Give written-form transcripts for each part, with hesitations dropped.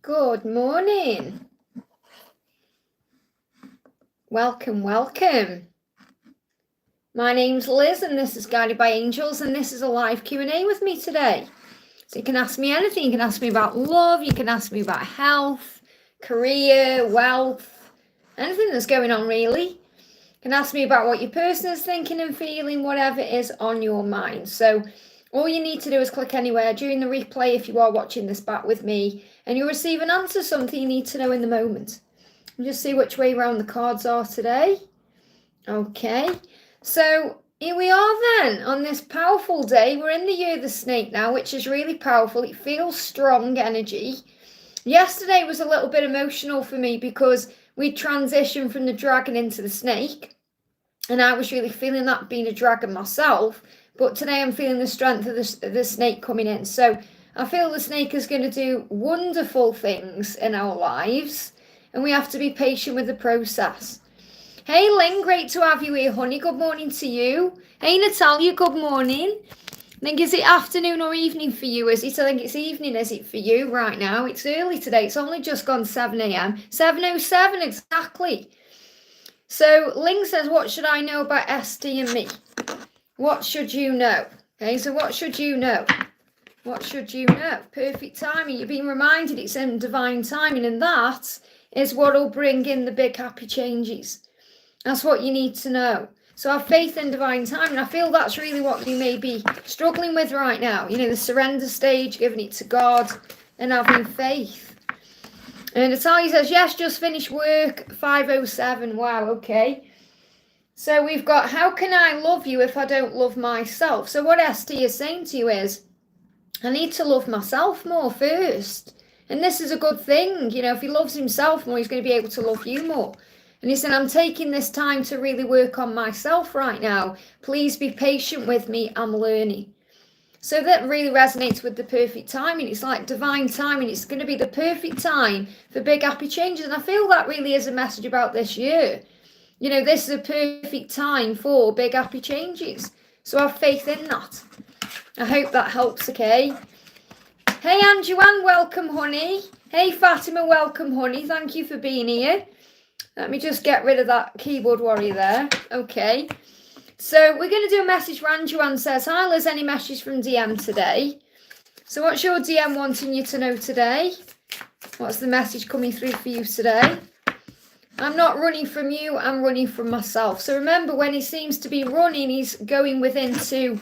Good morning. Welcome. My name's Liz and this is Guided by Angels and this is a live Q&A with me today. So you can ask me anything. You can ask me about love, you can ask me about health, career, wealth, anything that's going on really. You can ask me about what your person is thinking and feeling, whatever it is on your mind. So all you need to do is click anywhere during the replay if you are watching this back with me and you'll receive an answer to something you need to know in the moment. And just see which way around the cards are today. Okay, so here we are then on this powerful day. We're in the year of the snake now, which is really powerful. It feels strong energy. Yesterday was a little bit emotional for me because we transitioned from the dragon into the snake. And I was really feeling that being a dragon myself. But today I'm feeling the strength of the snake coming in. So I feel the snake is going to do wonderful things in our lives. And we have to be patient with the process. Hey Lynn, great to have you here, honey. Good morning to you. Hey Natalia, good morning. I think, is it afternoon or evening for you? Is it? I think it's evening, is it for you right now? It's early today. It's only just gone 7 a.m. 7:07 exactly. So Lynn says, what should I know about ST and me? What should you know? Okay, so what should you know? What should you know? Perfect timing. You're being reminded it's in divine timing, and that is what will bring in the big happy changes. That's what you need to know. So have faith in divine timing. I feel that's really what you may be struggling with right now. You know, the surrender stage, giving it to God and having faith. And Natalia says, yes, just finished work, 5:07. Wow, okay. So we've got, how can I love you if I don't love myself? So what ST is saying to you is, I need to love myself more first. And this is a good thing. You know, if he loves himself more, he's going to be able to love you more. And he said, I'm taking this time to really work on myself right now. Please be patient with me. I'm learning. So that really resonates with the perfect timing. It's like divine timing. It's going to be the perfect time for big happy changes. And I feel that really is a message about this year. You know, this is a perfect time for big happy changes. So have faith in that. I hope that helps, okay? Hey, Anjuan, welcome, honey. Hey, Fatima, welcome, honey. Thank you for being here. Let me just get rid of that keyboard warrior there. Okay. So we're going to do a message. Anjuan says, hi, Liz, any message from DM today? So what's your DM wanting you to know today? What's the message coming through for you today? I'm not running from you. I'm running from myself. So remember, when he seems to be running, he's going within to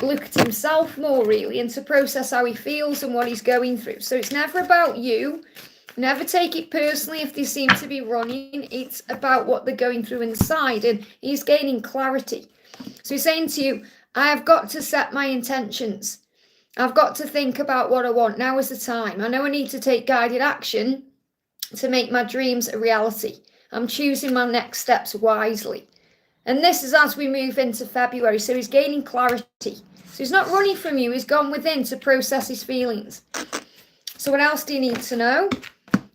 look at himself more really and to process how he feels and what he's going through. So it's never about you. Never take it personally if they seem to be running. It's about what they're going through inside, and he's gaining clarity. So he's saying to you, I have got to set my intentions. I've got to think about what I want. Now is the time. I know I need to take guided action to make my dreams a reality. I'm choosing my next steps wisely. And this is as we move into February. So he's gaining clarity. So he's not running from you. He's gone within to process his feelings. So what else do you need to know?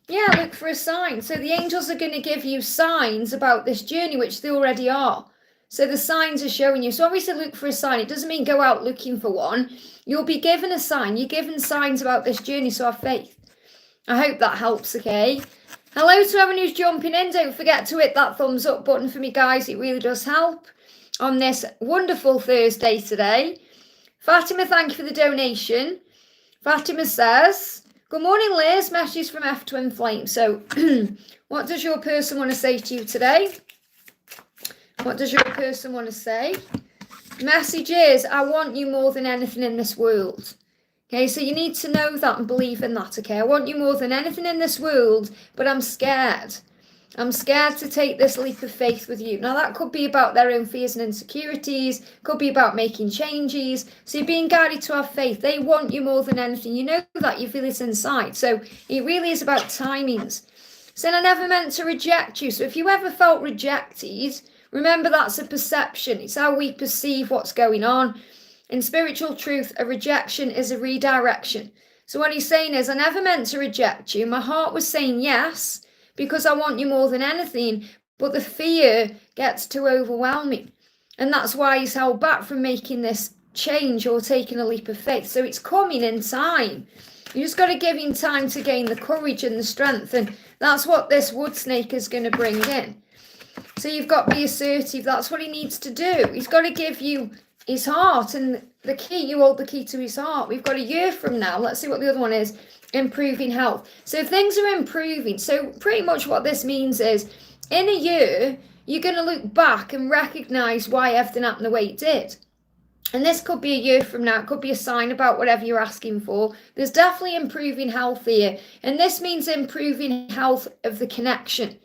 Yeah, look for a sign. So the angels are going to give you signs about this journey, which they already are. So the signs are showing you. So obviously look for a sign. It doesn't mean go out looking for one. You'll be given a sign. You're given signs about this journey, so have faith. I hope that helps, okay? Hello to everyone who's jumping in. Don't forget to hit that thumbs up button for me, guys. It really does help on this wonderful Thursday today. Fatima, thank you for the donation. Fatima says, good morning, Liz. Messages from F Twin Flame. So what does your person want to say to you today? What does your person want to say? Message is, I want you more than anything in this world. Okay, so you need to know that and believe in that, okay? I want you more than anything in this world, but I'm scared. I'm scared to take this leap of faith with you. Now, that could be about their own fears and insecurities, could be about making changes. So you're being guided to have faith. They want you more than anything. You know that, you feel it inside. So it really is about timings. Saying, I never meant to reject you. So if you ever felt rejected, remember that's a perception. It's how we perceive what's going on. In spiritual truth, a rejection is a redirection. So what he's saying is, I never meant to reject you. My heart was saying yes, because I want you more than anything, but the fear gets too overwhelming. And that's why he's held back from making this change or taking a leap of faith. So it's coming in time. You just got to give him time to gain the courage and the strength. And that's what this wood snake is going to bring in. So you've got to be assertive. That's what he needs to do. He's got to give you his heart. And the key, you hold the key to his heart. We've got a year from now. Let's see what the other one is. Improving health. So things are improving. So pretty much what this means is in a year, you're going to look back and recognize why everything happened the way it did. And this could be a year from now. It could be a sign about whatever you're asking for. There's definitely improving health here. And this means improving health of the connection.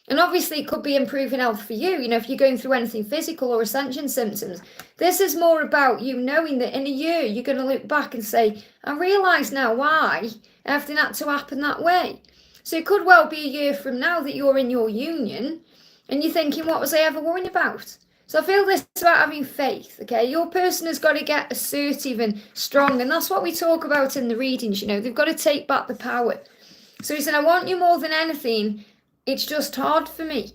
And obviously it could be improving health for you. You know, if you're going through anything physical or ascension symptoms. This is more about you knowing that in a year, you're going to look back and say, I realise now why everything had to happen that way. So it could well be a year from now that you're in your union and you're thinking, what was I ever worrying about? So I feel this is about having faith, okay? Your person has got to get assertive and strong, and that's what we talk about in the readings, you know. They've got to take back the power. So he said, I want you more than anything. It's just hard for me,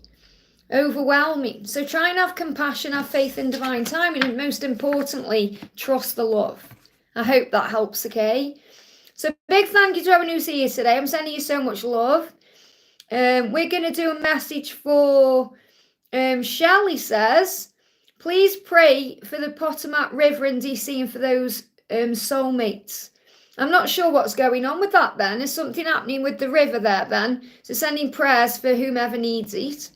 overwhelming. So try and have compassion, have faith in divine timing, and most importantly, trust the love. I hope that helps, okay? So big thank you to everyone who's here today. I'm sending you so much love. We're going to do a message for... Shelley says, please pray for the Potomac River in DC and for those soulmates. I'm not sure what's going on with that then. Is something happening with the river there then? So sending prayers for whomever needs it.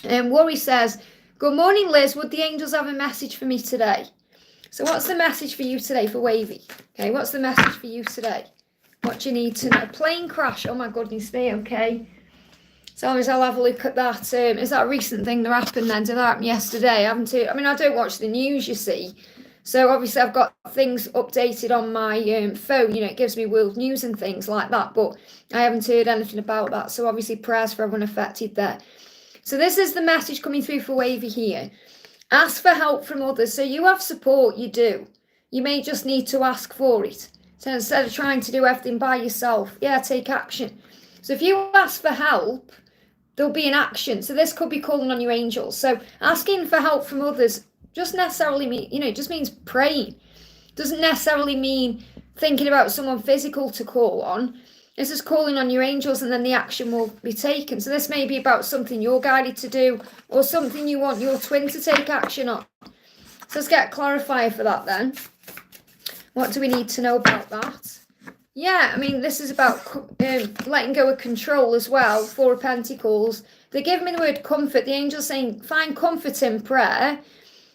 Worry says, good morning Liz, would the angels have a message for me today? So what's the message for you today for Wavy? Okay, what's the message for you today? What do you need to know? Plane crash, oh my goodness me, okay. So I'll have a look at that. Is that a recent thing that happened then? Did that happen yesterday? I don't watch the news, you see. So obviously I've got things updated on my phone. You know, it gives me world news and things like that. But I haven't heard anything about that. So obviously prayers for everyone affected there. So this is the message coming through for Wavy here. Ask for help from others. So you have support, you do. You may just need to ask for it. So instead of trying to do everything by yourself, yeah, take action. So if you ask for help, there'll be an action. So this could be calling on your angels. So asking for help from others just necessarily mean, you know, it just means praying. Doesn't necessarily mean thinking about someone physical to call on. This is calling on your angels and then the action will be taken. So this may be about something you're guided to do or something you want your twin to take action on. So let's get a clarifier for that then. What do we need to know about that? Yeah, I mean, this is about letting go of control as well. Four of Pentacles. They give me the word comfort. The angel's saying, find comfort in prayer.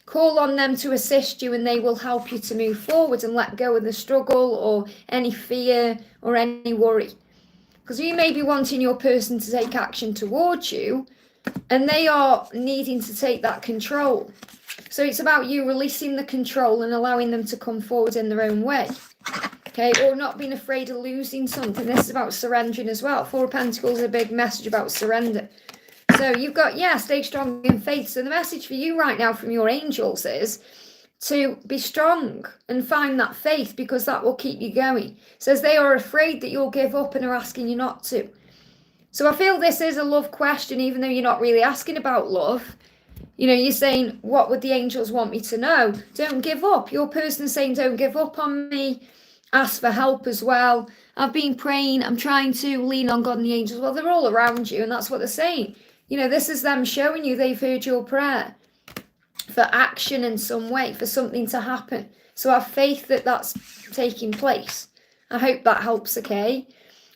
Call on them to assist you and they will help you to move forward and let go of the struggle or any fear or any worry. Because you may be wanting your person to take action towards you and they are needing to take that control. So it's about you releasing the control and allowing them to come forward in their own way. Okay, or not being afraid of losing something. This is about surrendering as well. Four of Pentacles is a big message about surrender. So you've got, yeah, stay strong in faith. So the message for you right now from your angels is to be strong and find that faith because that will keep you going. It says they are afraid that you'll give up and are asking you not to. So I feel this is a love question, even though you're not really asking about love. You know, you're saying, what would the angels want me to know? Don't give up. Your person's saying, don't give up on me. Ask for help as well. I've been praying. I'm trying to lean on God and the angels. Well, they're all around you and that's what they're saying. You know, this is them showing you they've heard your prayer for action in some way, for something to happen. So have faith that that's taking place. I hope that helps, okay?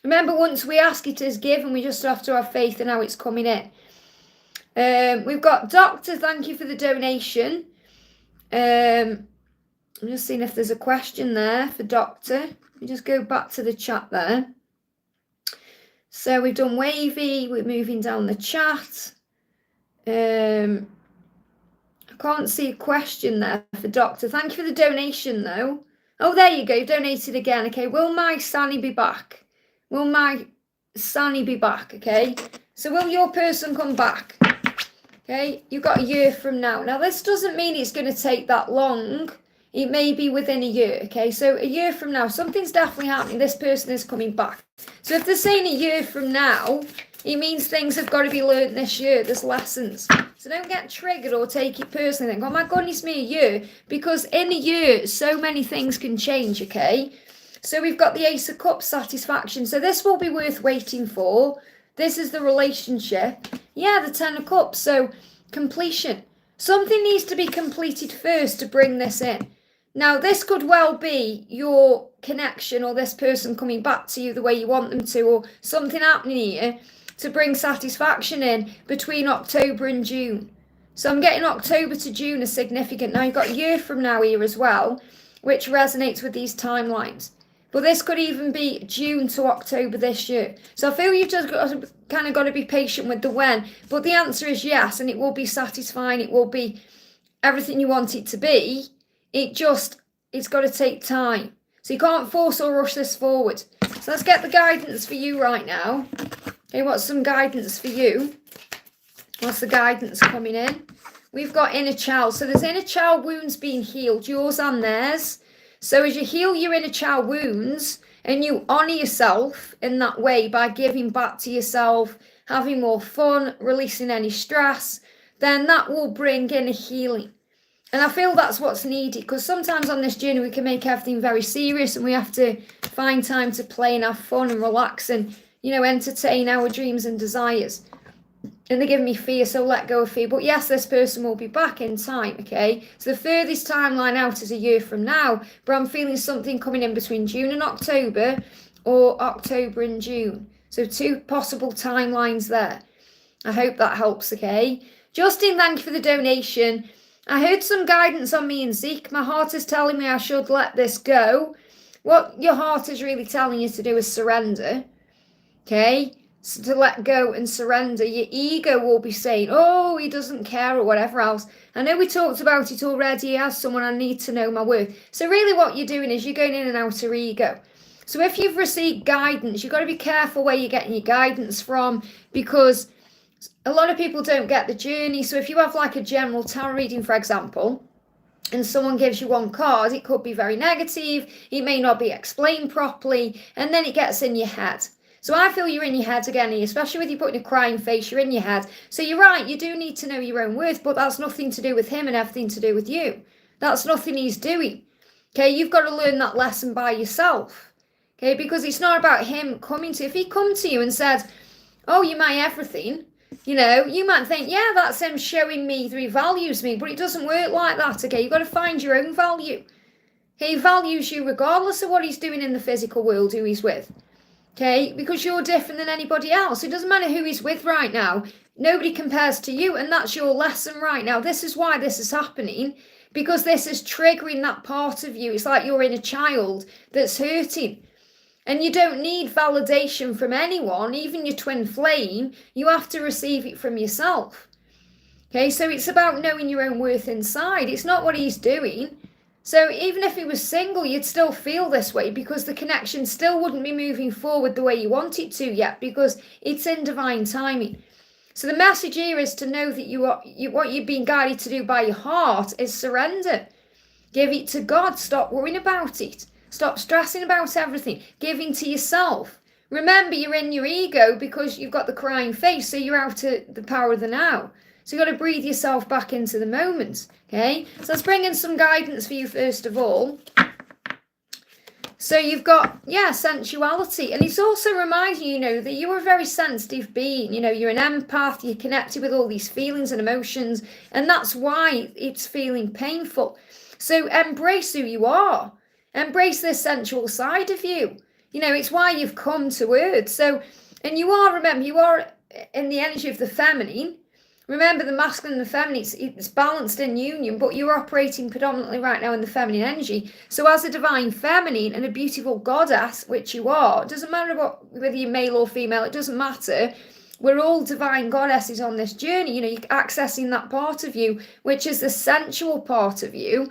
Remember, once we ask, it is given. We just have to have faith in how it's coming in. We've got Doctor, thank you for the donation. I'm just seeing if there's a question there for Doctor. Let me just go back to the chat there. So we've done Wavy. We're moving down the chat. I can't see a question there for Doctor. Thank you for the donation, though. Oh, there you go. You've donated again. Okay, will my Sani be back? Will my Sani be back? Okay, so will your person come back? Okay, you've got a year from now. Now, this doesn't mean it's going to take that long. It may be within a year, okay? So a year from now, something's definitely happening. This person is coming back. So if they're saying a year from now, it means things have got to be learned this year. There's lessons. So don't get triggered or take it personally. Think, oh my goodness me, a year. Because in a year, so many things can change, okay? So we've got the Ace of Cups, satisfaction. So this will be worth waiting for. This is the relationship. Yeah, the Ten of Cups. So completion. Something needs to be completed first to bring this in. Now, this could well be your connection or this person coming back to you the way you want them to, or something happening here to bring satisfaction in between October and June. So I'm getting October to June as significant. Now, you've got a year from now here as well, which resonates with these timelines. But this could even be June to October this year. So I feel you've just got to be patient with the when. But the answer is yes, and it will be satisfying. It will be everything you want it to be. It's got to take time. So you can't force or rush this forward. So let's get the guidance for you right now. Okay, what's some guidance for you? What's the guidance coming in? We've got inner child. So there's inner child wounds being healed, yours and theirs. So as you heal your inner child wounds and you honour yourself in that way by giving back to yourself, having more fun, releasing any stress, then that will bring in a healing. And I feel that's what's needed, because sometimes on this journey we can make everything very serious and we have to find time to play and have fun and relax and, entertain our dreams and desires. And they're giving me fear, so let go of fear. But yes, this person will be back in time, okay? So the furthest timeline out is a year from now, but I'm feeling something coming in between June and October, or October and June. So 2 possible timelines there. I hope that helps, okay? Justin, thank you for the donation. I heard some guidance on me and Zeke. My heart is telling me I should let this go. What your heart is really telling you to do is surrender, okay? So to let go and surrender. Your ego will be saying, oh, he doesn't care, or whatever else. I know we talked about it already as someone I need to know my worth. So really what you're doing is you're going in and out of ego. So if you've received guidance, you've got to be careful where you're getting your guidance from, because a lot of people don't get the journey. So if you have like a general tarot reading, for example, and someone gives you one card, it could be very negative. It may not be explained properly, and then it gets in your head. So I feel you're in your head again, especially with you putting a crying face, you're in your head. So you're right, you do need to know your own worth, but that's nothing to do with him and everything to do with you. That's nothing he's doing. Okay, you've got to learn that lesson by yourself. Okay, because it's not about him coming to you. If he come to you and said, oh, you're my everything, you might think, yeah, that's him showing me that he values me, but it doesn't work like that, okay? You've got to find your own value. He values you regardless of what he's doing in the physical world, who he's with. Okay, because you're different than anybody else. It doesn't matter who he's with right now. Nobody compares to you, and that's your lesson right now. This is why this is happening, because this is triggering that part of you. It's like you're in a child that's hurting. And you don't need validation from anyone, even your twin flame. You have to receive it from yourself. Okay, so it's about knowing your own worth inside. It's not what he's doing. So even if he was single, you'd still feel this way, because the connection still wouldn't be moving forward the way you want it to yet, because it's in divine timing. So the message here is to know that what you've been guided to do by your heart is surrender. Give it to God. Stop worrying about it. Stop stressing about everything. Giving to yourself. Remember, you're in your ego because you've got the crying face, so you're out of the power of the now. So you've got to breathe yourself back into the moment, okay? So let's bring in some guidance for you first of all. So you've got, sensuality. And it's also reminding you, that you're a very sensitive being. You're an empath. You're connected with all these feelings and emotions. And that's why it's feeling painful. So embrace who you are. Embrace this sensual side of you. It's why you've come to Earth. So, and you are in the energy of the feminine. Remember, the masculine and the feminine, it's balanced in union, but you're operating predominantly right now in the feminine energy. So as a divine feminine and a beautiful goddess, which you are, it doesn't matter whether you're male or female, it doesn't matter. We're all divine goddesses on this journey. You're accessing that part of you, which is the sensual part of you.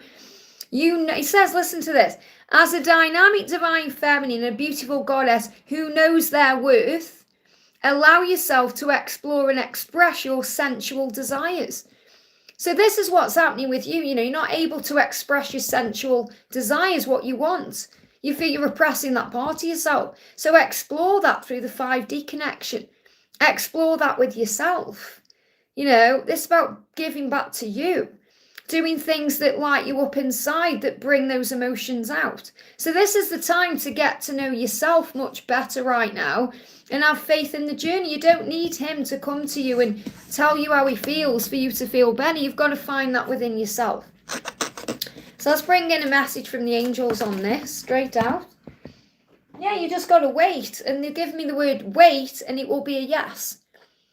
It says, listen to this, as a dynamic divine feminine, a beautiful goddess who knows their worth, allow yourself to explore and express your sensual desires. So this is what's happening with you. You're not able to express your sensual desires, what you want. You feel you're repressing that part of yourself. So explore that through the 5D connection. Explore that with yourself. This is about giving back to you, doing things that light you up inside, that bring those emotions out. So this is the time to get to know yourself much better right now and have faith in the journey. You don't need him to come to you and tell you how he feels for you to feel better. You've got to find that within yourself. So let's bring in a message from the angels on this, straight out. Yeah, you just got to wait. And they give me the word wait, and it will be a yes.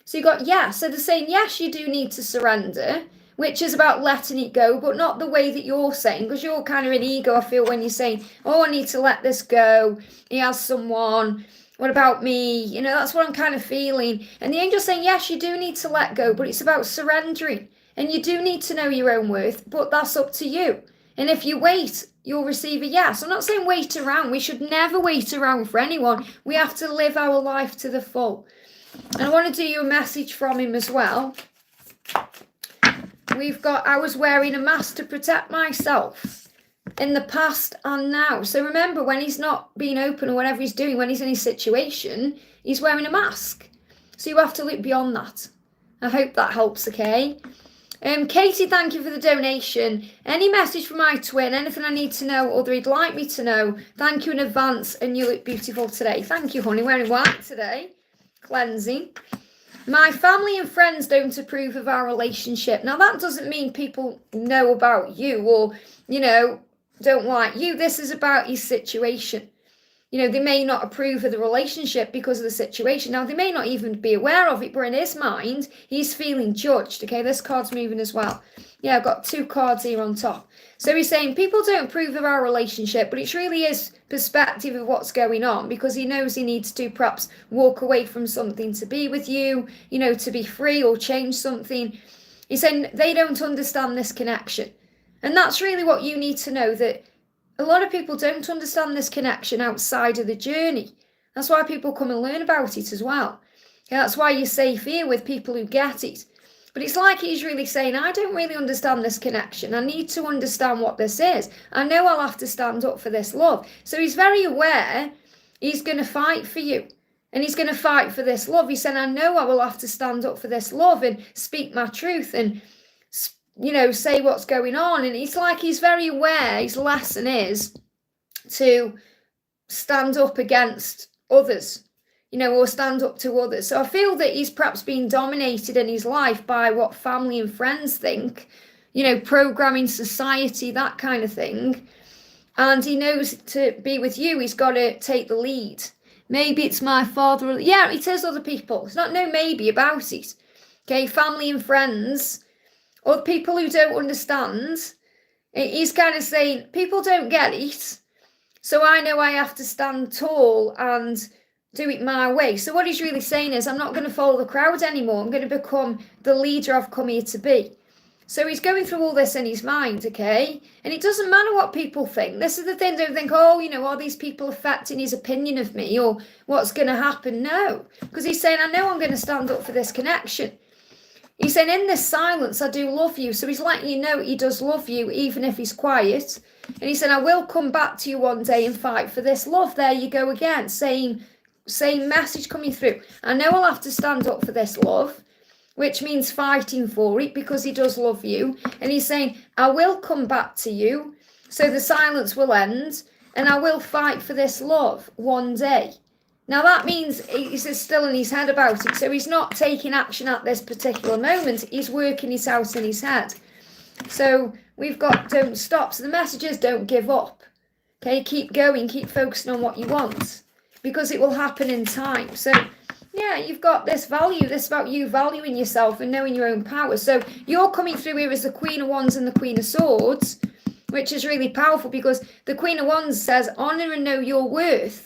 So you got yes. So they're saying, yes, you do need to surrender, which is about letting it go, but not the way that you're saying, because you're kind of in ego, I feel, when you're saying, oh, I need to let this go. He has someone. What about me? That's what I'm kind of feeling. And the angel's saying, yes, you do need to let go, but it's about surrendering. And you do need to know your own worth, but that's up to you. And if you wait, you'll receive a yes. I'm not saying wait around. We should never wait around for anyone. We have to live our life to the full. And I want to do you a message from him as well. We've got, I was wearing a mask to protect myself in the past and now. So remember, when he's not being open or whatever he's doing, when he's in his situation, he's wearing a mask. So you have to look beyond that. I hope that helps, okay? Katie, thank you for the donation. Any message from my twin, anything I need to know or he'd like me to know, thank you in advance, and you look beautiful today. Thank you, honey. Wearing white today. Cleansing. My family and friends don't approve of our relationship. Now, that doesn't mean people know about you or, don't like you. This is about his situation. They may not approve of the relationship because of the situation. Now, they may not even be aware of it, but in his mind, he's feeling judged. Okay, this card's moving as well. Yeah, I've got 2 cards here on top. So he's saying people don't approve of our relationship, but it really is perspective of what's going on, because he knows he needs to perhaps walk away from something to be with you, to be free or change something. He's saying they don't understand this connection. And that's really what you need to know, that a lot of people don't understand this connection outside of the journey. That's why people come and learn about it as well. Yeah, that's why you're safe here with people who get it. But it's like he's really saying, I don't really understand this connection. I need to understand what this is. I know I'll have to stand up for this love. So he's very aware he's going to fight for you. And he's going to fight for this love. He said, I know I will have to stand up for this love and speak my truth and say what's going on. And it's like he's very aware his lesson is to stand up against others, or stand up to others. So I feel that he's perhaps been dominated in his life by what family and friends think, programming society, that kind of thing. And he knows to be with you, he's got to take the lead. Maybe it's my father. Yeah, it is other people. It's not no maybe about it. Okay, family and friends, or people who don't understand. He's kind of saying, people don't get it. So I know I have to stand tall and do it my way. So what he's really saying is, I'm not going to follow the crowd anymore. I'm going to become the leader I've come here to be. So he's going through all this in his mind, okay? And it doesn't matter what people think. This is the thing. Don't think, are these people affecting his opinion of me or what's going to happen? No. Because he's saying, I know I'm going to stand up for this connection. He's saying, in this silence, I do love you. So he's letting you know he does love you, even if he's quiet. And he said, I will come back to you one day and fight for this love. There you go again. Same message coming through. I know I'll have to stand up for this love, which means fighting for it, because he does love you. And he's saying, I will come back to you. So the silence will end, and I will fight for this love one day. Now that means he's still in his head about it. So he's not taking action at this particular moment. He's working it out in his head. So we've got don't stop. So the message is don't give up. Okay, keep going, keep focusing on what you want, because it will happen in time. So yeah, you've got this value, this about you valuing yourself and knowing your own power. So you're coming through here as the Queen of Wands and the Queen of Swords, which is really powerful, because the Queen of Wands says, honor and know your worth.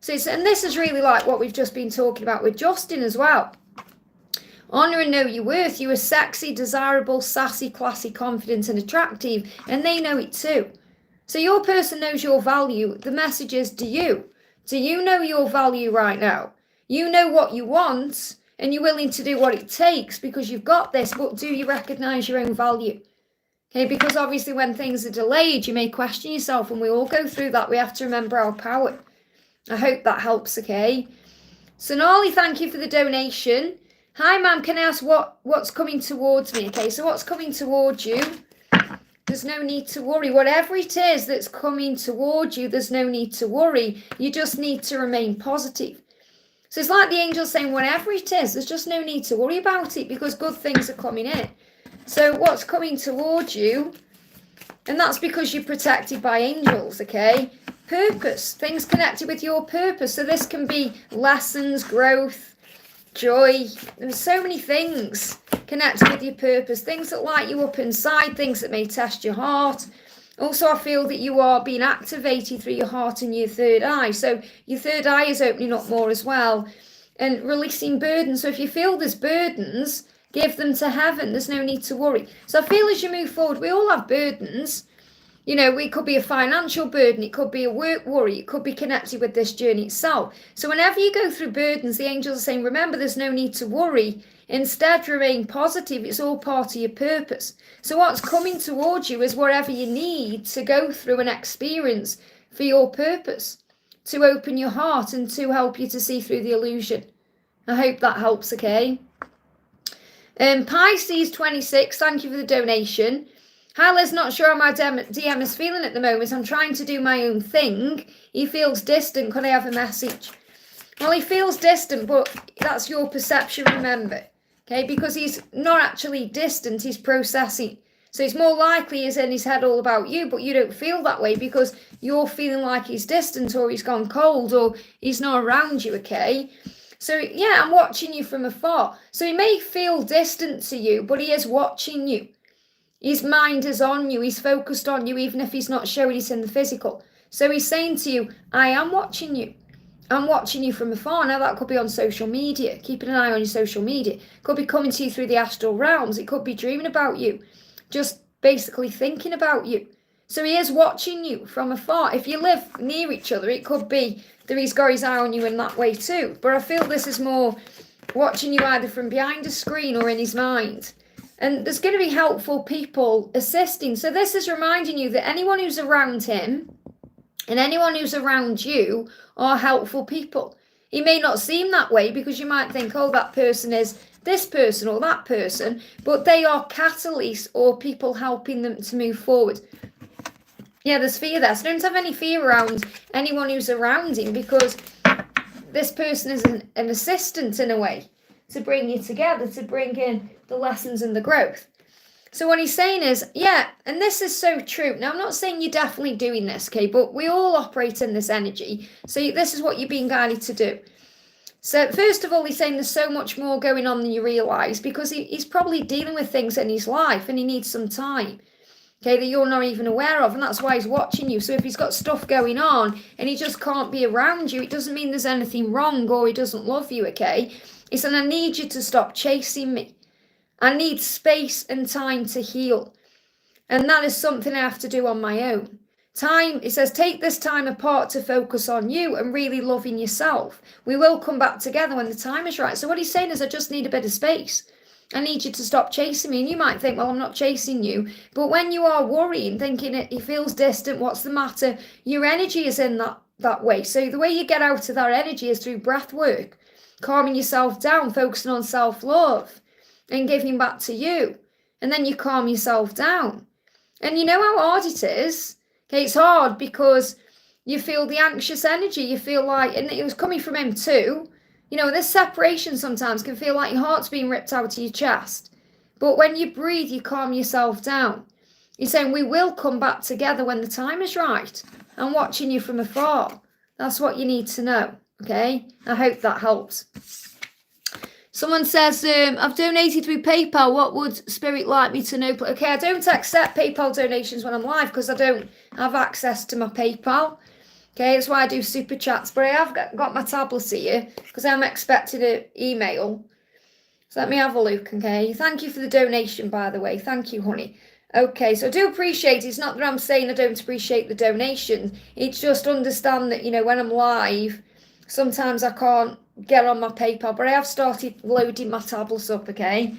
So and this is really like what we've just been talking about with Justin as well. Honor and know your worth. You are sexy, desirable, sassy, classy, confident and attractive, and they know it too. So your person knows your value. The message is, do you? Do you know your value right now? You know what you want, and you're willing to do what it takes because you've got this, but do you recognize your own value? Okay, because obviously when things are delayed, you may question yourself, and we all go through that. We have to remember our power. I hope that helps, okay? Sonali, thank you for the donation. Hi, ma'am, can I ask what's coming towards me? Okay, so what's coming towards you? There's no need to worry. Whatever it is that's coming towards you, there's no need to worry. You just need to remain positive. So it's like the angel saying, whatever it is, there's just no need to worry about it because good things are coming in. So what's coming towards you, and that's because you're protected by angels, okay? Purpose, things connected with your purpose. So this can be lessons, growth, joy. There's so many things connected with your purpose, things that light you up inside, things that may test your heart. Also, I feel that you are being activated through your heart and your third eye. So your third eye is opening up more as well and releasing burdens. So if you feel there's burdens, give them to heaven. There's no need to worry. So I feel as you move forward, we all have burdens. You know, it could be a financial burden. It could be a work worry. It could be connected with this journey itself. So whenever you go through burdens, the angels are saying, remember, there's no need to worry. Instead, remain positive. It's all part of your purpose. So what's coming towards you is whatever you need to go through and experience for your purpose, to open your heart and to help you to see through the illusion. I hope that helps, okay? Pisces 26, thank you for the donation. Hi Liz, not sure how my DM is feeling at the moment. I'm trying to do my own thing. He feels distant. Could I have a message? Well, he feels distant, but that's your perception, remember. Okay, because he's not actually distant, he's processing. So it's more likely he's in his head all about you, but you don't feel that way because you're feeling like he's distant or he's gone cold or he's not around you, okay? So yeah, I'm watching you from afar. So he may feel distant to you, but he is watching you. His mind is on you. He's focused on you, even if he's not showing it in the physical. So he's saying to you, I am watching you. I'm watching you from afar. Now that could be on social media. Keeping an eye on your social media. Could be coming to you through the astral realms. It could be dreaming about you. Just basically thinking about you. So he is watching you from afar. If you live near each other, it could be that he's got his eye on you in that way too. But I feel this is more watching you either from behind a screen or in his mind. And there's going to be helpful people assisting. So this is reminding you that anyone who's around him and anyone who's around you are helpful people. He may not seem that way because you might think, oh, that person is this person or that person, but they are catalysts or people helping them to move forward. Yeah, there's fear there. So don't have any fear around anyone who's around him because this person is an assistant in a way to bring you together, to bring in the lessons and the growth. So what he's saying is, yeah, and this is so true. Now, I'm not saying you're definitely doing this, okay, but we all operate in this energy. So this is what you're being guided to do. So first of all, he's saying there's so much more going on than you realise because he's probably dealing with things in his life and he needs some time, okay, that you're not even aware of. And that's why he's watching you. So if he's got stuff going on and he just can't be around you, it doesn't mean there's anything wrong or he doesn't love you, okay? He said, I need you to stop chasing me. I need space and time to heal. And that is something I have to do on my own. Time, it says, take this time apart to focus on you and really loving yourself. We will come back together when the time is right. So what he's saying is, I just need a bit of space. I need you to stop chasing me. And you might think, well, I'm not chasing you. But when you are worrying, thinking he feels distant, what's the matter? Your energy is in that way. So the way you get out of that energy is through breath work, calming yourself down, focusing on self-love and giving back to you. And then you calm yourself down. And you know how hard it is? Okay, it's hard because you feel the anxious energy. You feel like, and it was coming from him too. You know, this separation sometimes can feel like your heart's being ripped out of your chest. But when you breathe, you calm yourself down. You're saying, we will come back together when the time is right. I'm watching you from afar. That's what you need to know. Okay, I hope that helps. Someone says, I've donated through PayPal. What would Spirit like me to know? Okay, I don't accept PayPal donations when I'm live because I don't have access to my PayPal. Okay, that's why I do super chats. But I have got my tablet here because I'm expecting an email. So let me have a look, okay? Thank you for the donation, by the way. Thank you, honey. Okay, so I do appreciate it. It's not that I'm saying I don't appreciate the donation. It's just understand that, you know, when I'm live, sometimes I can't get on my PayPal, but I have started loading my tablets up, okay?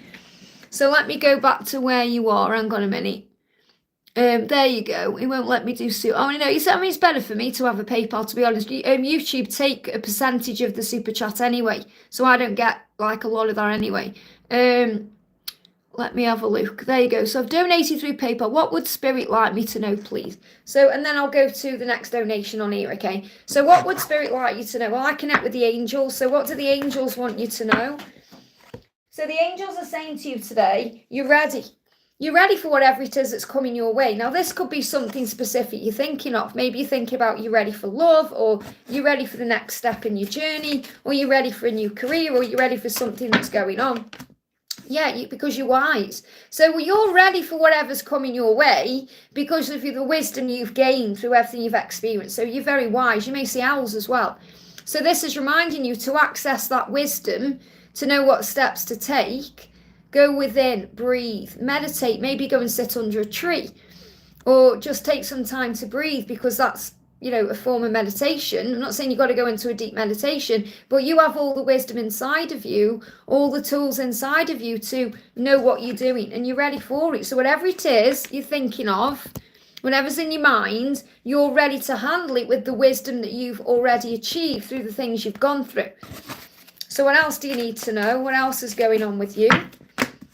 So let me go back to where you are. Hang on a minute. There you go. It won't let me do I mean, no, it's better for me to have a PayPal, to be honest. YouTube take a percentage of the super chat anyway, so I don't get like a lot of that anyway. Let me have a look. There you go. So I've donated through PayPal. What would Spirit like me to know, please? So, and then I'll go to the next donation on here, okay? So what would Spirit like you to know? Well, I connect with the angels. So what do the angels want you to know? So the angels are saying to you today, you're ready. You're ready for whatever it is that's coming your way. Now, this could be something specific you're thinking of. Maybe you're thinking about you're ready for love, or you're ready for the next step in your journey, or you're ready for a new career, or you're ready for something that's going on. Yeah, because you're wise. So you're ready for whatever's coming your way because of the wisdom you've gained through everything you've experienced. So you're very wise. You may see owls as well. So this is reminding you to access that wisdom, to know what steps to take. Go within, breathe, meditate, maybe go and sit under a tree, or just take some time to breathe, because that's, a form of meditation. I'm not saying you've got to go into a deep meditation, but you have all the wisdom inside of you, all the tools inside of you to know what you're doing, and you're ready for it. So whatever it is you're thinking of, whatever's in your mind, you're ready to handle it with the wisdom that you've already achieved through the things you've gone through. So what else do you need to know? What else is going on with you?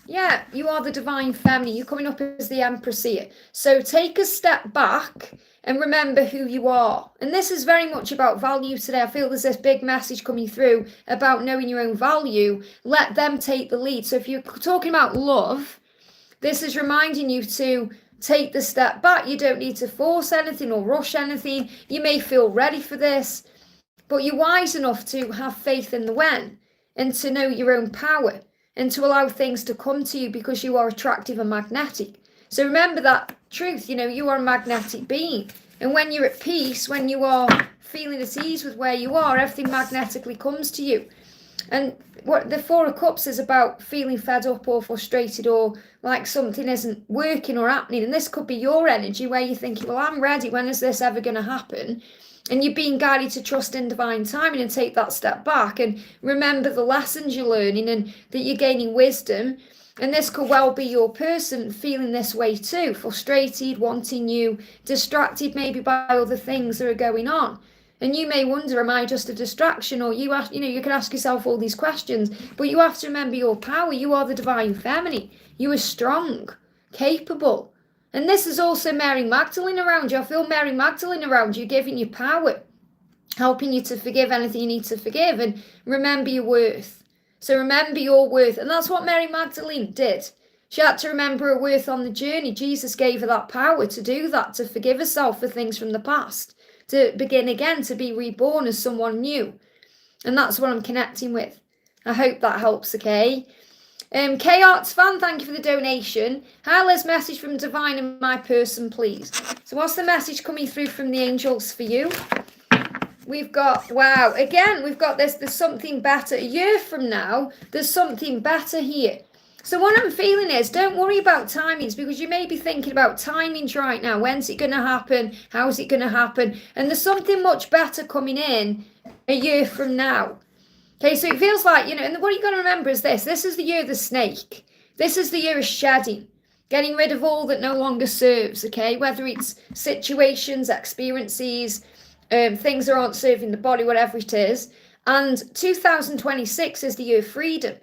Yeah, you are the divine feminine. You're coming up as the Empress here. So take a step back and remember who you are. And this is very much about value today. I feel there's this big message coming through about knowing your own value. Let them take the lead. So if you're talking about love, this is reminding you to take the step back. You don't need to force anything or rush anything. You may feel ready for this, but you're wise enough to have faith in the when, and to know your own power, and to allow things to come to you, because you are attractive and magnetic. So remember that truth, you are a magnetic being. And when you're at peace, when you are feeling at ease with where you are, everything magnetically comes to you. And what the Four of Cups is about, feeling fed up or frustrated, or like something isn't working or happening. And this could be your energy where you're thinking, well, I'm ready. When is this ever going to happen? And you're being guided to trust in divine timing and take that step back and remember the lessons you're learning and that you're gaining wisdom. And this could well be your person feeling this way too, frustrated, wanting you, distracted maybe by other things that are going on. And you may wonder, am I just a distraction? Or you can ask yourself all these questions, but you have to remember your power. You are the divine feminine. You are strong, capable. And this is also Mary Magdalene around you. I feel Mary Magdalene around you, giving you power, helping you to forgive anything you need to forgive, and remember your worth. So remember your worth. And that's what Mary Magdalene did. She had to remember her worth on the journey. Jesus gave her that power to do that, to forgive herself for things from the past, to begin again, to be reborn as someone new. And that's what I'm connecting with. I hope that helps, okay? K-Arts fan, thank you for the donation. Hi, Liz, message from Divine and my person, please. So what's the message coming through from the angels for you? We've got, wow, again, we've got this, there's something better. A year from now, there's something better here. So what I'm feeling is, don't worry about timings, because you may be thinking about timings right now. When's it going to happen? How's it going to happen? And there's something much better coming in a year from now. Okay, so it feels like, and what you've got to remember is this is the year of the snake. This is the year of shedding, getting rid of all that no longer serves, okay? Whether it's situations, experiences, things that aren't serving the body, whatever it is. And 2026 is the year of freedom.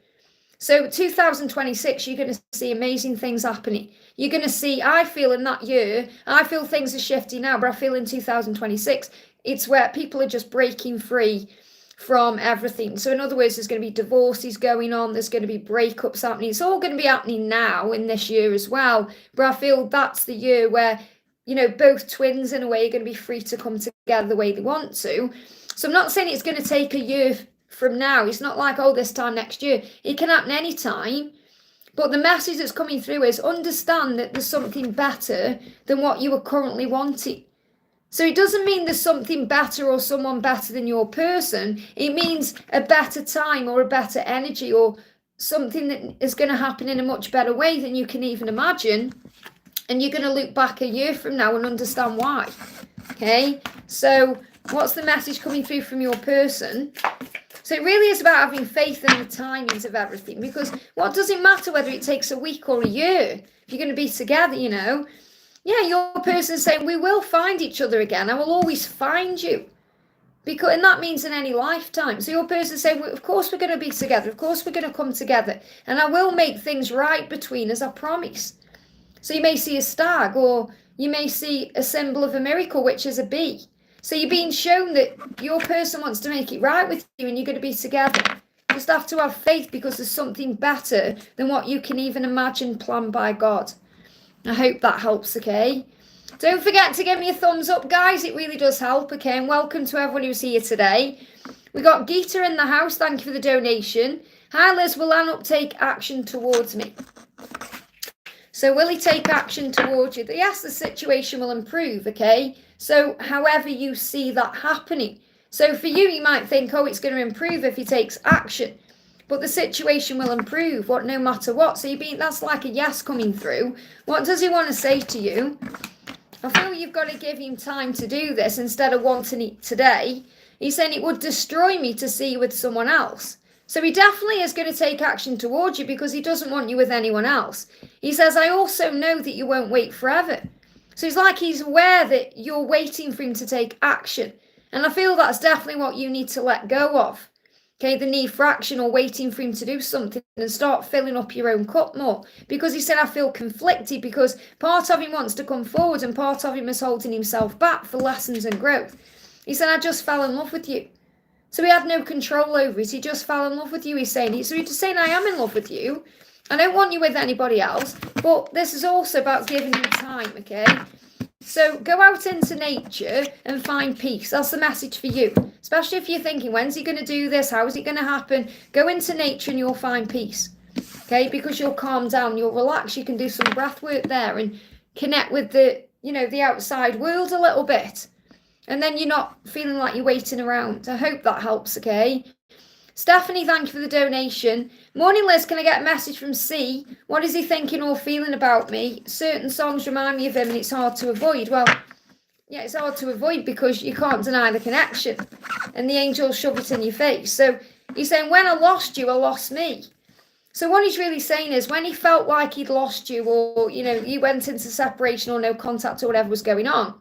So 2026, you're going to see amazing things happening. You're going to see, I feel in that year, I feel things are shifting now, but I feel in 2026, it's where people are just breaking free from everything. So in other words, there's going to be divorces going on, there's going to be breakups happening. It's all going to be happening now in this year as well. But I feel that's the year where, both twins in a way are going to be free to come together the way they want to. So I'm not saying it's going to take a year from now. It's not like, this time next year. It can happen anytime. But the message that's coming through is understand that there's something better than what you are currently wanting. So it doesn't mean there's something better or someone better than your person. It means a better time or a better energy or something that is going to happen in a much better way than you can even imagine. And you're going to look back a year from now and understand why. Okay, so what's the message coming through from your person? So it really is about having faith in the timings of everything, because what does it matter whether it takes a week or a year if you're going to be together, Yeah, your person's saying, we will find each other again. I will always find you. And that means in any lifetime. So your person's saying, well, of course we're going to be together. Of course we're going to come together. And I will make things right between us, I promise. So you may see a stag, or you may see a symbol of a miracle, which is a bee. So you're being shown that your person wants to make it right with you and you're going to be together. You just have to have faith, because there's something better than what you can even imagine planned by God. I hope that helps, okay? Don't forget to give me a thumbs up, guys. It really does help, okay? And welcome to everyone who's here today. We got Geeta in the house. Thank you for the donation. Hi, Liz. Will Anup take action towards me? So will he take action towards you? Yes, the situation will improve, okay? So however you see that happening. So for you, you might think, oh, it's going to improve if he takes action. But the situation will improve, no matter what. So that's like a yes coming through. What does he want to say to you? I feel you've got to give him time to do this instead of wanting it today. He's saying it would destroy me to see you with someone else. So he definitely is going to take action towards you, because he doesn't want you with anyone else. He says, I also know that you won't wait forever. So it's like he's aware that you're waiting for him to take action. And I feel that's definitely what you need to let go of. Okay, the need for action, or waiting for him to do something, and start filling up your own cup more. Because he said, I feel conflicted, because part of him wants to come forward and part of him is holding himself back for lessons and growth. He said, I just fell in love with you. So he had no control over it. He just fell in love with you, he's saying. So he's just saying, I am in love with you. I don't want you with anybody else. But this is also about giving him time, okay? So go out into nature and find peace. That's the message for you. Especially if you're thinking, when's he going to do this? How is it going to happen? Go into nature and you'll find peace. Okay? Because you'll calm down. You'll relax. You can do some breath work there and connect with the outside world a little bit. And then you're not feeling like you're waiting around. I hope that helps, okay? Stephanie, thank you for the donation. Morning, Liz. Can I get a message from C? What is he thinking or feeling about me? Certain songs remind me of him and it's hard to avoid. Well, yeah, it's hard to avoid because you can't deny the connection. And the angels shove it in your face. So he's saying, when I lost you, I lost me. So what he's really saying is, when he felt like he'd lost you, or, you went into separation or no contact or whatever was going on,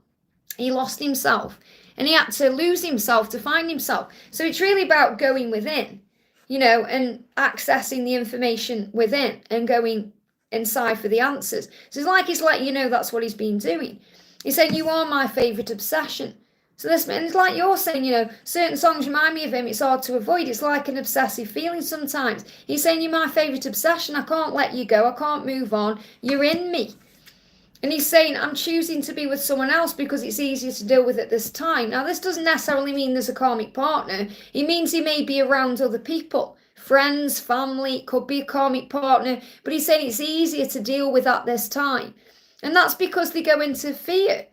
he lost himself. And he had to lose himself to find himself. So it's really about going within, and accessing the information within and going inside for the answers. So it's like he's letting you know that's what he's been doing. He's saying, you are my favourite obsession. So and it's like you're saying, certain songs remind me of him. It's hard to avoid. It's like an obsessive feeling sometimes. He's saying, you're my favourite obsession. I can't let you go. I can't move on. You're in me. And he's saying, I'm choosing to be with someone else because it's easier to deal with at this time. Now, this doesn't necessarily mean there's a karmic partner. It means he may be around other people, friends, family. It could be a karmic partner. But he's saying it's easier to deal with at this time. And that's because they go into fear.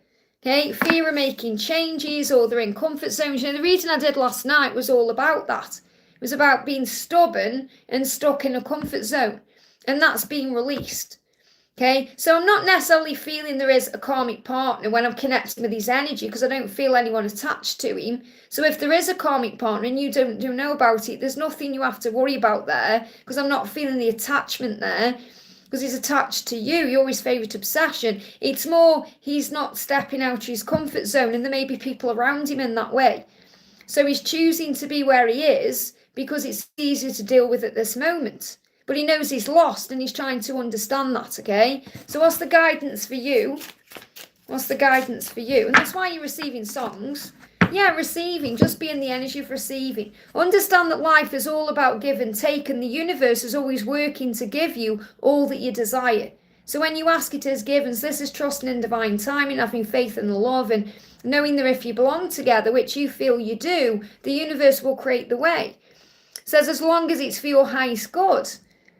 Okay, fear of making changes, or they're in comfort zones. The reading I did last night was all about that. It was about being stubborn and stuck in a comfort zone. And that's being released. Okay, so I'm not necessarily feeling there is a karmic partner when I'm connecting with his energy, because I don't feel anyone attached to him. So if there is a karmic partner and you don't know about it, there's nothing you have to worry about there, because I'm not feeling the attachment there, because he's attached to you. You're his favourite obsession. It's more he's not stepping out of his comfort zone, and there may be people around him in that way. So he's choosing to be where he is because it's easier to deal with at this moment. But he knows he's lost and he's trying to understand that, okay? So what's the guidance for you? What's the guidance for you? And that's why you're receiving songs. Yeah, receiving. Just be in the energy of receiving. Understand that life is all about give and take, and the universe is always working to give you all that you desire. So when you ask, it is given. So this is trusting in divine timing, having faith in the love, and knowing that if you belong together, which you feel you do, the universe will create the way. It says as long as it's for your highest good.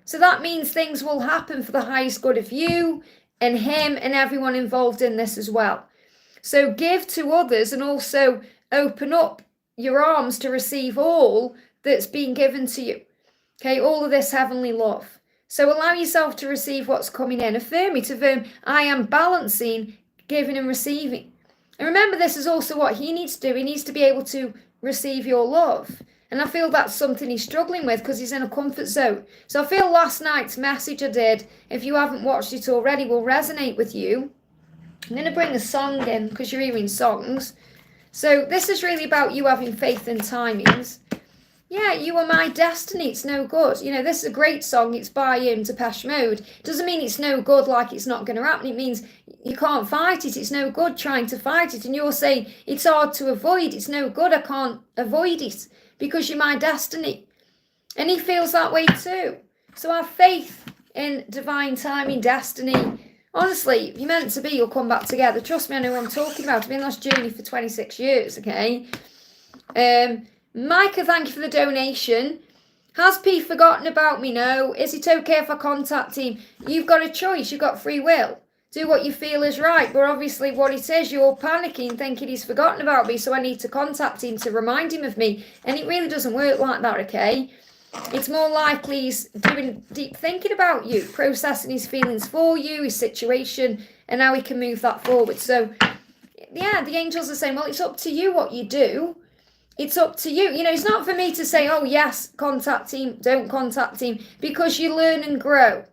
So that means things will happen for the highest good of you and him and everyone involved in this as well. So give to others and also open up your arms to receive all that's been given to you. Okay, all of this heavenly love. So allow yourself to receive what's coming in. Affirm it. Affirm, I am balancing giving and receiving. And remember, this is also what he needs to do. He needs to be able to receive your love. And I feel that's something he's struggling with because he's in a comfort zone. So I feel last night's message I did, if you haven't watched it already, will resonate with you. I'm going to bring a song in because you're hearing songs. So this is really about you having faith in timings. Yeah, you are my destiny. It's no good. You know, this is a great song. It's by Depeche Mode. Doesn't mean it's no good, like it's not going to happen. It means you can't fight it. It's no good trying to fight it. And you're saying it's hard to avoid. It's no good. I can't avoid it because you're my destiny. And he feels that way too. So have faith in divine timing, destiny. Honestly, if you're meant to be, you'll come back together. Trust me, I know what I'm talking about. I've been on this journey for 26 years, okay? Micah, thank you for the donation. Has P forgotten about me? No. Is it okay if I contact him? You've got a choice. You've got free will. Do what you feel is right. But obviously what it is, you're panicking, thinking he's forgotten about me, so I need to contact him to remind him of me. And it really doesn't work like that, okay? It's more likely he's doing deep thinking about you, processing his feelings for you, his situation, and how he can move that forward. So, yeah, the angels are saying, well, it's up to you what you do. It's up to you. You know, it's not for me to say, oh, yes, contact him, don't contact him, because you learn and grow.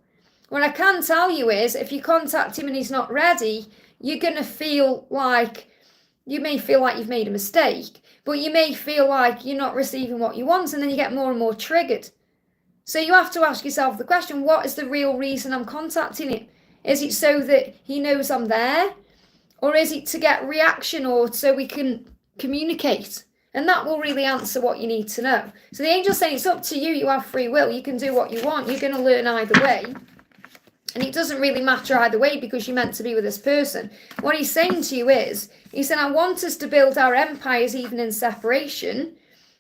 What I can tell you is, if you contact him and he's not ready, you're going to feel like, you may feel like you've made a mistake, but you may feel like you're not receiving what you want, and then you get more and more triggered. So you have to ask yourself the question, what is the real reason I'm contacting him? Is it so that he knows I'm there? Or is it to get reaction, or so we can communicate? And that will really answer what you need to know. So the angel's saying it's up to you. You have free will. You can do what you want. You're going to learn either way. And it doesn't really matter either way because you're meant to be with this person. What he's saying to you is, he said, I want us to build our empires even in separation.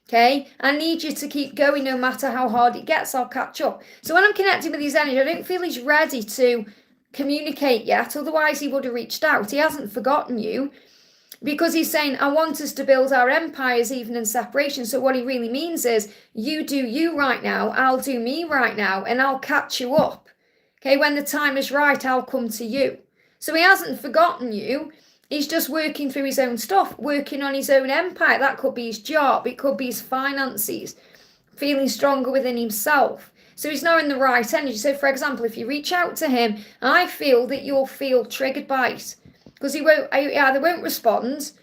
Okay? I need you to keep going no matter how hard it gets. I'll catch up. So when I'm connecting with his energy, I don't feel he's ready to communicate yet. Otherwise, he would have reached out. He hasn't forgotten you. Because he's saying, I want us to build our empires even in separation. So what he really means is, you do you right now, I'll do me right now, and I'll catch you up. Okay, when the time is right, I'll come to you. So he hasn't forgotten you. He's just working through his own stuff, working on his own empire. That could be his job. It could be his finances, feeling stronger within himself. So he's not in the right energy. So, for example, if you reach out to him, I feel that you'll feel triggered by it. Because he either won't respond,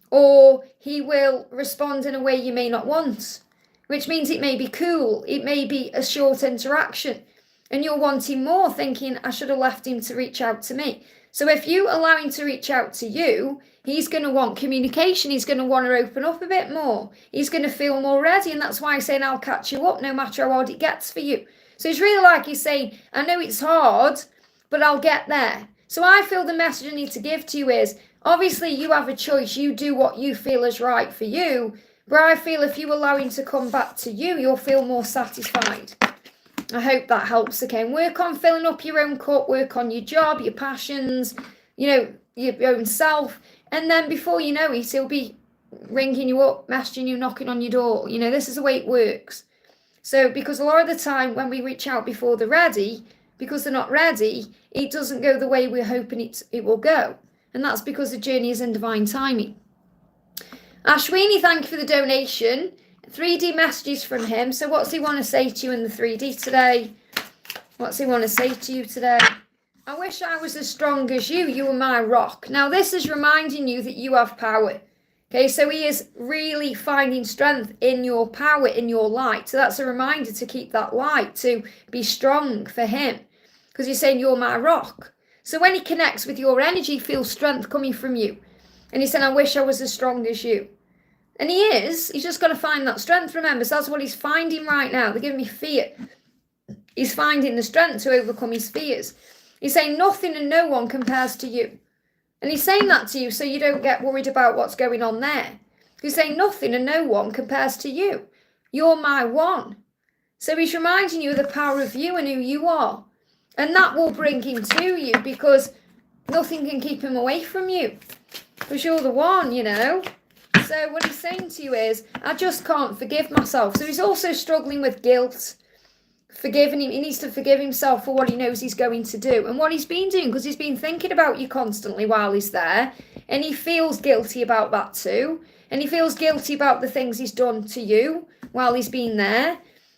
or he will respond in a way you may not want, which means it may be cool, it may be a short interaction, and you're wanting more, thinking, I should have left him to reach out to me. So if you allow him to reach out to you, he's going to want communication, he's going to want to open up a bit more, he's going to feel more ready, and that's why he's saying, I'll catch you up no matter how hard it gets for you. So it's really like he's saying, I know it's hard, but I'll get there. So I feel the message I need to give to you is, obviously you have a choice, you do what you feel is right for you, but I feel if you allow him to come back to you, you'll feel more satisfied. I hope that helps, okay? And work on filling up your own cup, work on your job, your passions, you know, your own self, and then before you know it, he'll be ringing you up, messaging you, knocking on your door. You know, this is the way it works. So, because a lot of the time when we reach out before they're ready, because they're not ready, it doesn't go the way we're hoping it will go. And that's because the journey is in divine timing. Ashwini, thank you for the donation. 3D messages from him. So what's he want to say to you in the 3D today? What's he want to say to you today? I wish I was as strong as you. You are my rock. Now this is reminding you that you have power. Okay, so he is really finding strength in your power, in your light. So that's a reminder to keep that light, to be strong for him. Because he's saying, you're my rock. So when he connects with your energy, he feels strength coming from you. And he said, I wish I was as strong as you. And he is. He's just got to find that strength, remember. So that's what he's finding right now. They're giving me fear. He's finding the strength to overcome his fears. He's saying nothing and no one compares to you. And he's saying that to you so you don't get worried about what's going on there. He's saying nothing and no one compares to you. You're my one. So he's reminding you of the power of you and who you are. And that will bring him to you because nothing can keep him away from you. Because you're the one, you know. So what he's saying to you is, I just can't forgive myself. So he's also struggling with guilt. Forgiving him, he needs to forgive himself for what he knows he's going to do. And what he's been doing, because he's been thinking about you constantly while he's there. And he feels guilty about that too. And he feels guilty about the things he's done to you while he's been there.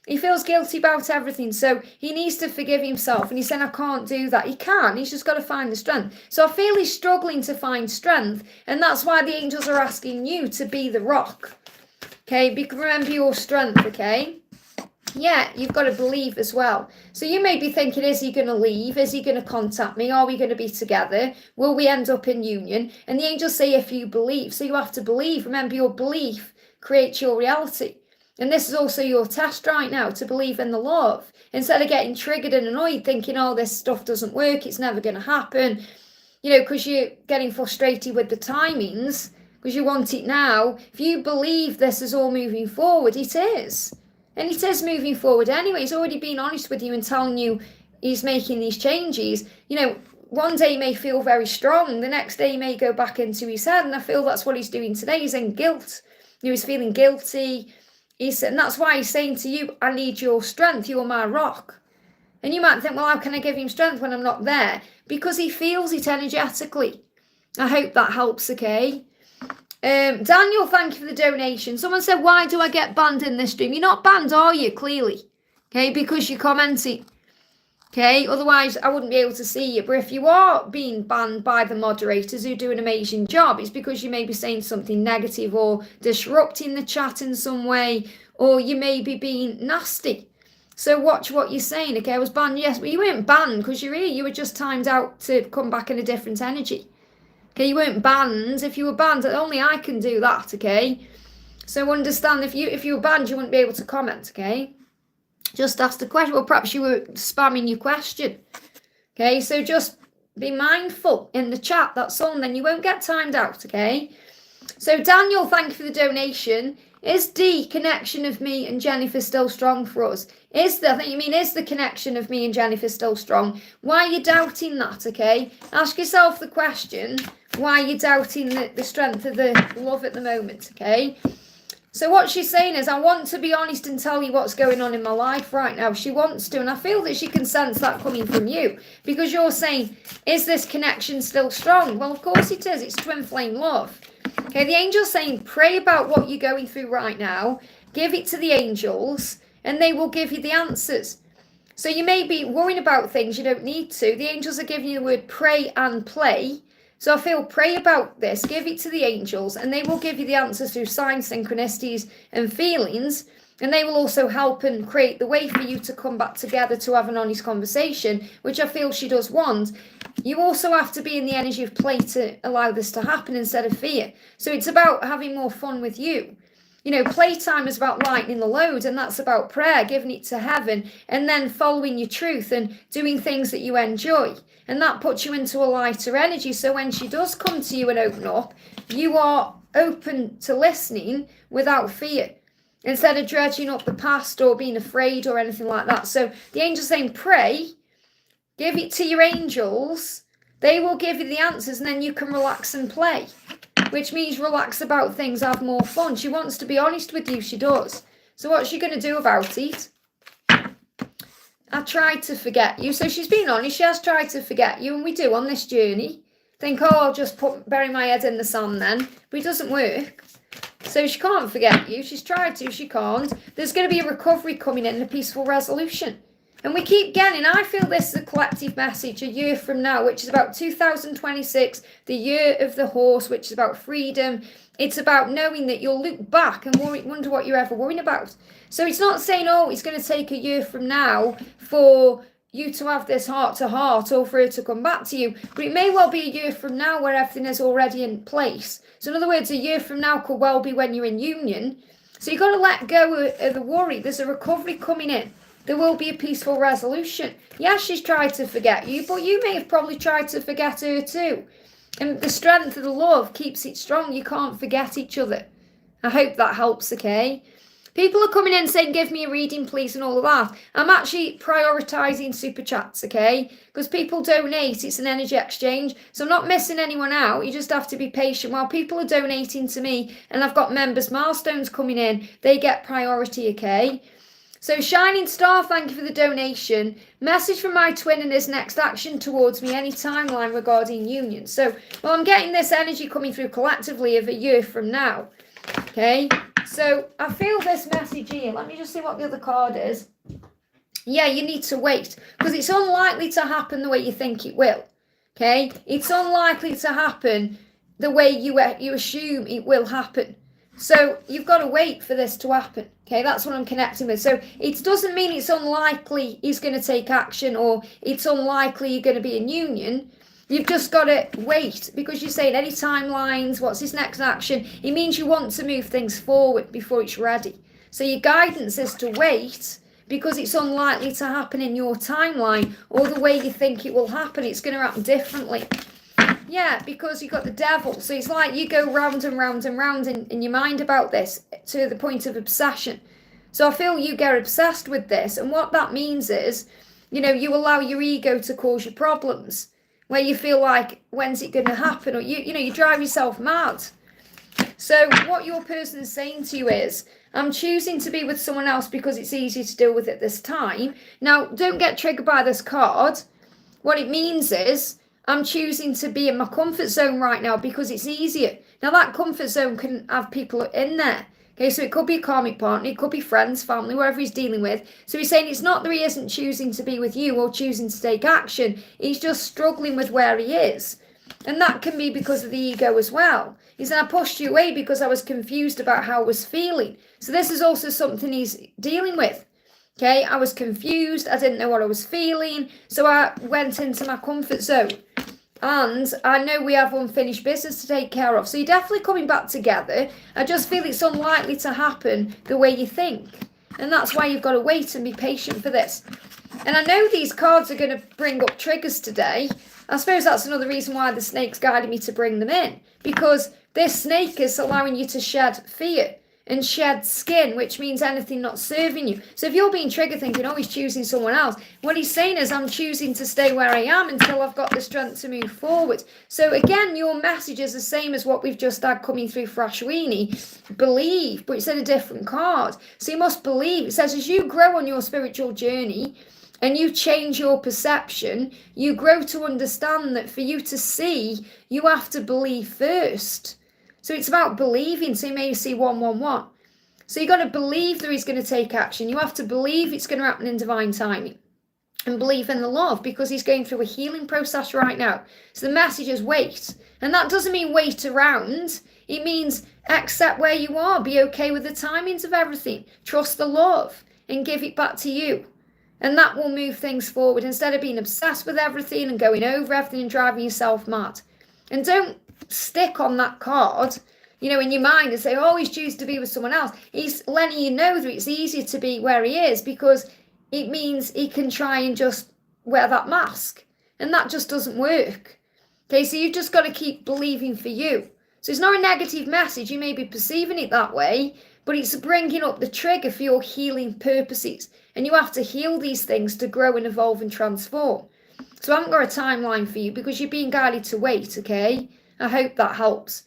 He feels guilty about everything, so he needs to forgive himself. And he's saying, I can't do that. He can. He's just got to find the strength. So I feel he's struggling to find strength, and that's why the angels are asking you to be the rock. Okay, remember your strength, okay? Yeah, you've got to believe as well. So you may be thinking, is he going to leave? Is he going to contact me? Are we going to be together? Will we end up in union? And the angels say, if you believe. So you have to believe. Remember, your belief creates your reality. And this is also your test right now, to believe in the love. Instead of getting triggered and annoyed, thinking, oh, this stuff doesn't work, it's never going to happen, you know, because you're getting frustrated with the timings, because you want it now. If you believe this is all moving forward, it is. And it is moving forward anyway. He's already been honest with you and telling you he's making these changes. You know, one day he may feel very strong, the next day he may go back into his head, and I feel that's what he's doing today. He's in guilt. You know, he's feeling guilty. And that's why he's saying to you, I need your strength, you're my rock. And you might think, well, how can I give him strength when I'm not there? Because he feels it energetically. I hope that helps, okay? Daniel, thank you for the donation. Someone said, why do I get banned in this stream? You're not banned, are you? Clearly. Okay, because you're commenting. Okay, otherwise I wouldn't be able to see you. But if you are being banned by the moderators who do an amazing job, it's because you may be saying something negative or disrupting the chat in some way, or you may be being nasty. So watch what you're saying. Okay, I was banned, yes, but you weren't banned because you're here. You were just timed out to come back in a different energy. Okay, you weren't banned. If you were banned, only I can do that, okay? So understand, if you were banned, you wouldn't be able to comment, okay? Just ask the question. Well, perhaps you were spamming your question. Okay, so just be mindful in the chat, that's all, and then you won't get timed out, okay? So Daniel, thank you for the donation. Is the connection of me and Jennifer still strong for us? Is the connection of me and Jennifer still strong? Why are you doubting that, okay? Ask yourself the question, why are you doubting the strength of the love at the moment, okay? So what she's saying is, I want to be honest and tell you what's going on in my life right now. She wants to, and I feel that she can sense that coming from you, because you're saying, is this connection still strong? Well, of course it is. It's twin flame love. Okay, the angel's saying, pray about what you're going through right now. Give it to the angels, and they will give you the answers. So you may be worrying about things you don't need to. The angels are giving you the word pray and play. So I feel, pray about this, give it to the angels, and they will give you the answers through signs, synchronicities, and feelings. And they will also help and create the way for you to come back together to have an honest conversation, which I feel she does want. You also have to be in the energy of play to allow this to happen instead of fear. So it's about having more fun with you. You know, playtime is about lightening the load, and that's about prayer, giving it to heaven, and then following your truth and doing things that you enjoy. And that puts you into a lighter energy. So when she does come to you and open up, you are open to listening without fear, instead of dredging up the past or being afraid or anything like that. So the angel's saying, pray, give it to your angels. They will give you the answers, and then you can relax and play, which means relax about things, have more fun. She wants to be honest with you. She does. So what's she going to do about it? I tried to forget you. So she's been honest. She has tried to forget you, and we do on this journey. Think, oh, I'll just bury my head in the sand then. But it doesn't work. So she can't forget you. She's tried to. She can't. There's going to be a recovery coming in and a peaceful resolution. And we keep getting, I feel this is a collective message a year from now, which is about 2026, the year of the horse, which is about freedom. It's about knowing that you'll look back and wonder what you're ever worrying about. So it's not saying, oh, it's going to take a year from now for you to have this heart-to-heart or for her to come back to you. But it may well be a year from now where everything is already in place. So in other words, a year from now could well be when you're in union. So you've got to let go of the worry. There's a recovery coming in. There will be a peaceful resolution. Yes, she's tried to forget you, but you may have probably tried to forget her too. And the strength of the love keeps it strong. You can't forget each other. I hope that helps, okay? People are coming in saying, give me a reading, please, and all of that. I'm actually prioritising super chats, okay? Because people donate. It's an energy exchange. So I'm not missing anyone out. You just have to be patient. While people are donating to me and I've got members' milestones coming in, they get priority, okay? So Shining Star, thank you for the donation. Message from my twin and his next action towards me, any timeline regarding union. So, well, I'm getting this energy coming through collectively of a year from now. Okay, So I feel this message here. Let me just see what the other card is. Yeah, you need to wait because it's unlikely to happen the way you think it will. Okay, it's unlikely to happen the way you assume it will happen. So you've got to wait for this to happen. Okay, that's what I'm connecting with. So it doesn't mean it's unlikely he's going to take action or it's unlikely you're going to be in union. You've just got to wait because you're saying any timelines, what's his next action? It means you want to move things forward before it's ready. So your guidance is to wait because it's unlikely to happen in your timeline or the way you think it will happen. It's going to happen differently. Yeah, because you've got the devil. So it's like you go round and round and round in your mind about this to the point of obsession. So I feel you get obsessed with this. And what that means is, you allow your ego to cause you problems where you feel like, when's it going to happen? Or, you drive yourself mad. So what your person is saying to you is, I'm choosing to be with someone else because it's easier to deal with at this time. Now, don't get triggered by this card. What it means is, I'm choosing to be in my comfort zone right now because it's easier. Now, that comfort zone can have people in there. Okay, so it could be a karmic partner, it could be friends, family, whatever he's dealing with. So he's saying it's not that he isn't choosing to be with you or choosing to take action. He's just struggling with where he is. And that can be because of the ego as well. He said, I pushed you away because I was confused about how I was feeling. So this is also something he's dealing with. Okay, I was confused. I didn't know what I was feeling. So I went into my comfort zone. And I know we have unfinished business to take care of. So you're definitely coming back together. I just feel it's unlikely to happen the way you think. And that's why you've got to wait and be patient for this. And I know these cards are going to bring up triggers today. I suppose that's another reason why the snake's guided me to bring them in. Because this snake is allowing you to shed fear and shed skin, which means anything not serving you. So if you're being triggered thinking, oh, he's choosing someone else, what he's saying is, I'm choosing to stay where I am until I've got the strength to move forward. So again, your message is the same as what we've just had coming through for Ashwini. Believe, but it's in a different card. So you must believe. It says, as you grow on your spiritual journey and you change your perception, you grow to understand that for you to see, you have to believe first. So it's about believing. So you may see 111. So you've got to believe that he's going to take action. You have to believe it's going to happen in divine timing. And believe in the love because he's going through a healing process right now. So the message is wait. And that doesn't mean wait around. It means accept where you are. Be okay with the timings of everything. Trust the love and give it back to you. And that will move things forward instead of being obsessed with everything and going over everything and driving yourself mad. And don't stick on that card, in your mind and say, oh, he's choosing to be with someone else. He's letting you know that it's easier to be where he is because it means he can try and just wear that mask. And that just doesn't work. Okay, so you've just got to keep believing for you. So it's not a negative message. You may be perceiving it that way, but it's bringing up the trigger for your healing purposes. And you have to heal these things to grow and evolve and transform. So I haven't got a timeline for you because you're being guided to wait, okay? I hope that helps.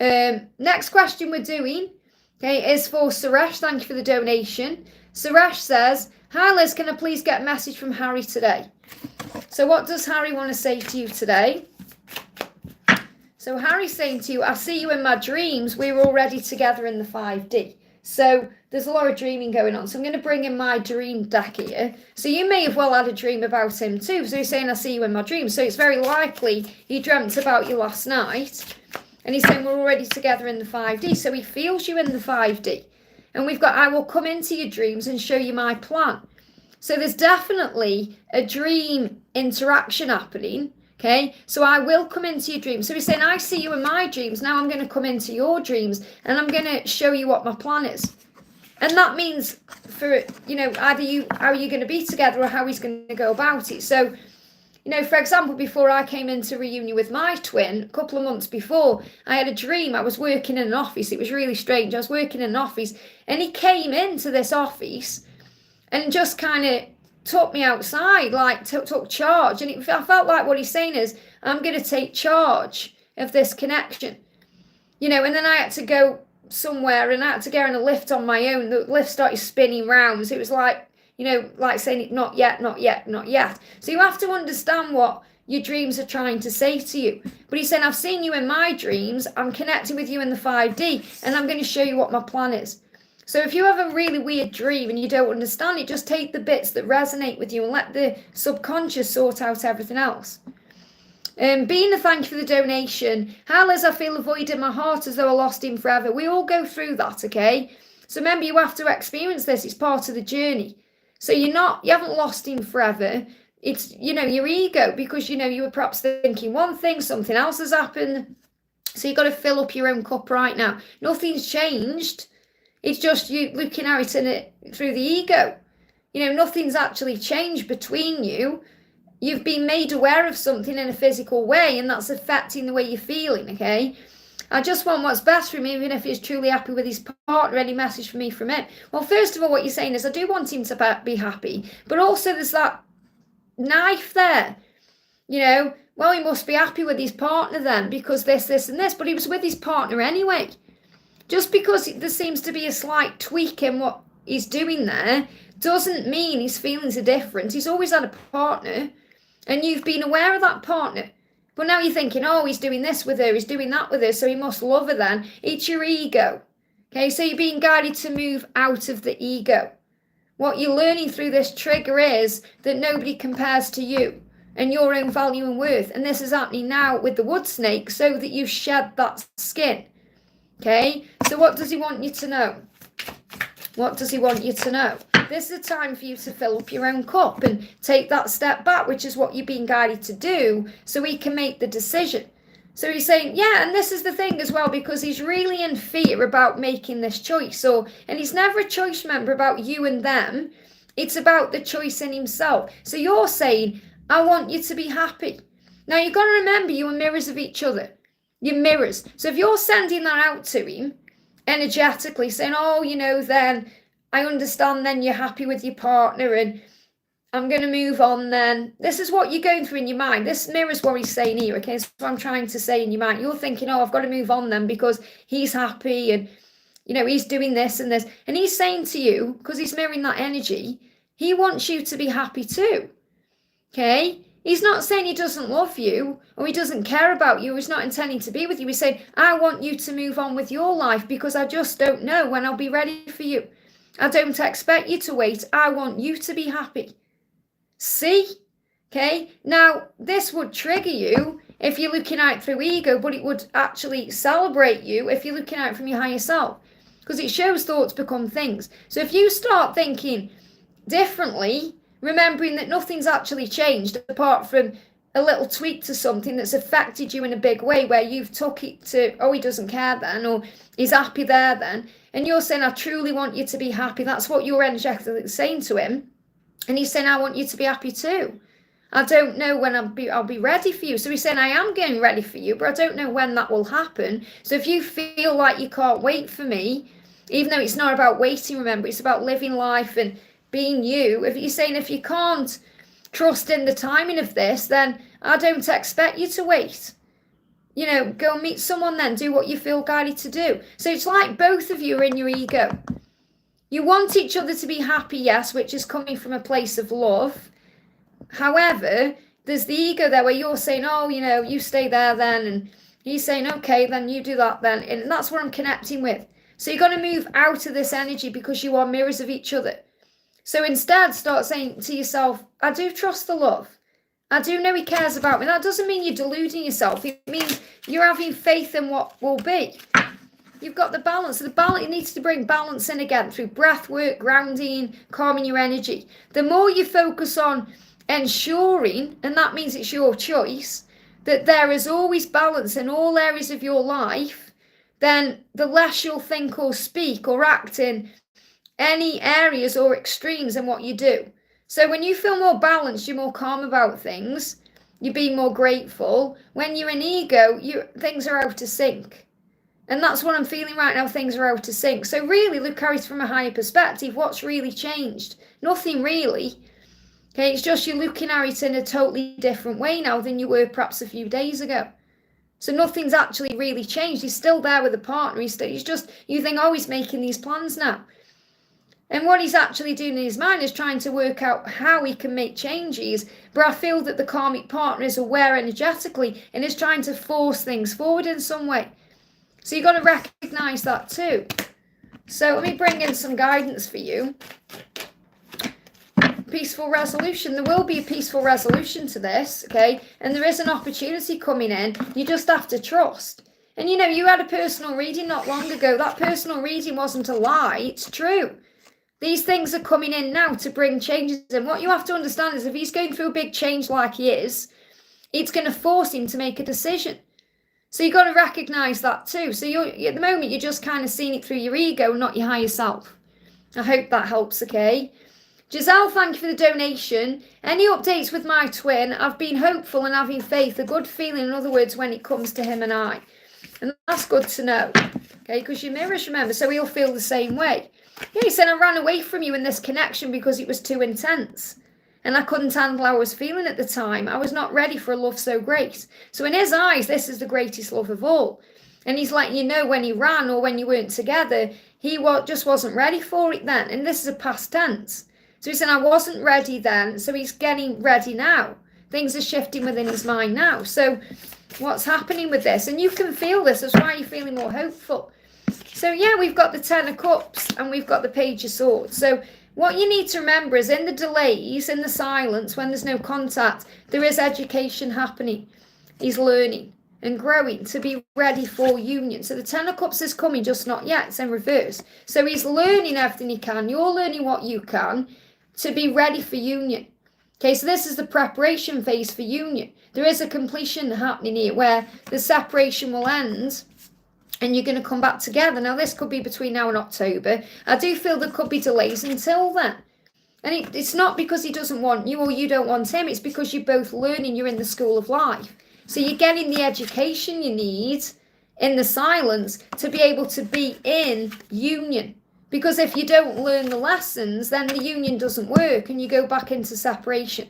Next question we're doing, okay, is for Suresh. Thank you for the donation. Suresh says, hi Liz, can I please get a message from Harry today? So what does Harry want to say to you today? So Harry's saying to you, I see you in my dreams. We were already together in the 5D. So there's a lot of dreaming going on. So I'm going to bring in my dream deck here. So you may have well had a dream about him too. So he's saying, I see you in my dreams. So it's very likely he dreamt about you last night. And he's saying we're already together in the 5D. So he feels you in the 5D. And we've got, I will come into your dreams and show you my plan. So there's definitely a dream interaction happening. Okay, so I will come into your dreams. So he's saying, I see you in my dreams. Now I'm going to come into your dreams and I'm going to show you what my plan is. And that means for, either how are you going to be together or how he's going to go about it. So, for example, before I came into reunion with my twin, a couple of months before, I had a dream. I was working in an office. It was really strange. I was working in an office and he came into this office and just kind of took me outside, like took charge. And I felt like what he's saying is, I'm going to take charge of this connection. And then I had to go somewhere and I had to get in a lift on my own. The lift started spinning round. So it was like, like saying, not yet, not yet, not yet. So you have to understand what your dreams are trying to say to you. But he's saying, I've seen you in my dreams, I'm connecting with you in the 5D, and I'm going to show you what my plan is. So if you have a really weird dream and you don't understand it, just take the bits that resonate with you and let the subconscious sort out everything else. Being a thank you for the donation. Hi Liz, I feel a void in my heart as though I lost him forever. We all go through that, okay? So remember, you have to experience this. It's part of the journey. So you haven't lost him forever. It's, your ego, because, you were perhaps thinking one thing, something else has happened. So you've got to fill up your own cup right now. Nothing's changed. It's just you looking at it through the ego. Nothing's actually changed between you. You've been made aware of something in a physical way, and that's affecting the way you're feeling, okay? I just want what's best for him, even if he's truly happy with his partner. Any message for me from him? Well, first of all, what you're saying is I do want him to be happy, but also there's that knife there. Well, he must be happy with his partner then, because this, and this, but he was with his partner anyway. Just because there seems to be a slight tweak in what he's doing there doesn't mean his feelings are different. He's always had a partner, and you've been aware of that partner. But now you're thinking, oh, he's doing this with her, he's doing that with her, so he must love her then. It's your ego. Okay, so you're being guided to move out of the ego. What you're learning through this trigger is that nobody compares to you and your own value and worth. And this is happening now with the wood snake, so that you shed that skin. Okay, so what does he want you to know? What does he want you to know? This is a time for you to fill up your own cup and take that step back, which is what you're being guided to do, so he can make the decision. So he's saying, yeah, and this is the thing as well, because he's really in fear about making this choice. And it's never a choice, remember, about you and them. It's about the choice in himself. So you're saying, I want you to be happy. Now, you've got to remember, you are mirrors of each other. You're mirrors. So if you're sending that out to him energetically, saying, oh, then I understand, then you're happy with your partner and I'm going to move on then. This is what you're going through in your mind. This mirrors what he's saying here, okay? That's what I'm trying to say in your mind. You're thinking, oh, I've got to move on then because he's happy and, he's doing this and this. And he's saying to you, because he's mirroring that energy, he wants you to be happy too, okay? He's not saying he doesn't love you or he doesn't care about you. He's not intending to be with you. He's saying, I want you to move on with your life because I just don't know when I'll be ready for you. I don't expect you to wait. I want you to be happy. See? Okay? Now, this would trigger you if you're looking at it through ego, but it would actually celebrate you if you're looking at it from your higher self, because it shows thoughts become things. So if you start thinking differently, remembering that nothing's actually changed apart from a little tweak to something that's affected you in a big way, where you've took it to, oh, he doesn't care then, or he's happy there then, and you're saying, I truly want you to be happy. That's what you're energetically saying to him. And he's saying, I want you to be happy too. I don't know when I'll be ready for you. So he's saying, I am getting ready for you, but I don't know when that will happen. So if you feel like you can't wait for me, even though it's not about waiting, remember, it's about living life and being you. If you're saying, if you can't trust in the timing of this, then I don't expect you to wait. Go and meet someone then. Do what you feel guided to do. So it's like both of you are in your ego. You want each other to be happy, yes, which is coming from a place of love. However, there's the ego there where you're saying, oh, you stay there then. And he's saying, okay, then you do that then. And that's what I'm connecting with. So you're going to move out of this energy because you are mirrors of each other. So instead, start saying to yourself, I do trust the love. I do know he cares about me. That doesn't mean you're deluding yourself. It means you're having faith in what will be. You've got the balance. The balance, it needs to bring balance in again through breath work, grounding, calming your energy. The more you focus on ensuring, and that means it's your choice, that there is always balance in all areas of your life, then the less you'll think or speak or act in any areas or extremes in what you do. So when you feel more balanced, you're more calm about things, you're being more grateful. When you're in ego, things are out of sync. And that's what I'm feeling right now, things are out of sync. So really look at it from a higher perspective. What's really changed? Nothing really. Okay, it's just you're looking at it in a totally different way now than you were perhaps a few days ago. So nothing's actually really changed. He's still there with a partner. He's just, you think, oh, he's making these plans now. And what he's actually doing in his mind is trying to work out how he can make changes. But I feel that the karmic partner is aware energetically and is trying to force things forward in some way. So you've got to recognize that too. So let me bring in some guidance for you. Peaceful resolution. There will be a peaceful resolution to this, okay? And there is an opportunity coming in. You just have to trust. And you know, you had a personal reading not long ago. That personal reading wasn't a lie. It's true. These things are coming in now to bring changes. And what you have to understand is if he's going through a big change like he is, it's going to force him to make a decision. So you've got to recognize that too. So at the moment, you're just kind of seeing it through your ego, not your higher self. I hope that helps, okay? Giselle, thank you for the donation. Any updates with my twin? I've been hopeful and having faith, a good feeling, in other words, when it comes to him and I. And that's good to know, okay? Because your mirrors, remember, so he'll feel the same way. Yeah, he said, I ran away from you in this connection because it was too intense. And I couldn't handle how I was feeling at the time. I was not ready for a love so great. So in his eyes, this is the greatest love of all. And he's letting you know when he ran or when you weren't together, he just wasn't ready for it then. And this is a past tense. So he said, I wasn't ready then. So he's getting ready now. Things are shifting within his mind now. So what's happening with this? And you can feel this. That's why you're feeling more hopeful. So yeah, we've got the Ten of Cups and we've got the Page of Swords. So what you need to remember is in the delays, in the silence, when there's no contact, there is education happening. He's learning and growing to be ready for union. So the Ten of Cups is coming, just not yet. It's in reverse. So he's learning everything he can. You're learning what you can to be ready for union. Okay, so this is the preparation phase for union. There is a completion happening here where the separation will end and you're going to come back together. Now, this could be between now and October. I do feel there could be delays until then. And it's not because he doesn't want you or you don't want him. It's because you're both learning. You're in the school of life. So you're getting the education you need in the silence to be able to be in union. Because if you don't learn the lessons, then the union doesn't work and you go back into separation.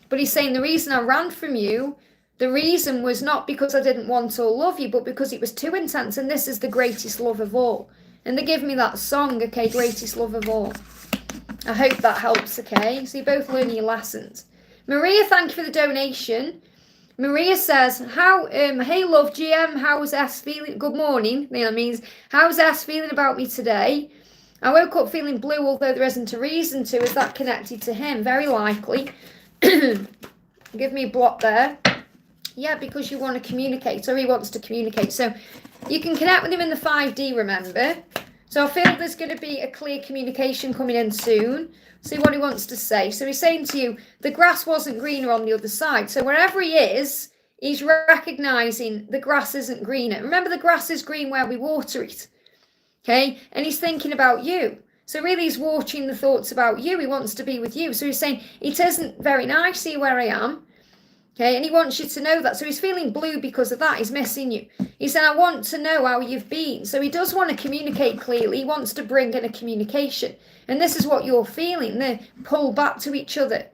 But he's saying the reason I ran from you, the reason was not because I didn't want or love you, but because it was too intense. And this is the greatest love of all. And they give me that song, okay, greatest love of all. I hope that helps, okay? So you're both learning your lessons. Maria, thank you for the donation. Maria says, hey love, GM, how's S feeling? Good morning. That means, how's S feeling about me today? I woke up feeling blue, although there isn't a reason to. Is that connected to him? Very likely. Give me a block there. Yeah, because you want to communicate, or he wants to communicate. So you can connect with him in the 5D, remember? So I feel there's going to be a clear communication coming in soon. See what he wants to say. So he's saying to you, the grass wasn't greener on the other side. So wherever he is, he's recognizing the grass isn't greener. Remember, the grass is green where we water it. Okay? And he's thinking about you. So really he's watching the thoughts about you. He wants to be with you. So he's saying, it isn't very nice here where I am. Okay, and he wants you to know that. So he's feeling blue because of that. He's missing you. He said, I want to know how you've been. So he does want to communicate clearly. He wants to bring in a communication. And this is what you're feeling, the pull back to each other.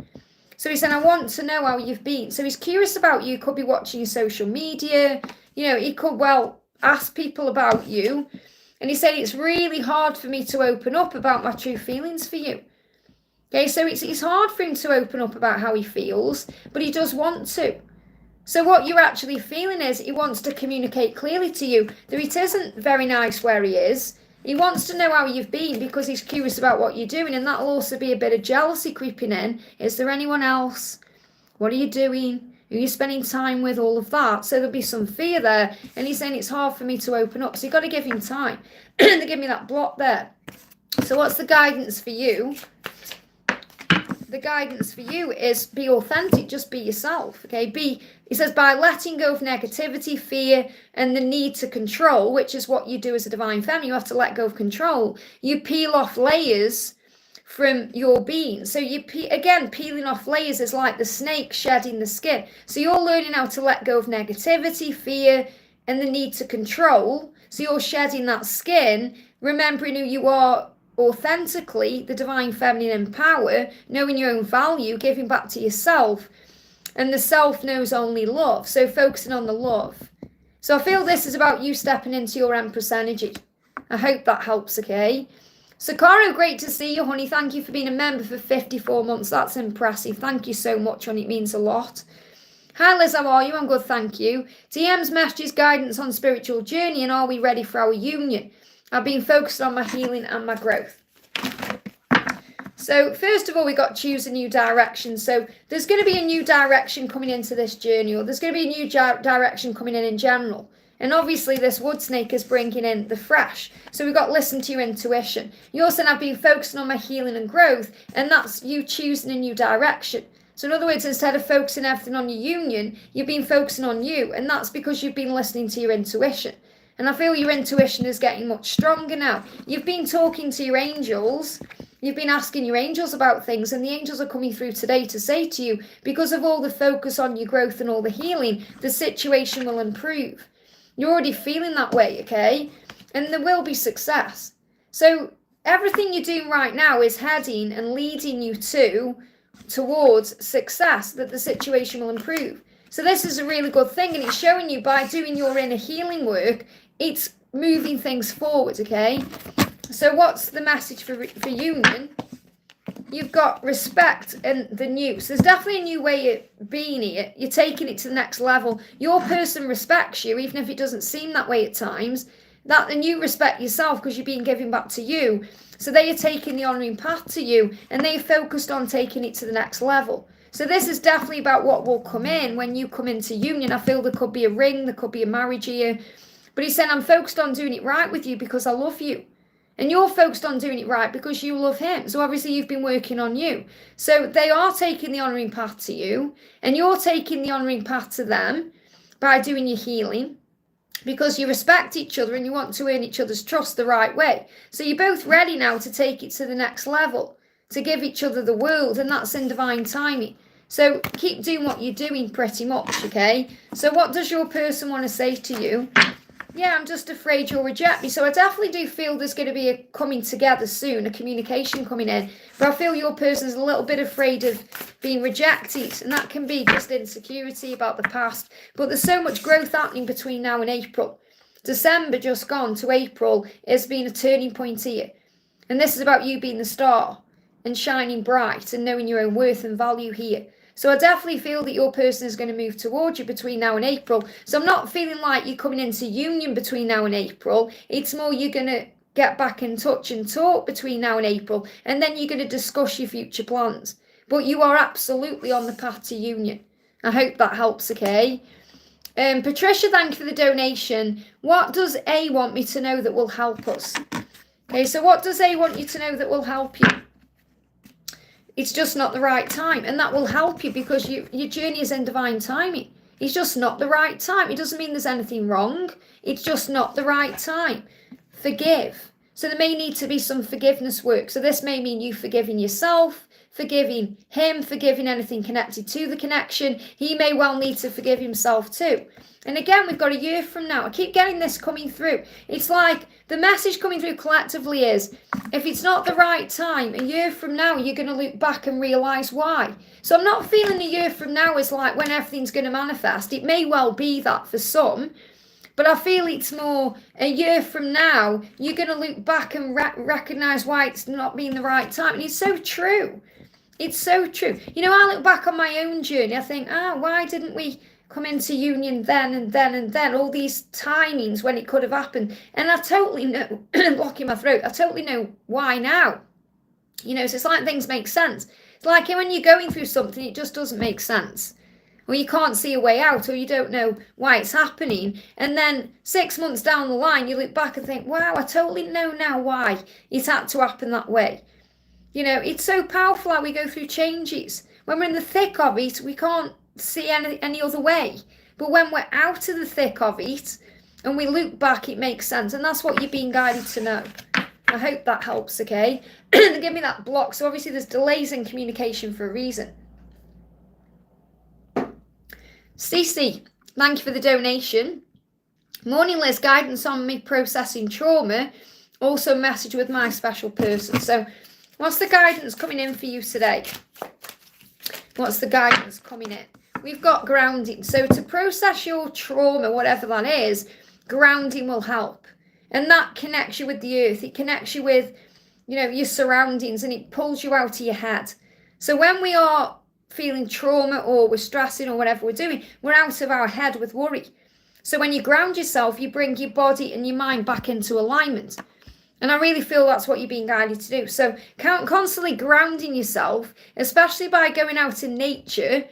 So he said, I want to know how you've been. So he's curious about you. Could be watching your social media. You know, he could, well, ask people about you. And he said, it's really hard for me to open up about my true feelings for you. Okay, so it's hard for him to open up about how he feels, but he does want to. So what you're actually feeling is he wants to communicate clearly to you that it isn't very nice where he is. He wants to know how you've been because he's curious about what you're doing, and that'll also be a bit of jealousy creeping in. Is there anyone else? What are you doing? Who are you spending time with? All of that. So there'll be some fear there, and he's saying it's hard for me to open up. So you've got to give him time. They give me that block there. So what's the guidance for you? The guidance for you is be authentic, just be yourself, okay? He says, by letting go of negativity, fear, and the need to control, which is what you do as a divine feminine, you have to let go of control. You peel off layers from your being. So again, peeling off layers is like the snake shedding the skin. So you're learning how to let go of negativity, fear, and the need to control. So you're shedding that skin, remembering who you are authentically, the divine feminine in power, knowing your own value, giving back to yourself, and the self knows only love. So focusing on the love. So I feel this is about you stepping into your Empress energy. I hope that helps, okay? Sakaro, great to see you, honey. Thank you for being a member for 54 months. That's impressive. Thank you so much, honey. It means a lot. Hi, Liz. How are you? I'm good, thank you. DM's messages, guidance on spiritual journey, and are we ready for our union? I've been focused on my healing and my growth. So first of all, we got choose a new direction. So there's going to be a new direction coming into this journey, or there's going to be a new direction coming in general. And obviously this wood snake is bringing in the fresh. So we've got listen to your intuition. You also have been focusing on my healing and growth, and that's you choosing a new direction. So in other words, instead of focusing everything on your union, you've been focusing on you. And that's because you've been listening to your intuition. And I feel your intuition is getting much stronger now. You've been talking to your angels. You've been asking your angels about things, and the angels are coming through today to say to you, because of all the focus on your growth and all the healing, the situation will improve. You're already feeling that way, okay? And there will be success. So everything you're doing right now is heading and leading you towards success, that the situation will improve. So this is a really good thing, and it's showing you by doing your inner healing work, it's moving things forward, okay? So what's the message for union? You've got respect and the new. So there's definitely a new way of being here. You're taking it to the next level. Your person respects you, even if it doesn't seem that way at times. And you respect yourself because you're being given back to you. So they are taking the honouring path to you, and they're focused on taking it to the next level. So this is definitely about what will come in when you come into union. I feel there could be a ring, there could be a marriage here. But he's saying, I'm focused on doing it right with you because I love you. And you're focused on doing it right because you love him. So obviously you've been working on you. So they are taking the honouring path to you, and you're taking the honouring path to them by doing your healing, because you respect each other and you want to earn each other's trust the right way. So you're both ready now to take it to the next level, to give each other the world, and that's in divine timing. So keep doing what you're doing pretty much, okay? So what does your person want to say to you? Yeah, I'm just afraid you'll reject me. So I definitely do feel there's going to be a coming together soon, a communication coming in. But I feel your person's a little bit afraid of being rejected. And that can be just insecurity about the past. But there's so much growth happening between now and April. December just gone to April has been a turning point here. And this is about you being the star and shining bright and knowing your own worth and value here. So I definitely feel that your person is going to move towards you between now and April. So I'm not feeling like you're coming into union between now and April. It's more you're going to get back in touch and talk between now and April. And then you're going to discuss your future plans. But you are absolutely on the path to union. I hope that helps, okay? Patricia, thank you for the donation. What does A want me to know that will help us? Okay, so what does A want you to know that will help you? It's just not the right time, and that will help you because your journey is in divine timing. It's just not the right time. It doesn't mean there's anything wrong. It's just not the right time. Forgive. So there may need to be some forgiveness work. So this may mean you forgiving yourself, forgiving him, forgiving anything connected to the connection. He may well need to forgive himself too. And again, we've got a year from now. I keep getting this coming through. It's like the message coming through collectively is, if it's not the right time, a year from now, you're going to look back and realise why. So I'm not feeling a year from now is like when everything's going to manifest. It may well be that for some, but I feel it's more a year from now, you're going to look back and recognise why it's not been the right time. And it's so true. It's so true. You know, I look back on my own journey. I think, why didn't we come into union then and then and then? All these timings when it could have happened. And I totally know, blocking my throat, I totally know why now. You know, so it's like things make sense. It's like when you're going through something, it just doesn't make sense. Or you can't see a way out, or you don't know why it's happening. And then 6 months down the line, you look back and think, wow, I totally know now why it had to happen that way. You know, it's so powerful how we go through changes. When we're in the thick of it, we can't see any other way. But when we're out of the thick of it and we look back, it makes sense. And that's what you're being guided to know. I hope that helps, okay? They give me that block. So obviously there's delays in communication for a reason. Cece, thank you for the donation. Morning, Liz. Guidance on me processing trauma. Also message with my special person. So what's the guidance coming in for you today? What's the guidance coming in? We've got grounding. So to process your trauma, whatever that is, grounding will help. And that connects you with the earth. It connects you with your surroundings, and it pulls you out of your head. So when we are feeling trauma or we're stressing or whatever we're doing, we're out of our head with worry. So when you ground yourself, you bring your body and your mind back into alignment. And I really feel that's what you're being guided to do. So constantly grounding yourself, especially by going out in nature,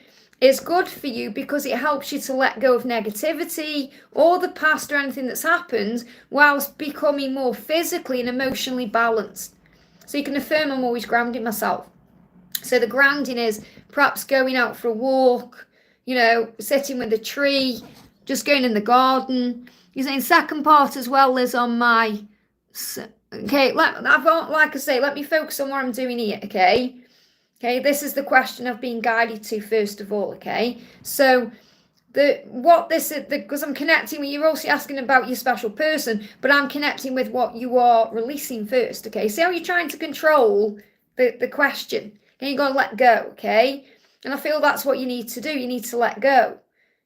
is good for you because it helps you to let go of negativity or the past or anything that's happened, whilst becoming more physically and emotionally balanced. So you can affirm, I'm always grounding myself. So the grounding is perhaps going out for a walk, sitting with a tree, just going in the garden. You're saying second part as well, Liz, on my... Okay, like I say, let me focus on what I'm doing here, okay? Okay, this is the question I've been guided to first of all, okay? So because I'm connecting with, you're also asking about your special person, but I'm connecting with what you are releasing first, okay? See how you're trying to control the question, and you've got to let go, okay? And I feel that's what you need to do. You need to let go.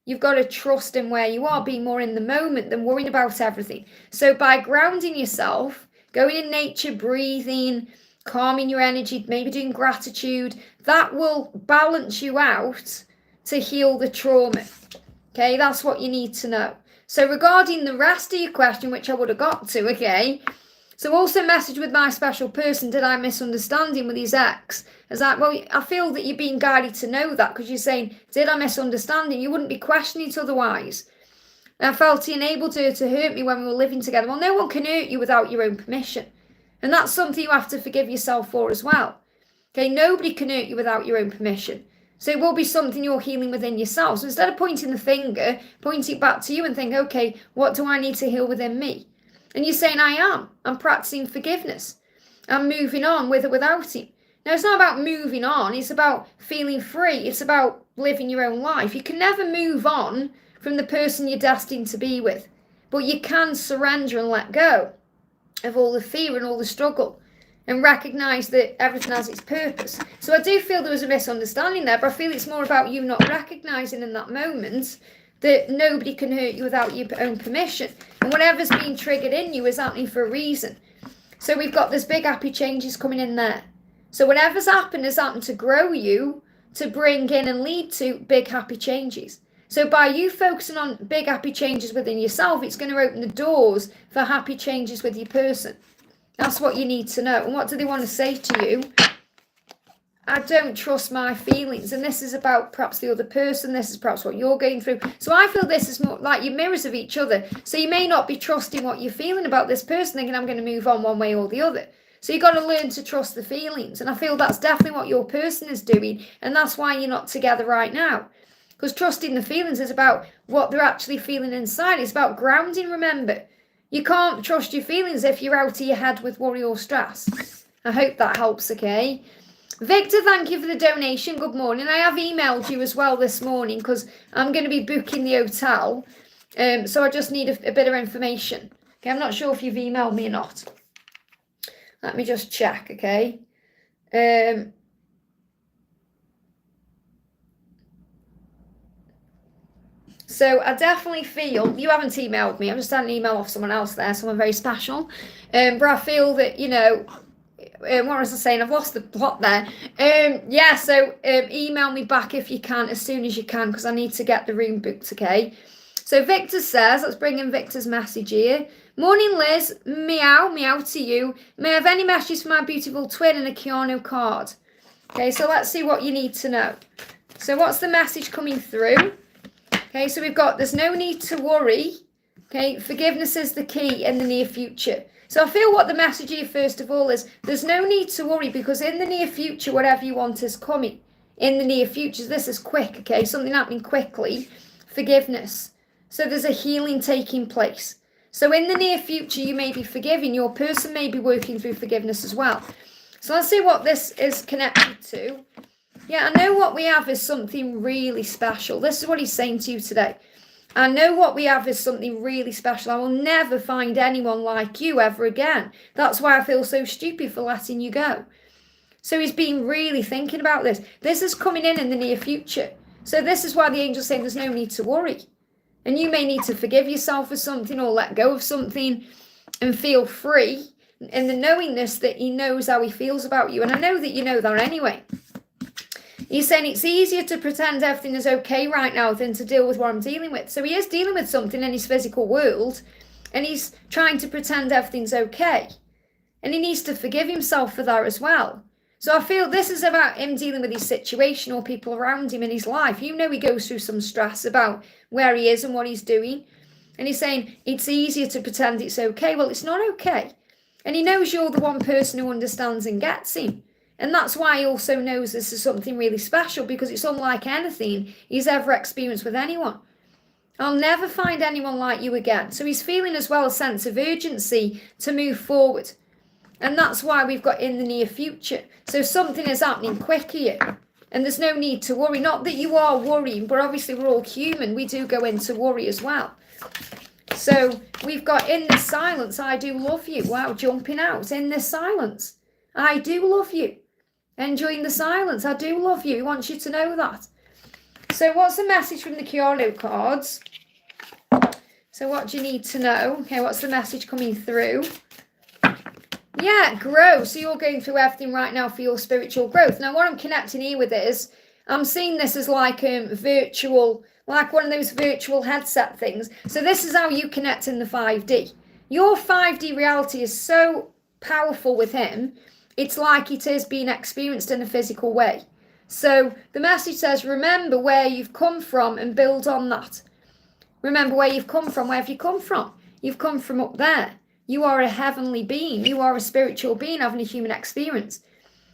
You've got to trust in where you are, being more in the moment than worrying about everything. So by grounding yourself, going in nature, breathing, calming your energy, maybe doing gratitude, that will balance you out to heal the trauma. Okay, that's what you need to know. So regarding the rest of your question, which I would have got to, okay, so also message with my special person, did I misunderstand him with his ex? Is that, well, I feel that you're being guided to know that because you're saying, did I misunderstand him? You wouldn't be questioning it otherwise. And I felt he enabled her to hurt me when we were living together. Well, no one can hurt you without your own permission. And that's something you have to forgive yourself for as well. Okay, nobody can hurt you without your own permission. So it will be something you're healing within yourself. So instead of pointing the finger, point it back to you and think, okay, what do I need to heal within me? And you're saying, I'm practicing forgiveness. I'm moving on with or without him. Now, it's not about moving on. It's about feeling free. It's about living your own life. You can never move on from the person you're destined to be with. But you can surrender and let go of all the fear and all the struggle and recognise that everything has its purpose. So I do feel there was a misunderstanding there, but I feel it's more about you not recognising in that moment that nobody can hurt you without your own permission. And whatever's being triggered in you is happening for a reason. So we've got this big happy changes coming in there. So whatever's happened has happened to grow you, to bring in and lead to big happy changes. So by you focusing on big happy changes within yourself, it's going to open the doors for happy changes with your person. That's what you need to know. And what do they want to say to you? I don't trust my feelings. And this is about perhaps the other person. This is perhaps what you're going through. So I feel this is more like your mirrors of each other. So you may not be trusting what you're feeling about this person, thinking I'm going to move on one way or the other. So you've got to learn to trust the feelings. And I feel that's definitely what your person is doing. And that's why you're not together right now. Because trusting the feelings is about what they're actually feeling inside. It's about grounding, remember. You can't trust your feelings if you're out of your head with worry or stress. I hope that helps, okay? Victor, thank you for the donation. Good morning. I have emailed you as well this morning because I'm going to be booking the hotel. So I just need a bit of information. Okay, I'm not sure if you've emailed me or not. Let me just check, okay? So I definitely feel, you haven't emailed me, I'm just sending an email off someone else there, someone very special. But I feel that, what was I saying? I've lost the plot there. So email me back if you can, as soon as you can, because I need to get the room booked, okay? So Victor says, let's bring in Victor's message here. Morning, Liz. Meow, meow to you. May I have any messages for my beautiful twin and a Keanu card? Okay, so let's see what you need to know. So what's the message coming through? Okay, so we've got, there's no need to worry. Okay, forgiveness is the key in the near future. So I feel what the message here, first of all, is there's no need to worry because in the near future, whatever you want is coming. In the near future, this is quick, okay? Something happening quickly. Forgiveness. So there's a healing taking place. So in the near future, you may be forgiving. Your person may be working through forgiveness as well. So let's see what this is connected to. Yeah, I know what we have is something really special. This is what he's saying to you today. I know what we have is something really special. I will never find anyone like you ever again. That's why I feel so stupid for letting you go. So he's been really thinking about this. This is coming in the near future. So this is why the angel's saying there's no need to worry. And you may need to forgive yourself for something or let go of something and feel free. in the knowingness that he knows how he feels about you. And I know that you know that anyway. He's saying it's easier to pretend everything is okay right now than to deal with what I'm dealing with. So he is dealing with something in his physical world, and he's trying to pretend everything's okay. And he needs to forgive himself for that as well. So I feel this is about him dealing with his situation or people around him in his life. You know, he goes through some stress about where he is and what he's doing. And he's saying it's easier to pretend it's okay. Well, it's not okay. And he knows you're the one person who understands and gets him. And that's why he also knows this is something really special, because it's unlike anything he's ever experienced with anyone. I'll never find anyone like you again. So he's feeling as well a sense of urgency to move forward. And that's why we've got in the near future. So something is happening quick here. And there's no need to worry. Not that you are worrying, but obviously we're all human. We do go into worry as well. So we've got in this silence, I do love you. Wow, jumping out in this silence. I do love you. Enjoying the silence. I do love you. He wants you to know that. So what's the message from the Kyolo cards? So what do you need to know? Okay, what's the message coming through? Yeah, grow. So you're going through everything right now for your spiritual growth. Now what I'm connecting here with is, I'm seeing this as like virtual, like one of those virtual headset things. So this is how you connect in the 5D. Your 5D reality is so powerful with him. It's like it is being experienced in a physical way. So the message says, remember where you've come from and build on that. Remember where you've come from. Where have you come from? You've come from up there. You are a heavenly being. You are a spiritual being having a human experience.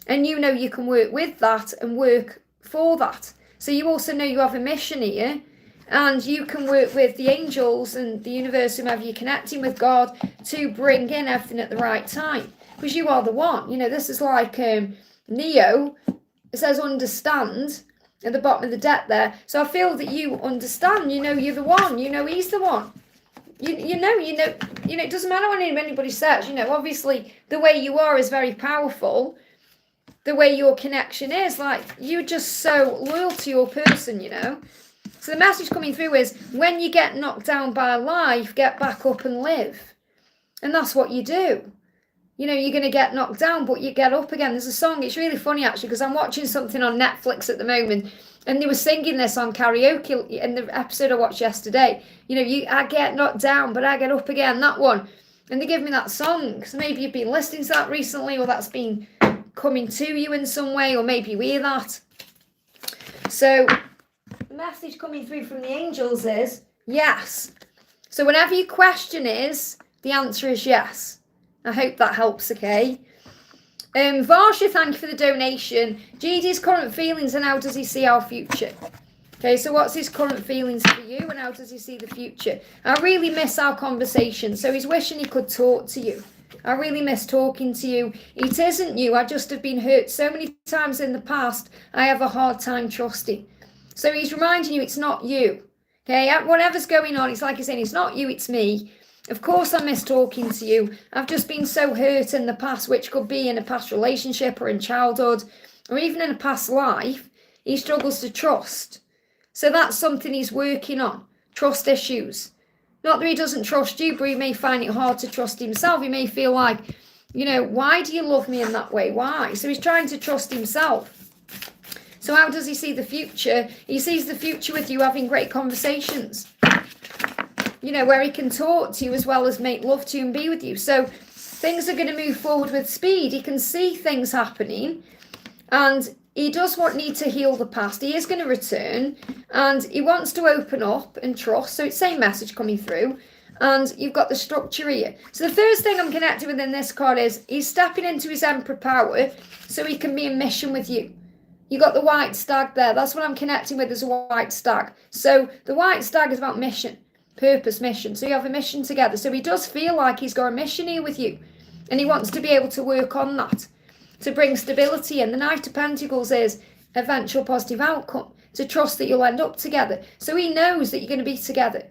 And you know you can work with that and work for that. So you also know you have a mission here. And you can work with the angels and the universe, whomever you're connecting with, God, to bring in everything at the right time. Because you are the one. You know, this is like Neo. It says understand at the bottom of the deck there. So I feel that you understand. You know, you're the one. You know, he's the one. You know, it doesn't matter what anybody says. You know, obviously the way you are is very powerful. The way your connection is, like, you're just so loyal to your person, you know. So the message coming through is, when you get knocked down by life, get back up and live. And that's what you do. You know, you're going to get knocked down, but you get up again. There's a song, it's really funny actually, because I'm watching something on Netflix at the moment, and they were singing this on karaoke in the episode I watched yesterday. You know, I get knocked down, but I get up again, that one. And they give me that song. So maybe you've been listening to that recently, or that's been coming to you in some way, or maybe you hear that. So the message coming through from the angels is yes. So whenever your question is, the answer is yes. I hope that helps, okay? Varsha, thank you for the donation. GD's current feelings, and how does he see our future? Okay, so what's his current feelings for you, and how does he see the future? I really miss our conversation, so he's wishing he could talk to you. I really miss talking to you. It isn't you. I just have been hurt so many times in the past, I have a hard time trusting. So he's reminding you it's not you. Okay, whatever's going on, it's like he's saying, it's not you, it's me. Of course I miss talking to you. I've just been so hurt in the past, which could be in a past relationship or in childhood or even in a past life. He struggles to trust. So that's something he's working on. Trust issues. Not that he doesn't trust you, but he may find it hard to trust himself. He may feel like, you know, why do you love me in that way? Why? So he's trying to trust himself. So how does he see the future? He sees the future with you having great conversations. You know, where he can talk to you as well as make love to you and be with you. So things are going to move forward with speed. He can see things happening, and he does need to heal the past. He is going to return, and he wants to open up and trust. So it's the same message coming through, and you've got the structure here. So the first thing I'm connected with in this card is he's stepping into his Emperor power so he can be in mission with you. You got the white stag there. That's what I'm connecting with, as a white stag. So the white stag is about mission. Purpose, mission. So you have a mission together. So he does feel like he's got a mission here with you, and he wants to be able to work on that to bring stability. And the Knight of Pentacles is eventual positive outcome, to trust that you'll end up together. So he knows that you're going to be together,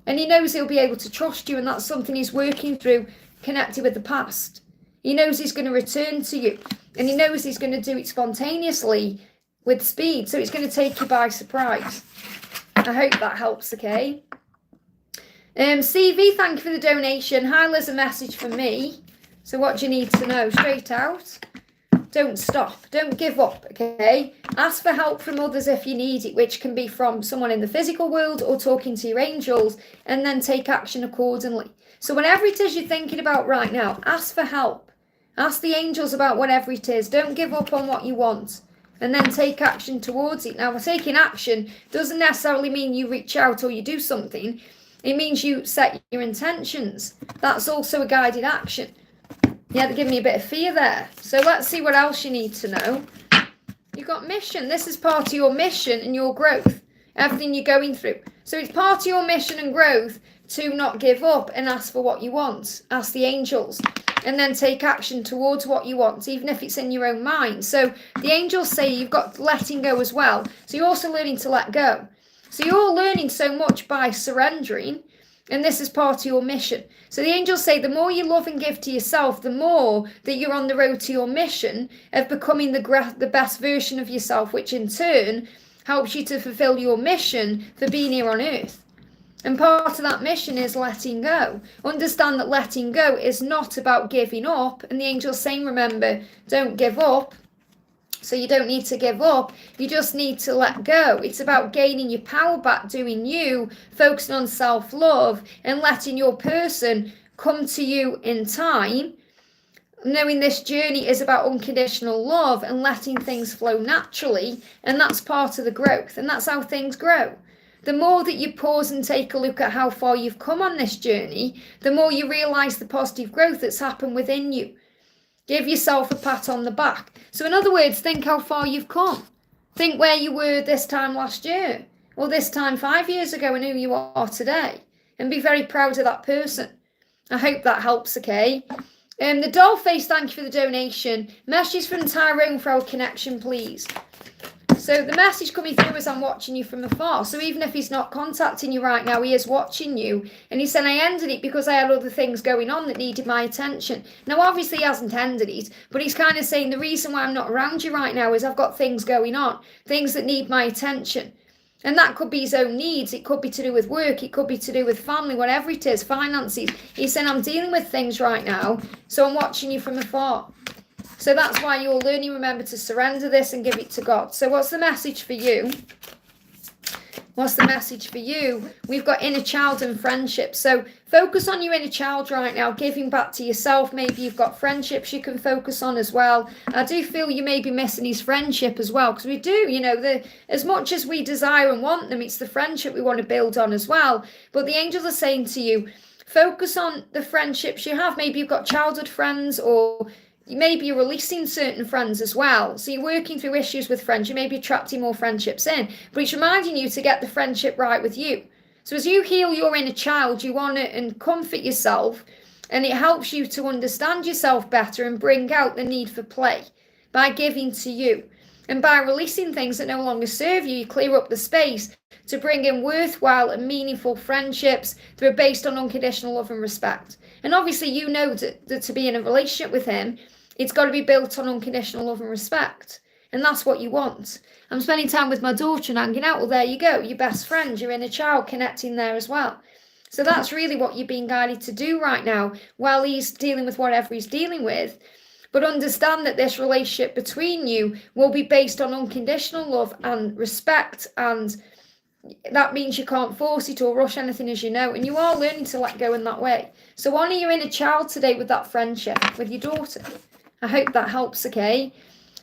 and he knows he'll be able to trust you, and that's something he's working through, connected with the past. He knows he's going to return to you, and he knows he's going to do it spontaneously with speed. So it's going to take you by surprise. I hope that helps, okay? CV, thank you for the donation. Hi, there's a message for me. So what do you need to know? Straight out. Don't stop. Don't give up, okay? Ask for help from others if you need it, which can be from someone in the physical world or talking to your angels, and then take action accordingly. So whatever it is you're thinking about right now, ask for help. Ask the angels about whatever it is. Don't give up on what you want, and then take action towards it. Now, taking action doesn't necessarily mean you reach out or you do something. It means you set your intentions. That's also a guided action. Yeah, they're giving me a bit of fear there. So let's see what else you need to know. You've got mission. This is part of your mission and your growth. Everything you're going through. So it's part of your mission and growth to not give up and ask for what you want. Ask the angels. And then take action towards what you want, even if it's in your own mind. So the angels say you've got letting go as well. So you're also learning to let go. So you're learning so much by surrendering. And this is part of your mission. So the angels say the more you love and give to yourself, the more that you're on the road to your mission of becoming the best version of yourself, which in turn helps you to fulfill your mission for being here on earth. And part of that mission is letting go. Understand that letting go is not about giving up. And the angels saying, remember, don't give up. So you don't need to give up. You just need to let go. It's about gaining your power back, doing you, focusing on self-love and letting your person come to you in time. Knowing this journey is about unconditional love and letting things flow naturally. And that's part of the growth. And that's how things grow. The more that you pause and take a look at how far you've come on this journey, the more you realise the positive growth that's happened within you. Give yourself a pat on the back. So in other words, think how far you've come. Think where you were this time last year, or this time 5 years ago, and who you are today. And be very proud of that person. I hope that helps, okay? The Dollface, thank you for the donation. Message from Tyrone for our connection, please. So the message coming through is I'm watching you from afar. So even if he's not contacting you right now, he is watching you. And he said, I ended it because I had other things going on that needed my attention. Now, obviously he hasn't ended it, but he's kind of saying the reason why I'm not around you right now is I've got things going on, things that need my attention. And that could be his own needs. It could be to do with work. It could be to do with family, whatever it is, finances. He's saying, I'm dealing with things right now, so I'm watching you from afar. So that's why you're learning, remember, to surrender this and give it to God. So what's the message for you? What's the message for you? We've got inner child and friendship. So focus on your inner child right now, giving back to yourself. Maybe you've got friendships you can focus on as well. I do feel you may be missing his friendship as well, because we do, you know, as much as we desire and want them, it's the friendship we want to build on as well. But the angels are saying to you, focus on the friendships you have. Maybe you've got childhood friends, or maybe you're releasing certain friends as well. So you're working through issues with friends. You may be attracting more friendships in. But it's reminding you to get the friendship right with you. So as you heal your inner child, you want to and comfort yourself. And it helps you to understand yourself better and bring out the need for play by giving to you. And by releasing things that no longer serve you, you clear up the space to bring in worthwhile and meaningful friendships that are based on unconditional love and respect. And obviously you know that to be in a relationship with him, it's got to be built on unconditional love and respect. And that's what you want. I'm spending time with my daughter and hanging out. Well, there you go. Your best friend, your inner child connecting there as well. So that's really what you're being guided to do right now while he's dealing with whatever he's dealing with. But understand that this relationship between you will be based on unconditional love and respect. And that means you can't force it or rush anything, as you know. And you are learning to let go in that way. So honour your inner child today with that friendship with your daughter. I hope that helps, okay?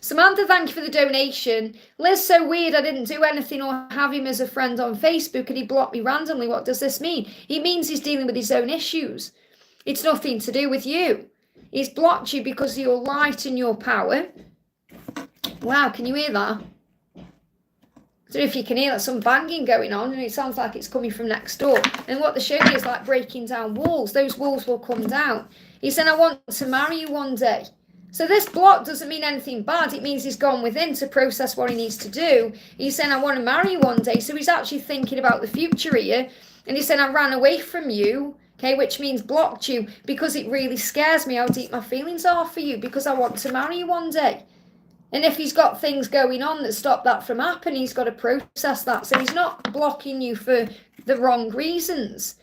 Samantha, thank you for the donation. Liz, so weird, I didn't do anything or have him as a friend on Facebook and he blocked me randomly. What does this mean? It means he's dealing with his own issues. It's nothing to do with you. He's blocked you because of your light and your power. Wow, can you hear that? I don't know if you can hear that, some banging going on, and it sounds like it's coming from next door. And what they're showing me is like breaking down walls. Those walls will come down. He said, I want to marry you one day. So this block doesn't mean anything bad. It means he's gone within to process what he needs to do. He's saying, I want to marry you one day. So he's actually thinking about the future here. And he's saying, I ran away from you, okay, which means blocked you because it really scares me how deep my feelings are for you, because I want to marry you one day. And if he's got things going on that stop that from happening, he's got to process that. So he's not blocking you for the wrong reasons.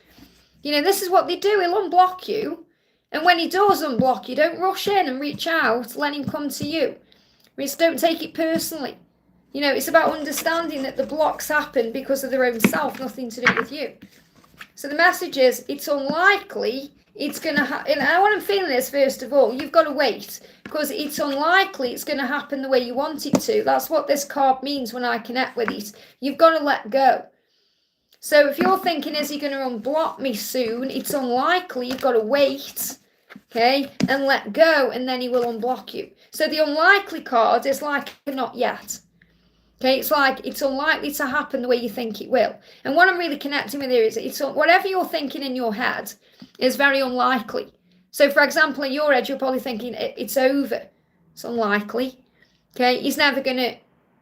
You know, this is what they do. He'll unblock you. And when he does unblock you, don't rush in and reach out. Let him come to you. Don't take it personally. It's about understanding that the blocks happen because of their own self, nothing to do with you. So the message is, it's unlikely it's going to happen. And what I'm feeling is, first of all, you've got to wait, because it's unlikely it's going to happen the way you want it to. That's what this card means when I connect with it. You've got to let go. So if you're thinking, is he going to unblock me soon? It's unlikely. You've got to wait, okay, and let go, and then he will unblock you. So the unlikely card is like a not yet. Okay, it's like it's unlikely to happen the way you think it will. And what I'm really connecting with here is, whatever you're thinking in your head is very unlikely. So, for example, in your head, you're probably thinking, it's over. It's unlikely. Okay, he's never going to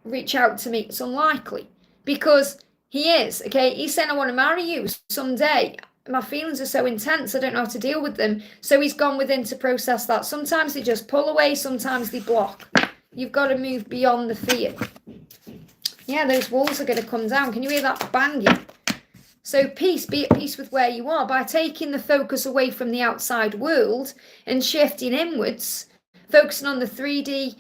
reach out to me. It's unlikely. Because he is. Okay, he's saying, I want to marry you someday. My feelings are so intense, I don't know how to deal with them. So he's gone within to process that. Sometimes they just pull away, sometimes they block. You've got to move beyond the fear. Yeah, those walls are going to come down. Can you hear that banging? So peace, be at peace with where you are. By taking the focus away from the outside world and shifting inwards, focusing on the 3D,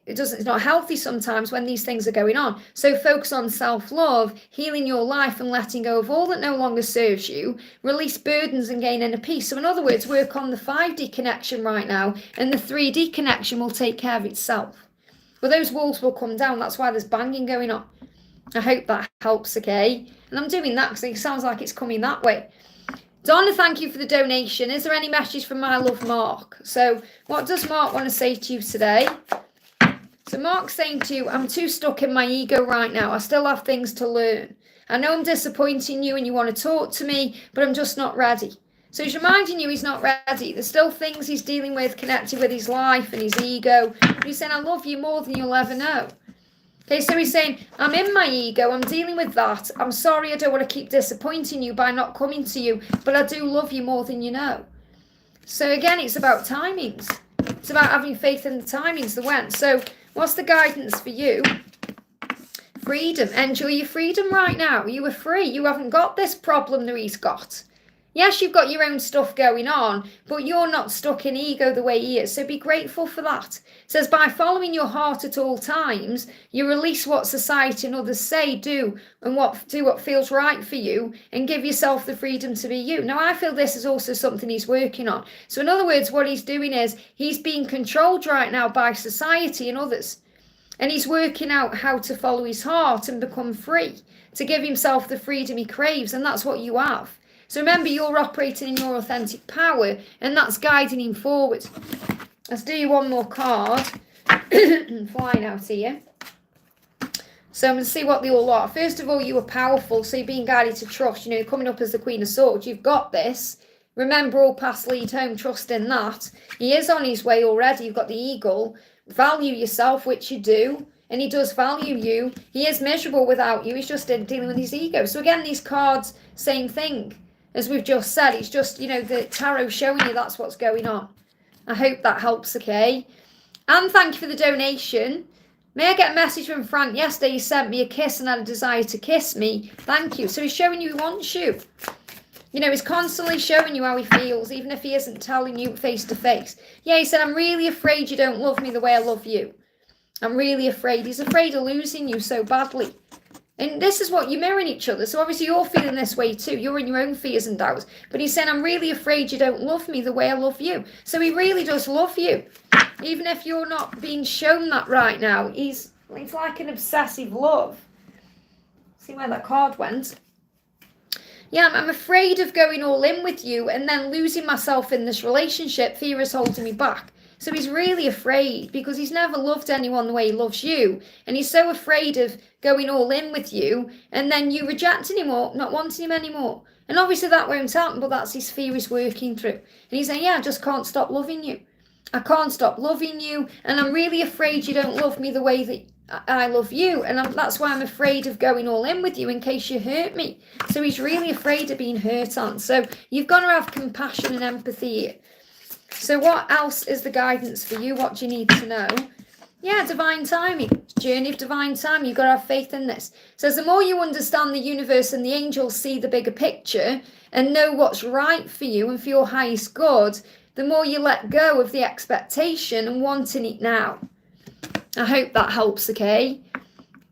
it's not healthy sometimes when these things are going on. So focus on self-love, healing your life and letting go of all that no longer serves you, release burdens and gain inner peace. So in other words, work on the 5D connection right now, and the 3D connection will take care of itself. Well, those walls will come down. That's why there's banging going on. I hope that helps, okay? And I'm doing that because it sounds like it's coming that way. Donna, thank you for the donation. Is there any message from my love, Mark? So what does Mark want to say to you today? So Mark's saying to you, I'm too stuck in my ego right now. I still have things to learn. I know I'm disappointing you and you want to talk to me, but I'm just not ready. So he's reminding you he's not ready. There's still things he's dealing with connected with his life and his ego. And he's saying, I love you more than you'll ever know. Okay, so he's saying, I'm in my ego, I'm dealing with that. I'm sorry, I don't want to keep disappointing you by not coming to you, but I do love you more than you know. So again, it's about timings. It's about having faith in the timings, the when. So what's the guidance for you? Freedom. Enjoy your freedom right now. You are free. You haven't got this problem that he's got. Yes, you've got your own stuff going on, but you're not stuck in ego the way he is. So be grateful for that. It says, by following your heart at all times, you release what society and others say, do what feels right for you, and give yourself the freedom to be you. Now, I feel this is also something he's working on. So in other words, what he's doing is he's being controlled right now by society and others. And he's working out how to follow his heart and become free, to give himself the freedom he craves. And that's what you have. So remember, you're operating in your authentic power, and that's guiding him forward. Let's do you one more card. Flying out here. So I'm going to see what they all are. First of all, you are powerful, so you're being guided to trust. You're coming up as the Queen of Swords. You've got this. Remember, all paths lead home. Trust in that. He is on his way already. You've got the eagle. Value yourself, which you do. And he does value you. He is miserable without you. He's just dealing with his ego. So again, these cards, same thing. As we've just said, it's just, the tarot showing you that's what's going on. I hope that helps, okay? And thank you for the donation. May I get a message from Frank? Yesterday he sent me a kiss and had a desire to kiss me. Thank you. So he's showing you he wants you. He's constantly showing you how he feels, even if he isn't telling you face to face. Yeah, he said, I'm really afraid you don't love me the way I love you. I'm really afraid. He's afraid of losing you so badly. And this is what you mirror in each other. So obviously you're feeling this way too. You're in your own fears and doubts. But he's saying, I'm really afraid you don't love me the way I love you. So he really does love you. Even if you're not being shown that right now. It's like an obsessive love. See where that card went? Yeah, I'm afraid of going all in with you and then losing myself in this relationship. Fear is holding me back. So he's really afraid because he's never loved anyone the way he loves you. And he's so afraid of going all in with you and then you rejecting him or not wanting him anymore. And obviously that won't happen, but that's his fear he's working through. And he's saying, yeah, I just can't stop loving you. I can't stop loving you. And I'm really afraid you don't love me the way that I love you. And that's why I'm afraid of going all in with you in case you hurt me. So he's really afraid of being hurt on. So you've got to have compassion and empathy here. So what else is the guidance for you? What do you need to know? Yeah, divine timing. Journey of divine time. You've got to have faith in this. It says the more you understand the universe and the angels see the bigger picture and know what's right for you and for your highest good, the more you let go of the expectation and wanting it now. I hope that helps, okay?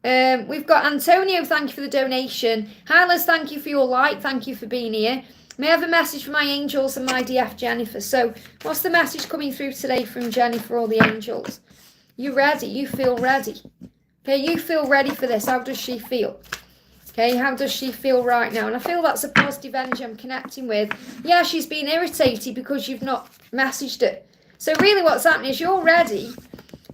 We've got Antonio, thank you for the donation. Hi Liz, thank you for your like, thank you for being here. May I have a message for my angels and my DF Jennifer? So what's the message coming through today from Jennifer or the angels? You ready? You feel ready. Okay, you feel ready for this. How does she feel? Okay, how does she feel right now? And I feel that's a positive energy I'm connecting with. Yeah, she's been irritated because you've not messaged her. So really what's happening is you're ready,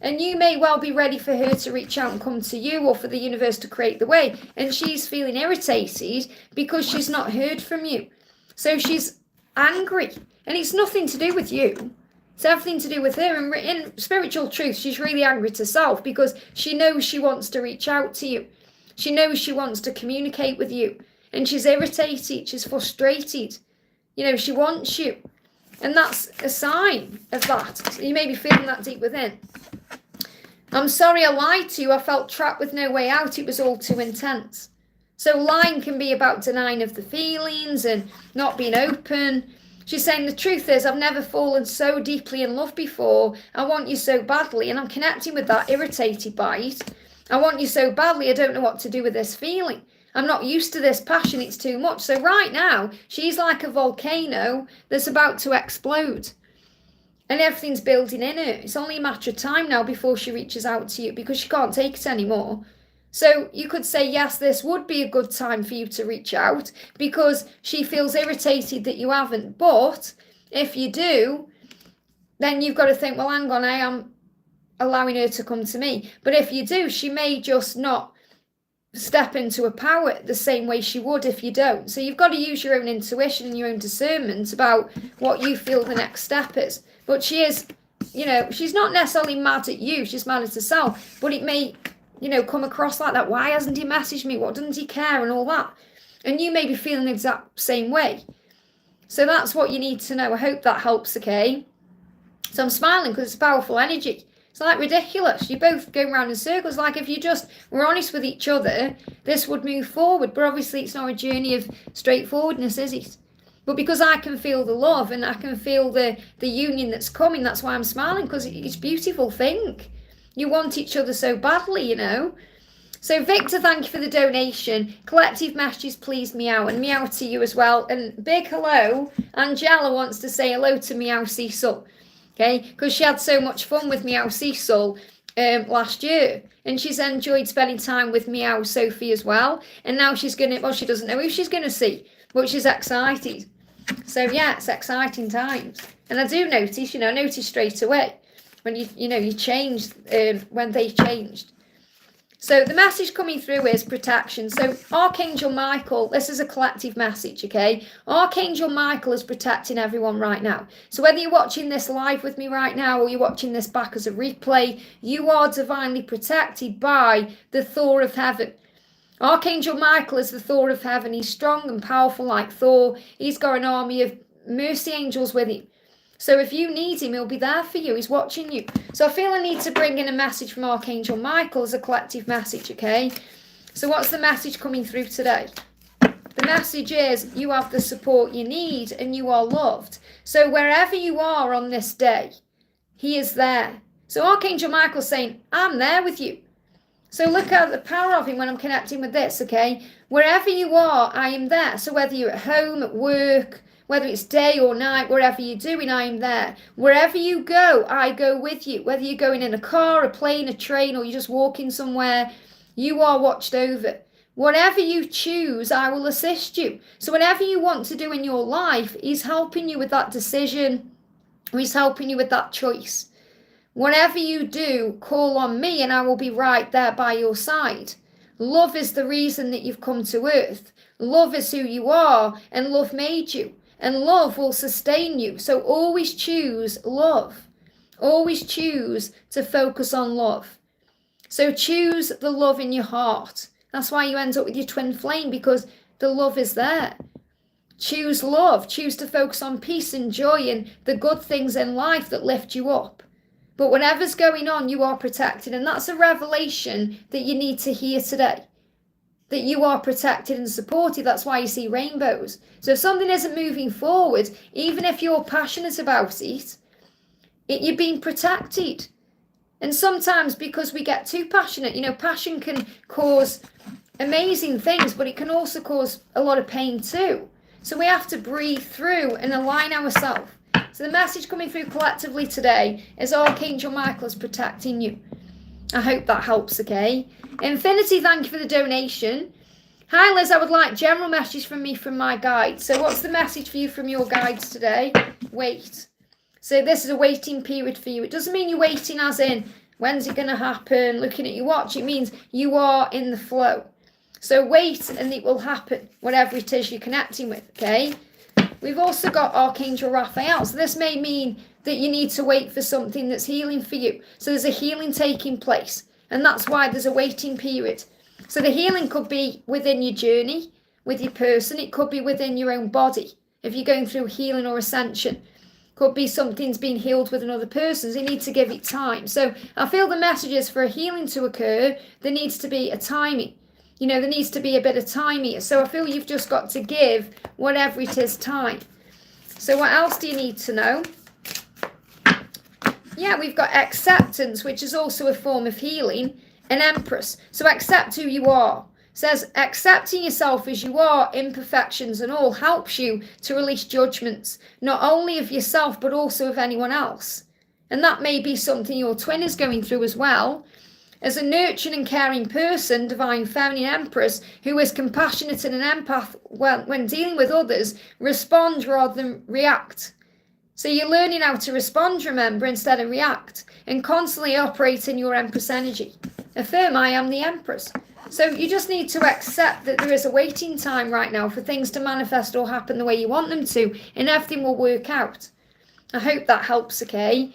and you may well be ready for her to reach out and come to you, or for the universe to create the way. And she's feeling irritated because she's not heard from you. So she's angry. And it's nothing to do with you. It's everything to do with her. And in spiritual truth, she's really angry at herself because she knows she wants to reach out to you. She knows she wants to communicate with you. And she's irritated. She's frustrated. You know, she wants you. And that's a sign of that. So you may be feeling that deep within. I'm sorry I lied to you. I felt trapped with no way out. It was all too intense. So lying can be about denying of the feelings and not being open. She's saying the truth is I've never fallen so deeply in love before. I want you so badly. And I'm connecting with that, irritated by it. I want you so badly. I don't know what to do with this feeling. I'm not used to this passion. It's too much. So right now, she's like a volcano that's about to explode. And everything's building in her. It's only a matter of time now before she reaches out to you because she can't take it anymore. So you could say, yes, this would be a good time for you to reach out because she feels irritated that you haven't. But if you do, then you've got to think, well, hang on, I am allowing her to come to me. But if you do, she may just not step into her power the same way she would if you don't. So you've got to use your own intuition and your own discernment about what you feel the next step is. But she is, you know, she's not necessarily mad at you. She's mad at herself. But it may, you know, come across like that. Why hasn't he messaged me? What doesn't he care? And all that. And you may be feeling the exact same way. So that's what you need to know. I hope that helps, okay? So I'm smiling because it's powerful energy. It's like ridiculous. You both go around in circles. Like if you just were honest with each other, this would move forward. But obviously it's not a journey of straightforwardness, is it? But because I can feel the love and I can feel the union that's coming, that's why I'm smiling, because it's a beautiful thing. You want each other so badly, you know. So Victor, thank you for the donation. Collective messages please meow, and meow to you as well. And big hello. Angela wants to say hello to Meow Cecil. Okay, because she had so much fun with Meow Cecil last year. And she's enjoyed spending time with Meow Sophie as well. And now she's going to, well, she doesn't know who she's going to see, but she's excited. So yeah, it's exciting times. And I do notice, I noticed straight away when you changed, when they changed. So the message coming through is protection. So Archangel Michael, this is a collective message, okay? Archangel Michael is protecting everyone right now. So whether you're watching this live with me right now or you're watching this back as a replay, you are divinely protected by the Thor of heaven. Archangel Michael is the Thor of heaven. He's strong and powerful like Thor. He's got an army of mercy angels with him. So if you need him, he'll be there for you. He's watching you. So I feel I need to bring in a message from Archangel Michael as a collective message, okay? So what's the message coming through today? The message is you have the support you need and you are loved. So wherever you are on this day, he is there. So Archangel Michael's saying, I'm there with you. So look at the power of him when I'm connecting with this, okay? Wherever you are, I am there. So whether you're at home, at work, whether it's day or night, wherever you're doing, I am there. Wherever you go, I go with you. Whether you're going in a car, a plane, a train, or you're just walking somewhere, you are watched over. Whatever you choose, I will assist you. So whatever you want to do in your life, he's helping you with that decision. He's helping you with that choice. Whatever you do, call on me and I will be right there by your side. Love is the reason that you've come to earth. Love is who you are and love made you. And love will sustain you. So always choose love. Always choose to focus on love. So choose the love in your heart. That's why you end up with your twin flame, because the love is there. Choose love. Choose to focus on peace and joy and the good things in life that lift you up. But whatever's going on, you are protected. And that's a revelation that you need to hear today. that you are protected and supported. That's why you see rainbows. So if something isn't moving forward, even if you're passionate about it, you're being protected. And sometimes because we get too passionate, passion can cause amazing things, but it can also cause a lot of pain too. So we have to breathe through and align ourselves. So the message coming through collectively today is Archangel Michael is protecting you. I hope that helps, okay? Infinity, thank you for the donation. Hi Liz, I would like general messages from me from my guides. So what's the message for you from your guides today? Wait. So this is a waiting period for you. It doesn't mean you're waiting as in, when's it going to happen, looking at your watch. It means you are in the flow. So wait and it will happen, whatever it is you're connecting with, okay? We've also got Archangel Raphael. So this may mean that you need to wait for something that's healing for you. So there's a healing taking place. And that's why there's a waiting period. So the healing could be within your journey, with your person. It could be within your own body. If you're going through healing or ascension. Could be something's been healed with another person's. You need to give it time. So I feel the message is for a healing to occur, there needs to be a timing. There needs to be a bit of time here. So I feel you've just got to give whatever it is time. So what else do you need to know? Yeah, we've got acceptance, which is also a form of healing, an Empress. So accept who you are. Says accepting yourself as you are, imperfections and all, helps you to release judgments, not only of yourself, but also of anyone else. And that may be something your twin is going through as well. As a nurturing and caring person, divine feminine empress, who is compassionate and an empath when dealing with others, respond rather than react. So you're learning how to respond, remember, instead of react, and constantly operate in your empress energy. Affirm, I am the empress. So you just need to accept that there is a waiting time right now for things to manifest or happen the way you want them to, and everything will work out. I hope that helps, okay?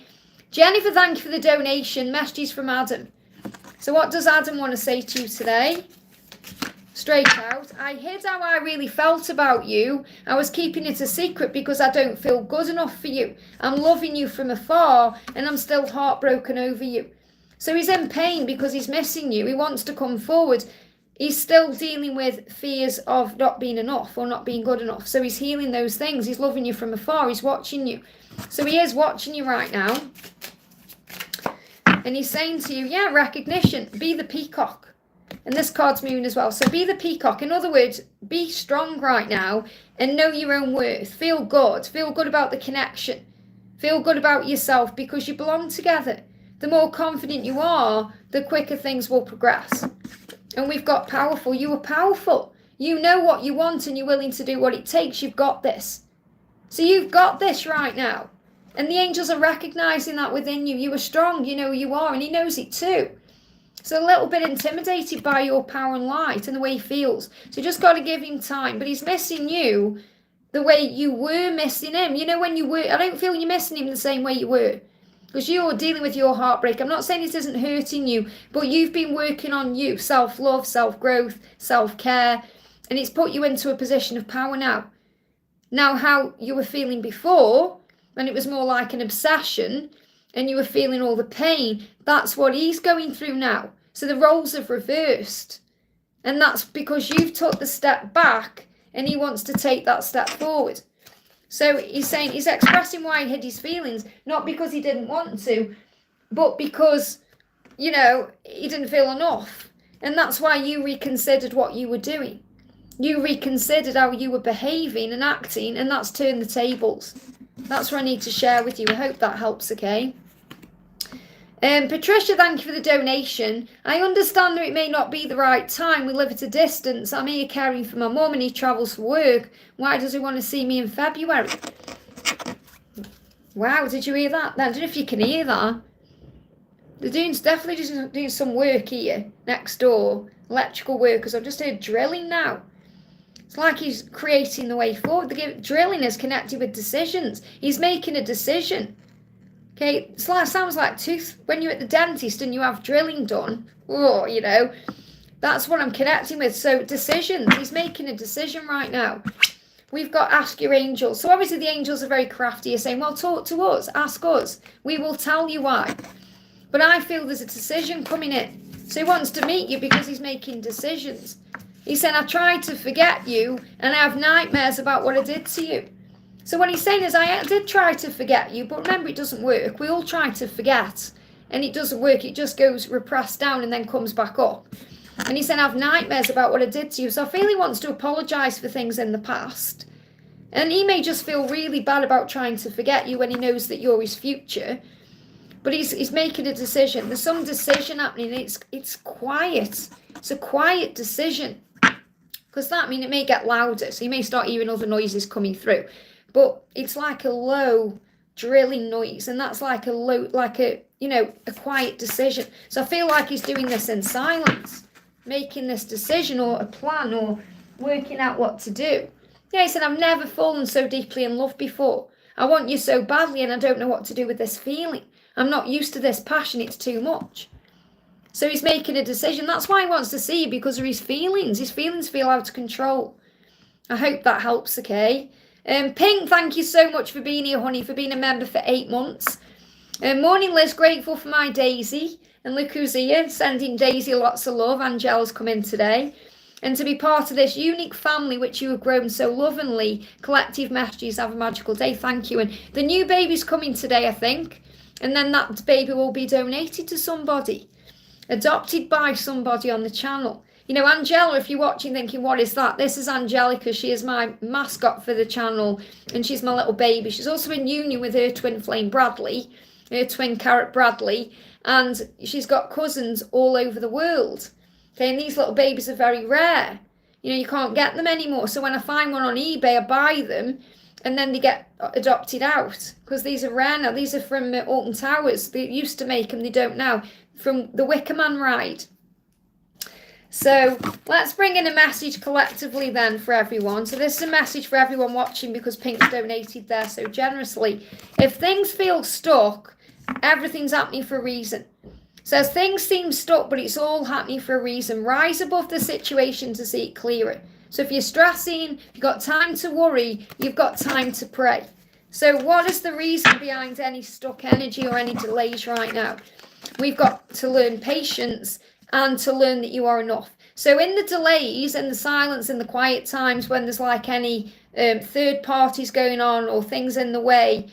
Jennifer, thank you for the donation. Messages from Adam. So what does Adam want to say to you today? Straight out. I hid how I really felt about you. I was keeping it a secret because I don't feel good enough for you. I'm loving you from afar and I'm still heartbroken over you. So he's in pain because he's missing you. He wants to come forward. He's still dealing with fears of not being enough or not being good enough. So he's healing those things. He's loving you from afar. He's watching you. So he is watching you right now. And he's saying to you, yeah, recognition, be the peacock. And this card's moon as well. So be the peacock. In other words, be strong right now and know your own worth. Feel good. Feel good about the connection. Feel good about yourself because you belong together. The more confident you are, the quicker things will progress. And we've got powerful. You are powerful. You know what you want and you're willing to do what it takes. You've got this. So you've got this right now. And the angels are recognizing that within you. You are strong. You know who you are. And he knows it too. So a little bit intimidated by your power and light and the way he feels. So you just got to give him time. But he's missing you the way you were missing him. You know when you were, I don't feel you're missing him the same way you were. Because you're dealing with your heartbreak. I'm not saying it isn't hurting you. But you've been working on you. Self-love, self-growth, self-care. And it's put you into a position of power now. Now how you were feeling before, when it was more like an obsession and you were feeling all the pain, that's what he's going through now. So the roles have reversed. And that's because you've took the step back and he wants to take that step forward. So he's saying, he's expressing why he hid his feelings, not because he didn't want to, but because, you know, he didn't feel enough. And that's why you reconsidered what you were doing. You reconsidered how you were behaving and acting, and that's turned the tables. That's what I need to share with you. I hope that helps, okay? Patricia, thank you for the donation. I understand that it may not be the right time. We live at a distance. I'm here caring for my mum and he travels for work. Why does he want to see me in February? Wow, did you hear that? I don't know if you can hear that. They're definitely just doing some work here next door. Electrical workers. I've just heard drilling now. It's like he's creating the way forward. Drilling is connected with decisions. He's making a decision. Okay, sounds like when you're at the dentist and you have drilling done. Oh, you know, that's what I'm connecting with. So decisions. He's making a decision right now. We've got ask your angels. So obviously the angels are very crafty. You're saying, well, talk to us. Ask us. We will tell you why. But I feel there's a decision coming in. So he wants to meet you because he's making decisions. He said, I tried to forget you and I have nightmares about what I did to you. So what he's saying is, I did try to forget you, but remember, it doesn't work. We all try to forget and it doesn't work. It just goes repressed down and then comes back up. And he said, I have nightmares about what I did to you. So I feel he wants to apologise for things in the past. And he may just feel really bad about trying to forget you when he knows that you're his future. But he's making a decision. There's some decision happening. It's quiet. It's a quiet decision. Because that means it may get louder. So you may start hearing other noises coming through. But it's like a low drilling noise. And that's like a quiet decision. So I feel like he's doing this in silence. Making this decision or a plan or working out what to do. Yeah, he said, I've never fallen so deeply in love before. I want you so badly and I don't know what to do with this feeling. I'm not used to this passion. It's too much. So he's making a decision. That's why he wants to see you, because of his feelings. His feelings feel out of control. I hope that helps, okay? Pink, thank you so much for being here, honey, for being a member for 8 months. Morning, Liz. Grateful for my Daisy. And look who's here, sending Daisy lots of love. Angel's come in today. And to be part of this unique family which you have grown so lovingly. Collective messages, have a magical day. Thank you. And the new baby's coming today, I think. And then that baby will be donated to somebody. Adopted by somebody on the channel. You know, Angela, if you're watching thinking, what is that? This is Angelica. She is my mascot for the channel. And she's my little baby. She's also in union with her twin flame Bradley. Her twin carrot Bradley. And she's got cousins all over the world. Okay, and these little babies are very rare. You know, you can't get them anymore. So when I find one on eBay, I buy them. And then they get adopted out. Because these are rare now. These are from Alton Towers. They used to make them, they don't now. From the Wicker Man ride. So let's bring in a message collectively then for everyone. So this is a message for everyone watching, because Pink's donated there so generously. If things feel stuck, everything's happening for a reason. So things seem stuck, but it's all happening for a reason. Rise above the situation to see it clearer. So if you're stressing, if you've got time to worry, you've got time to pray. So what is the reason behind any stuck energy or any delays right now? We've got to learn patience and to learn that you are enough. So in the delays and the silence and the quiet times, when there's like any third parties going on or things in the way,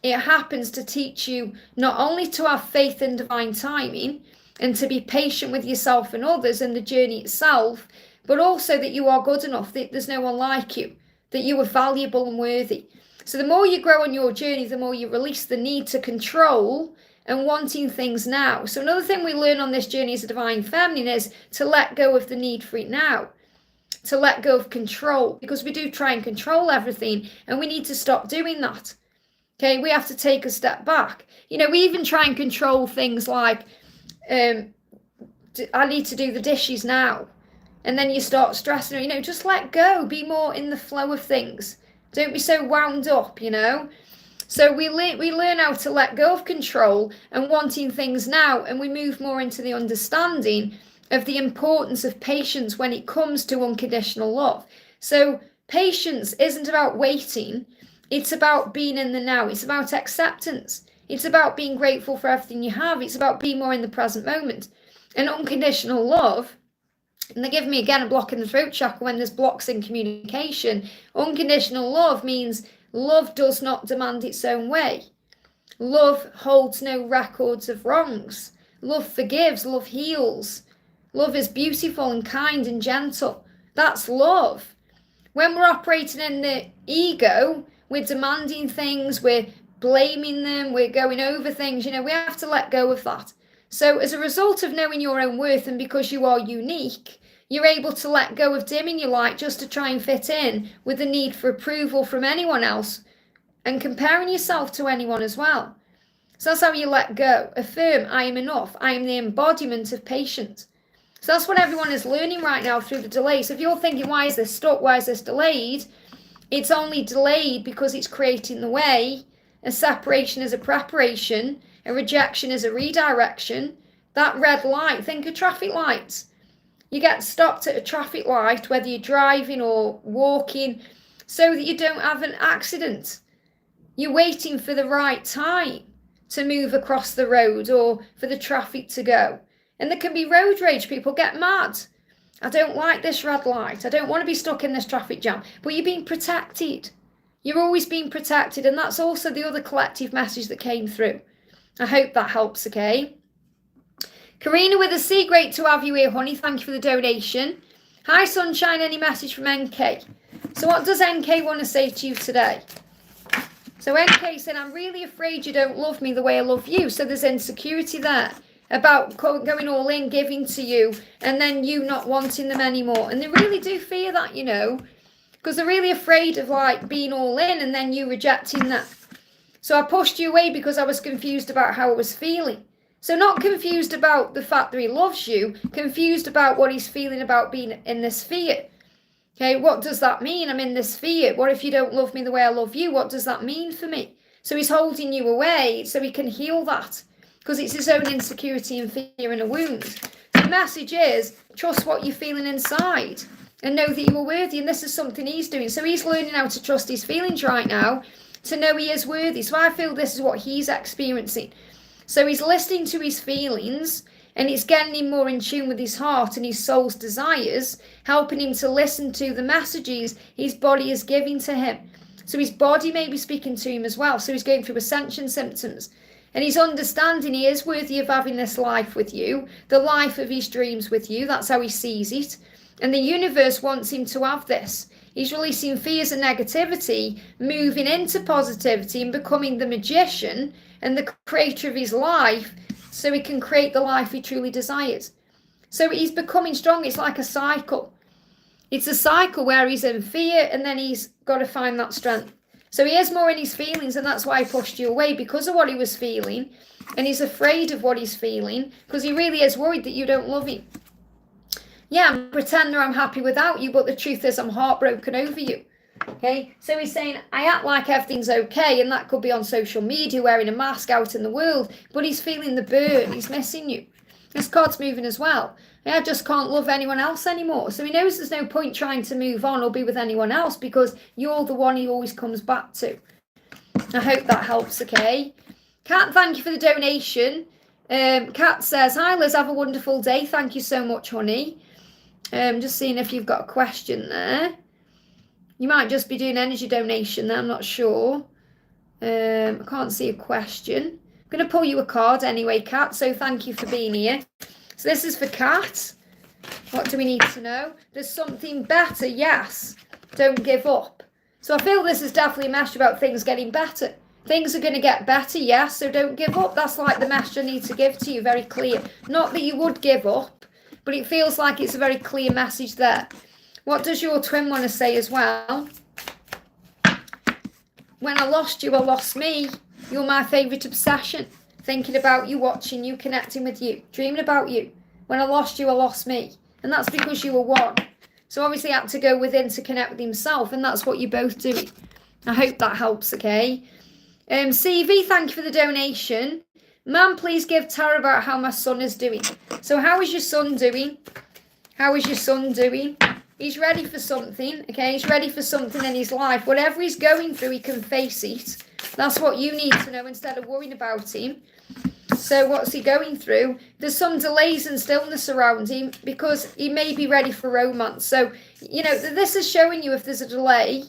it happens to teach you not only to have faith in divine timing and to be patient with yourself and others and the journey itself, but also that you are good enough, that there's no one like you, that you are valuable and worthy. So the more you grow on your journey, the more you release the need to control and wanting things now. So another thing we learn on this journey as a divine feminine is to let go of the need for it now, to let go of control, because we do try and control everything and we need to stop doing that. Okay, we have to take a step back. You know, we even try and control things like, I need to do the dishes now. And then you start stressing, you know, just let go, be more in the flow of things. Don't be so wound up, you know. So we learn how to let go of control and wanting things now, and we move more into the understanding of the importance of patience when it comes to unconditional love. So patience isn't about waiting, it's about being in the now, it's about acceptance, it's about being grateful for everything you have, it's about being more in the present moment. And unconditional love, and they give me again a block in the throat chakra when there's blocks in communication. Unconditional love means love does not demand its own way. Love holds no records of wrongs. Love forgives, love heals. Love is beautiful and kind and gentle. That's love. When we're operating in the ego, we're demanding things, we're blaming them, we're going over things, you know, we have to let go of that. So as a result of knowing your own worth and because you are unique, you're able to let go of dimming your light just to try and fit in with the need for approval from anyone else and comparing yourself to anyone as well. So that's how you let go. Affirm, I am enough. I am the embodiment of patience. So that's what everyone is learning right now through the delay. So if you're thinking, why is this stuck? Why is this delayed? It's only delayed because it's creating the way. A separation is a preparation. A rejection is a redirection. That red light, think of traffic lights. You get stopped at a traffic light, whether you're driving or walking, so that you don't have an accident. You're waiting for the right time to move across the road or for the traffic to go. And there can be road rage. People get mad. I don't like this red light. I don't want to be stuck in this traffic jam. But you're being protected. You're always being protected. And that's also the other collective message that came through. I hope that helps, okay? Karina with a C, great to have you here, honey. Thank you for the donation. Hi, Sunshine. Any message from NK? So what does NK want to say to you today? So NK said, I'm really afraid you don't love me the way I love you. So there's insecurity there about going all in, giving to you, and then you not wanting them anymore. And they really do fear that, you know, because they're really afraid of like being all in and then you rejecting that. So I pushed you away because I was confused about how I was feeling. So not confused about the fact that he loves you, confused about what he's feeling about being in this fear. Okay, what does that mean? I'm in this fear. What if you don't love me the way I love you? What does that mean for me? So he's holding you away so he can heal that, because it's his own insecurity and fear and a wound. The message is, trust what you're feeling inside and know that you are worthy. And this is something he's doing. So he's learning how to trust his feelings right now to know he is worthy. So I feel this is what he's experiencing. So he's listening to his feelings and it's getting him more in tune with his heart and his soul's desires, helping him to listen to the messages his body is giving to him. So his body may be speaking to him as well. So he's going through ascension symptoms. And he's understanding he is worthy of having this life with you, the life of his dreams with you. That's how he sees it. And the universe wants him to have this. He's releasing fears and negativity, moving into positivity and becoming the magician and the creator of his life so he can create the life he truly desires. So he's becoming strong. It's like a cycle. It's a cycle where he's in fear and then he's got to find that strength. So he is more in his feelings, and that's why he pushed you away, because of what he was feeling. And he's afraid of what he's feeling because he really is worried that you don't love him. Yeah, I'm pretending I'm happy without you, but the truth is I'm heartbroken over you. Okay, so he's saying, I act like everything's okay, and that could be on social media, wearing a mask out in the world, but he's feeling the burn, he's missing you. This card's moving as well. I just can't love anyone else anymore. So he knows there's no point trying to move on or be with anyone else because you're the one he always comes back to. I hope that helps, okay? Kat, thank you for the donation. Kat says, hi Liz, have a wonderful day. Thank you so much, honey. Just seeing if you've got a question there. You might just be doing energy donation there, I'm not sure. I can't see a question. I'm going to pull you a card anyway, Kat, so thank you for being here. So this is for Kat. What do we need to know? There's something better, yes. Don't give up. So I feel this is definitely a message about things getting better. Things are going to get better, yes, so don't give up. That's like the message I need to give to you, very clear. Not that you would give up, but it feels like it's a very clear message there. What does your twin want to say as well? When I lost you, I lost me. You're my favourite obsession. Thinking about you, watching you, connecting with you, dreaming about you. When I lost you, I lost me. And that's because you were one. So obviously I had to go within to connect with himself, and that's what you're both doing. I hope that helps, okay? CV, thank you for the donation. Ma'am, please give Tara about how my son is doing. So how is your son doing? How is your son doing? He's ready for something, okay? He's ready for something in his life. Whatever he's going through, he can face it. That's what you need to know instead of worrying about him. So what's he going through? There's some delays and stillness around him because he may be ready for romance. So, you know, this is showing you if there's a delay,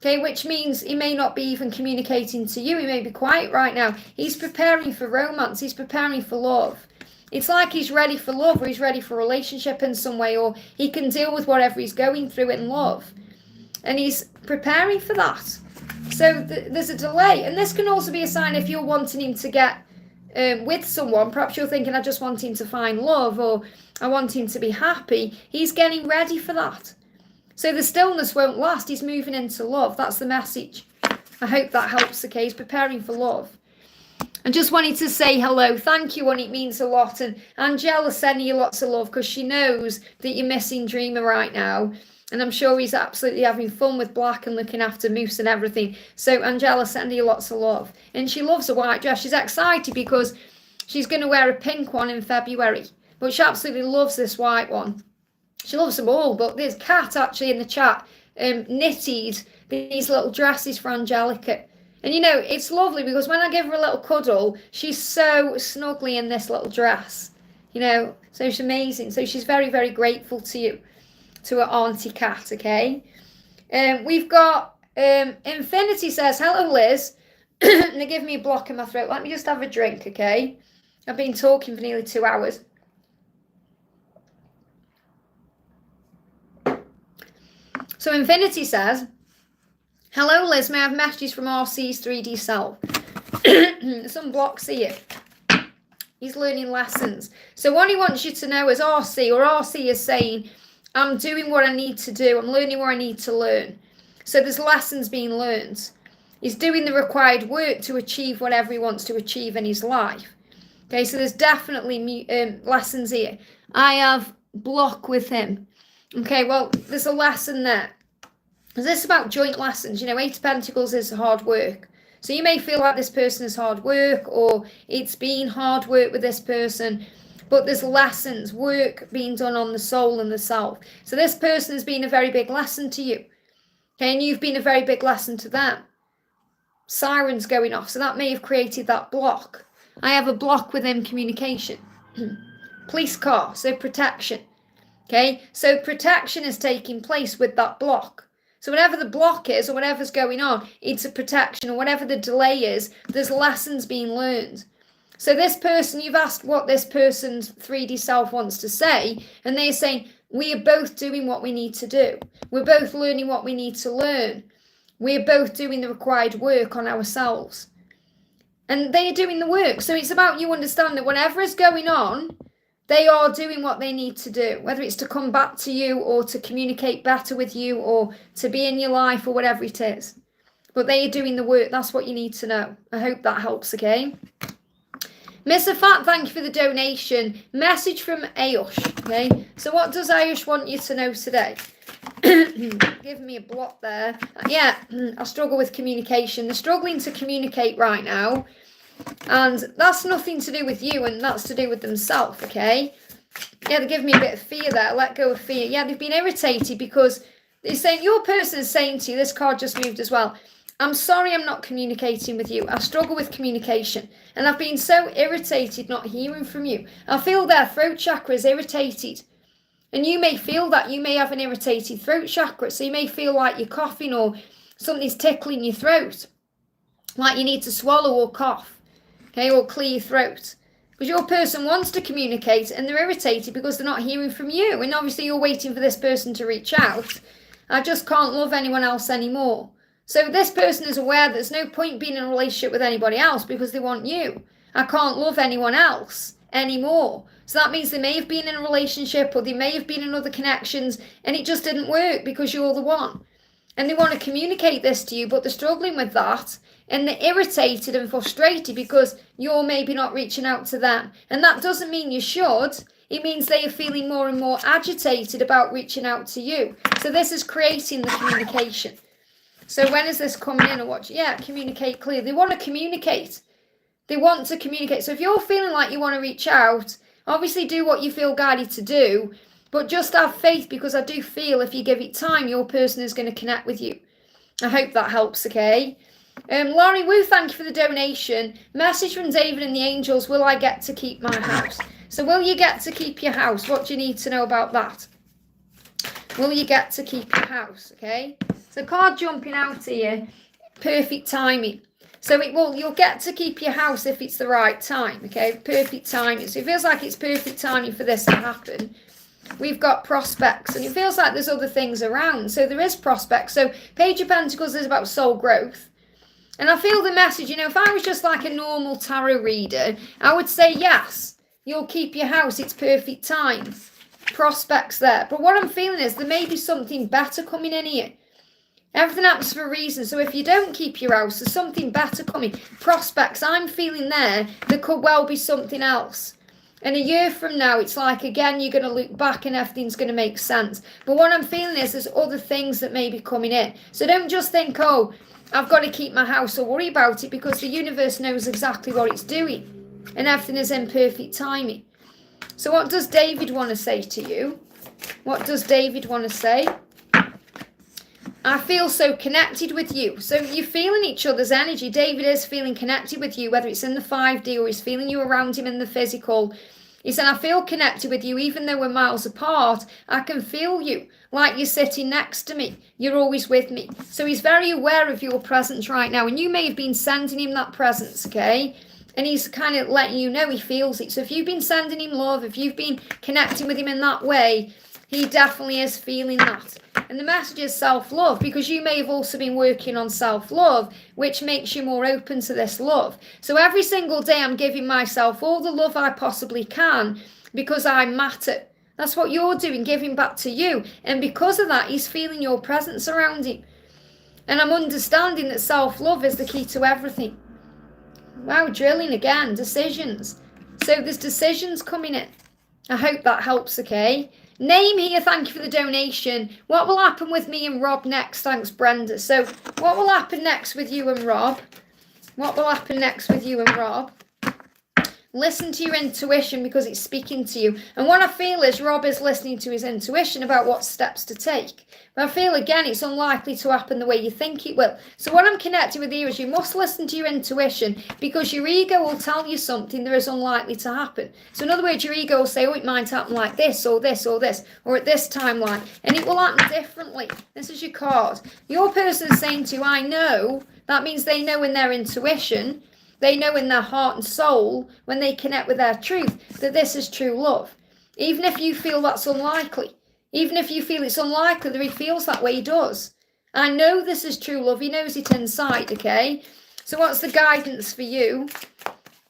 okay, which means he may not be even communicating to you. He may be quiet right now. He's preparing for romance. He's preparing for love. It's like he's ready for love, or he's ready for a relationship in some way, or he can deal with whatever he's going through in love. And he's preparing for that. So there's a delay. And this can also be a sign if you're wanting him to get with someone. Perhaps you're thinking, I just want him to find love, or I want him to be happy. He's getting ready for that. So the stillness won't last. He's moving into love. That's the message. I hope that helps, okay? He's preparing for love. I just wanted to say hello. Thank you, and it means a lot. And Angela's sending you lots of love because she knows that you're missing Dreamer right now. And I'm sure he's absolutely having fun with Black and looking after Moose and everything. So Angela's sending you lots of love. And she loves a white dress. She's excited because she's going to wear a pink one in February. But she absolutely loves this white one. She loves them all. But there's Kat actually in the chat knitted these little dresses for Angelica. And, you know, it's lovely because when I give her a little cuddle, she's so snuggly in this little dress. you know, so she's amazing. So she's very, very grateful to you, to her Auntie Cat, okay? We've got Infinity says, hello, Liz. And they give me a block in my throat. Let me just have a drink, okay? I've been talking for nearly 2 hours. So Infinity says, hello, Liz. May I have messages from RC's 3D self? Some blocks here. He's learning lessons. So what he wants you to know is RC is saying, I'm doing what I need to do. I'm learning what I need to learn. So there's lessons being learned. He's doing the required work to achieve whatever he wants to achieve in his life. Okay, so there's definitely lessons here. I have block with him. Okay, well, there's a lesson there. Is this about joint lessons? You know, 8 of Pentacles is hard work. So you may feel like this person is hard work, or it's been hard work with this person, but there's lessons, work being done on the soul and the self. So this person has been a very big lesson to you. Okay, and you've been a very big lesson to them. Sirens going off, so that may have created that block. I have a block within communication. Police car, so protection. Okay, so protection is taking place with that block. So whatever the block is or whatever's going on, it's a protection, or whatever the delay is, there's lessons being learned. So this person, you've asked what this person's 3D self wants to say, and they're saying, we are both doing what we need to do. We're both learning what we need to learn. We're both doing the required work on ourselves. And they are doing the work. So it's about you understanding that whatever is going on, they are doing what they need to do, whether it's to come back to you or to communicate better with you or to be in your life or whatever it is. But they are doing the work. That's what you need to know. I hope that helps, okay? Mr. Fat, thank you for the donation. Message from Ayush, okay? So what does Ayush want you to know today? Give me a block there. Yeah, I struggle with communication. They're struggling to communicate right now. And that's nothing to do with you, and that's to do with themselves, okay? Yeah, they give me a bit of fear there. Let go of fear. Yeah, they've been irritated because they're saying, your person is saying to you, this card just moved as well, I'm sorry I'm not communicating with you. I struggle with communication. And I've been so irritated not hearing from you. I feel their throat chakra is irritated. And you may feel that. You may have an irritated throat chakra. So you may feel like you're coughing or something's tickling your throat. Like you need to swallow or cough. Okay, or clear your throat. Because your person wants to communicate and they're irritated because they're not hearing from you. And obviously you're waiting for this person to reach out. I just can't love anyone else anymore. So this person is aware that there's no point being in a relationship with anybody else because they want you. I can't love anyone else anymore. So that means they may have been in a relationship or they may have been in other connections and it just didn't work because you're the one. And they want to communicate this to you, but they're struggling with that. And they're irritated and frustrated because you're maybe not reaching out to them. And that doesn't mean you should. It means they are feeling more and more agitated about reaching out to you. So this is creating the communication. So when is this coming in or what? Yeah, communicate clearly. They want to communicate. They want to communicate. So if you're feeling like you want to reach out, obviously do what you feel guided to do. But just have faith, because I do feel if you give it time, your person is going to connect with you. I hope that helps, okay? Laurie Wu, thank you for the donation. Message from David and the angels, will I get to keep my house? So will you get to keep your house? What do you need to know about that? Will you get to keep your house, okay? So card jumping out here, perfect timing. So you'll get to keep your house if it's the right time, okay? Perfect timing. So it feels like it's perfect timing for this to happen. We've got prospects, and it feels like there's other things around. So there is prospects. So Page of Pentacles is about soul growth. And I feel the message, you know, if I was just like a normal tarot reader, I would say, yes, you'll keep your house. It's perfect time. Prospects there. But what I'm feeling is there may be something better coming in here. Everything happens for a reason. So if you don't keep your house, there's something better coming. Prospects, I'm feeling there could well be something else. And a year from now, it's like, again, you're going to look back and everything's going to make sense. But what I'm feeling is there's other things that may be coming in. So don't just think, oh, I've got to keep my house or worry about it, because the universe knows exactly what it's doing. And everything is in perfect timing. So what does David want to say to you? What does David want to say? I feel so connected with you. So you're feeling each other's energy. David is feeling connected with you, whether it's in the 5D or he's feeling you around him in the physical. He said, I feel connected with you, even though we're miles apart. I can feel you, like you're sitting next to me. You're always with me. So he's very aware of your presence right now. And you may have been sending him that presence, okay? And he's kind of letting you know he feels it. So if you've been sending him love, if you've been connecting with him in that way, he definitely is feeling that. And the message is self-love, because you may have also been working on self-love, which makes you more open to this love. So every single day I'm giving myself all the love I possibly can, because I matter. That's what you're doing, giving back to you. And because of that, he's feeling your presence around him. And I'm understanding that self-love is the key to everything. Wow, drilling again, decisions. So there's decisions coming in. I hope that helps, okay? Name here, thank you for the donation. What will happen with me and Rob next? Thanks, Brenda. So what will happen next with you and Rob? What will happen next with you and Rob? Listen to your intuition, because it's speaking to you. And what I feel is Rob is listening to his intuition about what steps to take. But I feel, again, it's unlikely to happen the way you think it will. So what I'm connecting with here is you must listen to your intuition, because your ego will tell you something that is unlikely to happen. So in other words, your ego will say, oh, it might happen like this, or this, or this, or at this timeline. And it will happen differently. This is your card. Your person is saying to you, I know. That means they know in their intuition, they know in their heart and soul, when they connect with their truth, that this is true love. Even if you feel that's unlikely, even if you feel it's unlikely that he feels that way, he does. I know this is true love. He knows it inside, okay? So what's the guidance for you?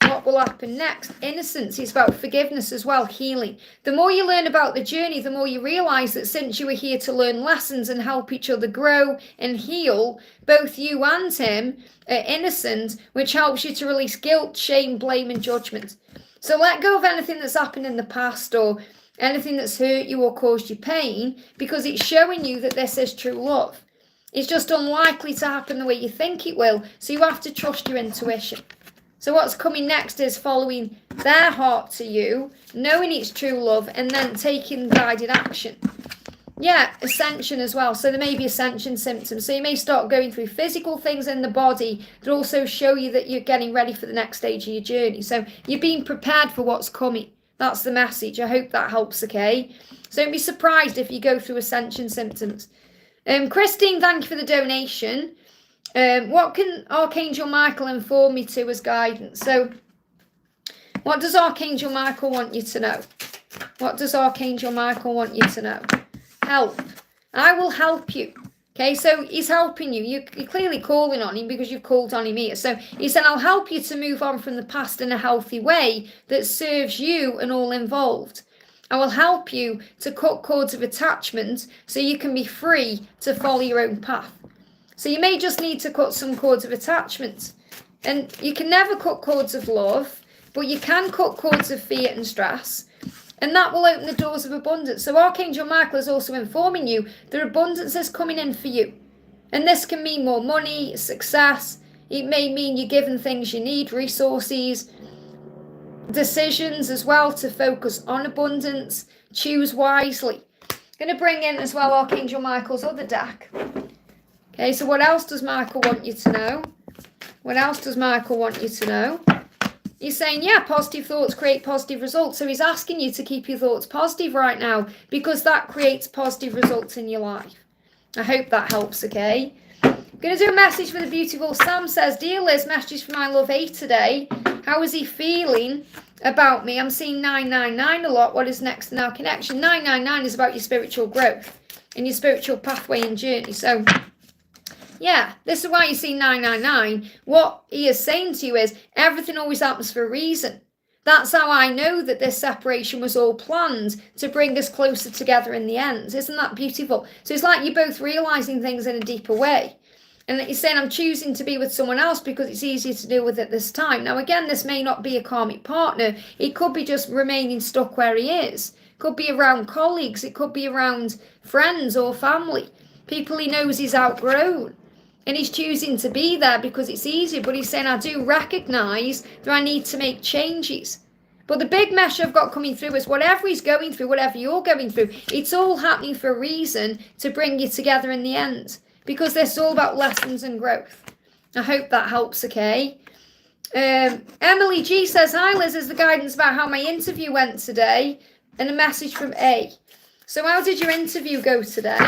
What will happen next? Innocence. It's about forgiveness as well, healing. The more you learn about the journey, the more you realise that since you were here to learn lessons and help each other grow and heal, both you and him are innocent, which helps you to release guilt, shame, blame and judgment. So let go of anything that's happened in the past, or anything that's hurt you or caused you pain, because it's showing you that this is true love. It's just unlikely to happen the way you think it will, so you have to trust your intuition. So what's coming next is following their heart to you, knowing it's true love, and then taking guided action. Yeah, ascension as well. So there may be ascension symptoms. So you may start going through physical things in the body that also show you that you're getting ready for the next stage of your journey. So you're being prepared for what's coming. That's the message. I hope that helps, okay? So don't be surprised if you go through ascension symptoms. Christine, thank you for the donation. What can Archangel Michael inform me to as guidance? So what does Archangel Michael want you to know? What does Archangel Michael want you to know? Help. I will help you. Okay, so he's helping you. You're clearly calling on him because you've called on him here. So he said, I'll help you to move on from the past in a healthy way that serves you and all involved. I will help you to cut cords of attachment so you can be free to follow your own path. So you may just need to cut some cords of attachment. And you can never cut cords of love, but you can cut cords of fear and stress. And that will open the doors of abundance. So Archangel Michael is also informing you that abundance is coming in for you. And this can mean more money, success. It may mean you're given things you need, resources, decisions as well to focus on abundance. Choose wisely. I'm going to bring in as well Archangel Michael's other deck. Okay, so what else does Michael want you to know? What else does Michael want you to know? He's saying, yeah, positive thoughts create positive results. So he's asking you to keep your thoughts positive right now, because that creates positive results in your life. I hope that helps, okay? I'm going to do a message for the beautiful Sam. Says, dear Liz, messages for my love 8 today. How is he feeling about me? I'm seeing 999 a lot. What is next in our connection? 999 is about your spiritual growth and your spiritual pathway and journey. So yeah, this is why you see 999. What he is saying to you is everything always happens for a reason. That's how I know that this separation was all planned to bring us closer together in the end. Isn't that beautiful? So it's like you're both realizing things in a deeper way. And that you're saying, I'm choosing to be with someone else because it's easier to deal with at this time. Now, again, this may not be a karmic partner. It could be just remaining stuck where he is. It could be around colleagues. It could be around friends or family. People he knows he's outgrown. And he's choosing to be there because it's easier. But he's saying, I do recognise that I need to make changes. But the big message I've got coming through is whatever he's going through, whatever you're going through, it's all happening for a reason to bring you together in the end. Because this is all about lessons and growth. I hope that helps, okay? Emily G says, hi Liz, is the guidance about how my interview went today, and a message from A. So how did your interview go today?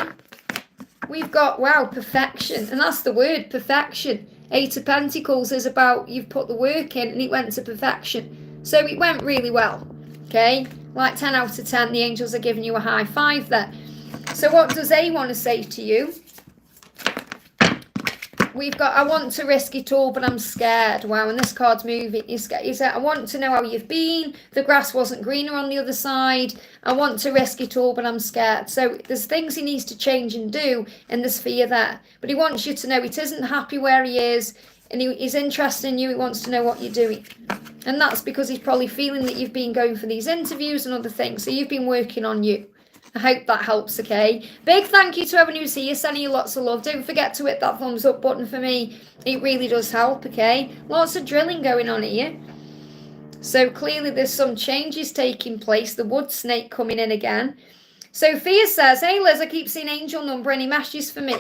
We've got, wow, perfection. And that's the word, perfection. Eight of Pentacles is about you've put the work in and it went to perfection. So it went really well, okay? Like 10 out of 10, the angels are giving you a high five there. So what does A want to say to you? We've got, I want to risk it all, but I'm scared. Wow, and this card's moving. He said, I want to know how you've been. The grass wasn't greener on the other side. I want to risk it all, but I'm scared. So there's things he needs to change and do, and there's fear there. But he wants you to know he isn't happy where he is, and he's interested in you. He wants to know what you're doing. And that's because he's probably feeling that you've been going for these interviews and other things. So you've been working on you. I hope that helps, okay? Big thank you to everyone who's here, sending you lots of love. Don't forget to hit that thumbs up button for me. It really does help, okay? Lots of drilling going on here. So clearly there's some changes taking place. The wood snake coming in again. Sophia says, hey Liz, I keep seeing angel number. Any messages for me?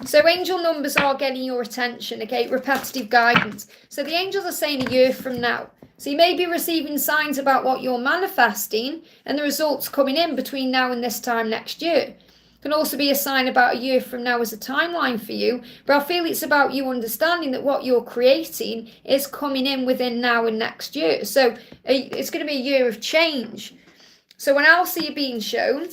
So angel numbers are getting your attention, okay? Repetitive guidance. So the angels are saying a year from now. So you may be receiving signs about what you're manifesting and the results coming in between now and this time next year. It can also be a sign about a year from now as a timeline for you. But I feel it's about you understanding that what you're creating is coming in within now and next year. So it's going to be a year of change. So when else are you being shown?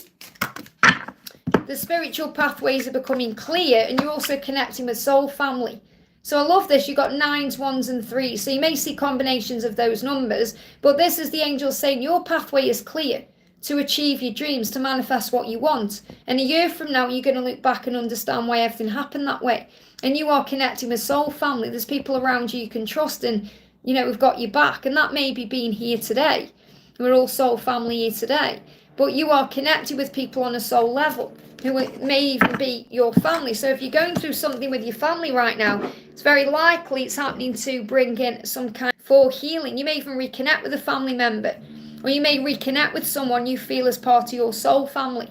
The spiritual pathways are becoming clear, and you're also connecting with soul family. So I love this. You've got 9s, 1s and 3s. So you may see combinations of those numbers, but this is the angel saying your pathway is clear to achieve your dreams, to manifest what you want. And a year from now, you're going to look back and understand why everything happened that way. And you are connecting with soul family. There's people around you can trust, and, you know, we've got your back. And that may be being here today. We're all soul family here today. But you are connected with people on a soul level who may even be your family. So if you're going through something with your family right now, it's very likely it's happening to bring in some kind for healing. You may even reconnect with a family member, or you may reconnect with someone you feel as part of your soul family.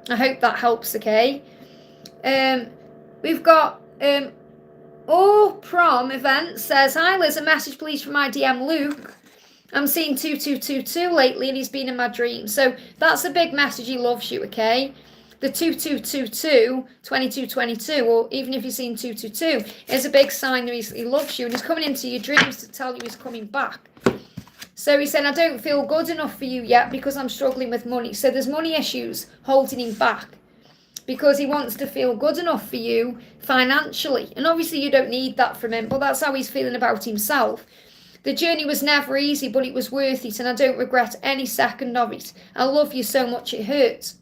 I hope that helps, okay? We've got Prom event says, hi Liz, a message please from my DM Luke. I'm seeing 2222 lately and he's been in my dreams. So that's a big message. He loves you, okay? The 2222, 2222, or even if you've seen 222, is a big sign that he loves you and he's coming into your dreams to tell you he's coming back. So he said, I don't feel good enough for you yet because I'm struggling with money. So there's money issues holding him back because he wants to feel good enough for you financially. And obviously you don't need that from him, but that's how he's feeling about himself. The journey was never easy, but it was worth it, and I don't regret any second of it. I love you so much it hurts.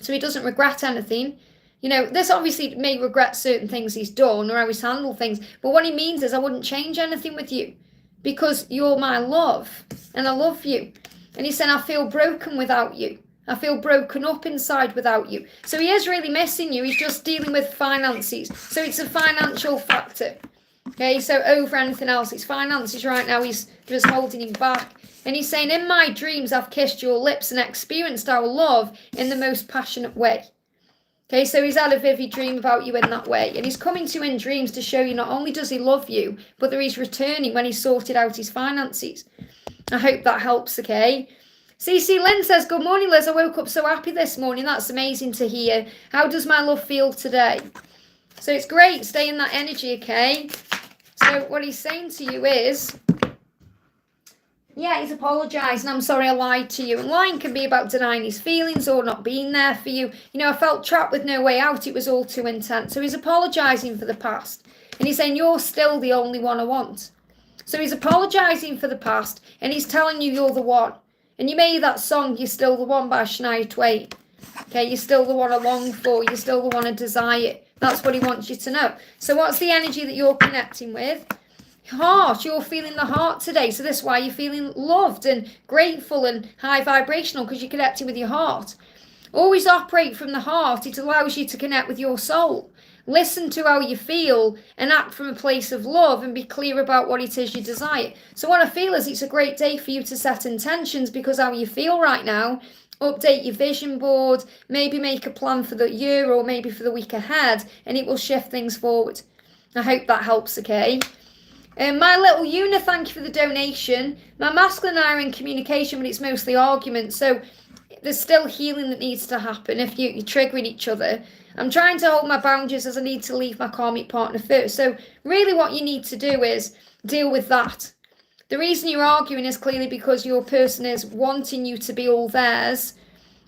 So he doesn't regret anything. You know, this obviously may regret certain things he's done or how he's handled things, but what he means is I wouldn't change anything with you because you're my love, and I love you. And he said, I feel broken without you. I feel broken up inside without you. So he is really missing you. He's just dealing with finances. So it's a financial factor. Okay, so over anything else, it's finances right now. He's just holding him back. And he's saying, in my dreams, I've kissed your lips and experienced our love in the most passionate way. Okay, so he's had a vivid dream about you in that way. And he's coming to you in dreams to show you not only does he love you, but that he's returning when he's sorted out his finances. I hope that helps, okay? CC Lynn says, good morning, Liz. I woke up so happy this morning. That's amazing to hear. How does my love feel today? So it's great. Stay in that energy, okay? So what he's saying to you is, yeah, he's apologising. I'm sorry I lied to you. And lying can be about denying his feelings or not being there for you. You know, I felt trapped with no way out. It was all too intense. So he's apologising for the past. And he's saying, you're still the only one I want. So he's apologising for the past. And he's telling you you're the one. And you may hear that song, You're Still the One by Shania Twain. Okay, you're still the one I long for. You're still the one I desire. That's what he wants you to know. So what's the energy that you're connecting with? Heart. You're feeling the heart today. So this is why you're feeling loved and grateful and high vibrational, because you're connecting with your heart. Always operate from the heart. It allows you to connect with your soul. Listen to how you feel and act from a place of love and be clear about what it is you desire. So what I feel is it's a great day for you to set intentions, because how you feel right now, update your vision board, maybe make a plan for the year or maybe for the week ahead, and it will shift things forward. I hope that helps, okay? My little Una, thank you for the donation. My masculine and I are in communication, but it's mostly arguments. So there's still healing that needs to happen if you're triggering each other. I'm trying to hold my boundaries as I need to leave my karmic partner first. So really what you need to do is deal with that. The reason you're arguing is clearly because your person is wanting you to be all theirs,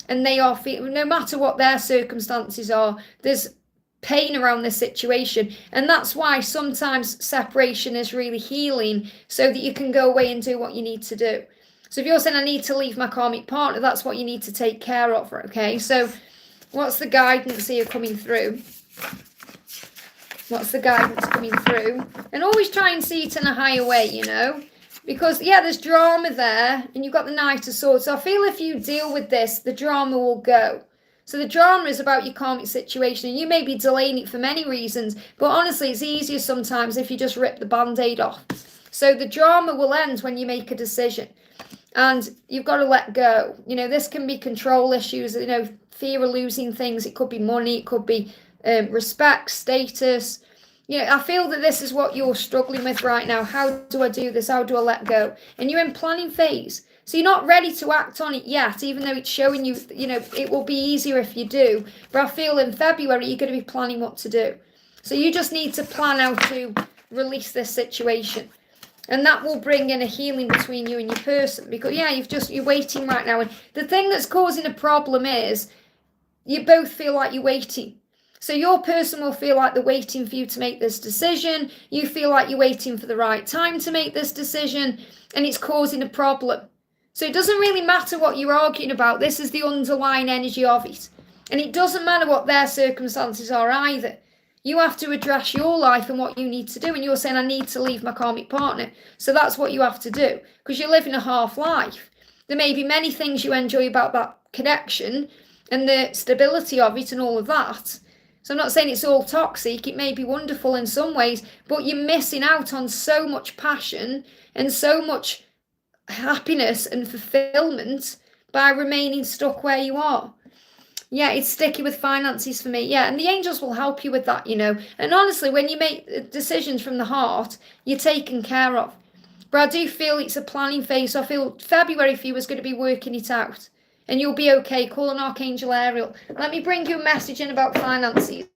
and they are feeling, no matter what their circumstances are, there's pain around this situation. And that's why sometimes separation is really healing, so that you can go away and do what you need to do. So if you're saying I need to leave my karmic partner, that's what you need to take care of, okay? So what's the guidance here coming through? What's the guidance coming through? And always try and see it in a higher way, you know? Because, yeah, there's drama there, and you've got the Knight of Swords. So I feel if you deal with this, the drama will go. So the drama is about your karmic situation, and you may be delaying it for many reasons, but honestly, it's easier sometimes if you just rip the Band-Aid off. So the drama will end when you make a decision, and you've got to let go. You know, this can be control issues, you know, fear of losing things. It could be money, it could be respect, status. You know, I feel that this is what you're struggling with right now. How do I do this? How do I let go? And you're in planning phase. So you're not ready to act on it yet, even though it's showing you, you know, it will be easier if you do. But I feel in February, you're going to be planning what to do. So you just need to plan how to release this situation. And that will bring in a healing between you and your person. Because, yeah, you're waiting right now. And the thing that's causing a problem is you both feel like you're waiting. So your person will feel like they're waiting for you to make this decision. You feel like you're waiting for the right time to make this decision, and it's causing a problem. So it doesn't really matter what you're arguing about. This is the underlying energy of it. And it doesn't matter what their circumstances are either. You have to address your life and what you need to do. And you're saying, I need to leave my karmic partner. So that's what you have to do, because you're living a half life. There may be many things you enjoy about that connection and the stability of it and all of that. So I'm not saying it's all toxic. It may be wonderful in some ways, but you're missing out on so much passion and so much happiness and fulfillment by remaining stuck where you are. Yeah, it's sticky with finances for me. Yeah, and the angels will help you with that, you know. And honestly, when you make decisions from the heart, you're taken care of. But I do feel it's a planning phase. So I feel February for you is going to be working it out. And you'll be okay. Call an Archangel Ariel. Let me bring you a message in about finances.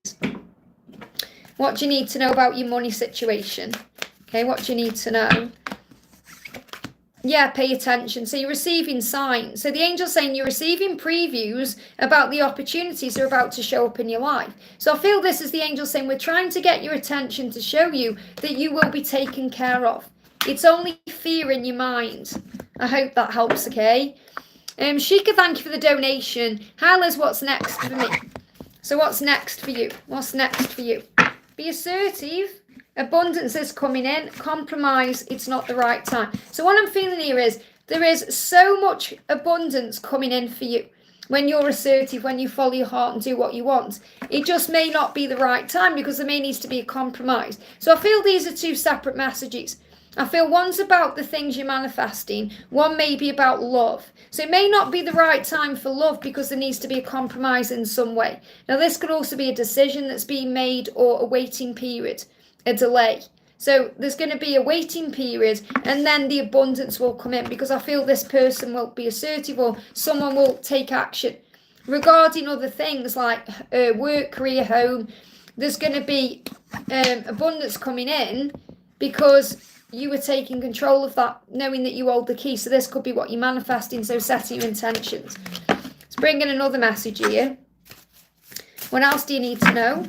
What do you need to know about your money situation? Okay, what do you need to know? Yeah, pay attention. So you're receiving signs. So the angel's saying you're receiving previews about the opportunities that are about to show up in your life. So I feel this is the angel saying we're trying to get your attention to show you that you will be taken care of. It's only fear in your mind. I hope that helps, okay? Shika, thank you for the donation. Hi Liz, what's next for me? So what's next for you? What's next for you? Be assertive. Abundance is coming in. Compromise, it's not the right time. So what I'm feeling here is there is so much abundance coming in for you when you're assertive, when you follow your heart and do what you want. It just may not be the right time because there may need to be a compromise. So I feel these are two separate messages. I feel one's about the things you're manifesting, one may be about love. So it may not be the right time for love because there needs to be a compromise in some way. Now this could also be a decision that's being made or a waiting period, a delay. So there's going to be a waiting period and then the abundance will come in because I feel this person will be assertive or someone will take action. Regarding other things like work, career, home, there's going to be abundance coming in because you were taking control of that, knowing that you hold the key. So this could be what you're manifesting, so setting your intentions. Let's bring in another message here. What else do you need to know?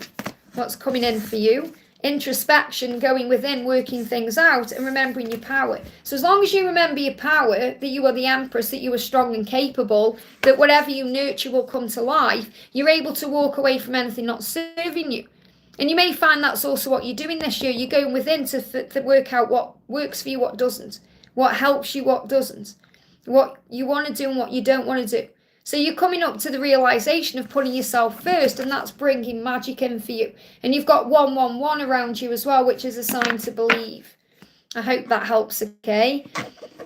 What's coming in for you? Introspection, going within, working things out, and remembering your power. So as long as you remember your power, that you are the Empress, that you are strong and capable, that whatever you nurture will come to life, you're able to walk away from anything not serving you. And you may find that's also what you're doing this year. You're going within to work out what works for you, what doesn't. What helps you, what doesn't. What you want to do and what you don't want to do. So you're coming up to the realization of putting yourself first, and that's bringing magic in for you. And you've got 111 around you as well, which is a sign to believe. I hope that helps, okay?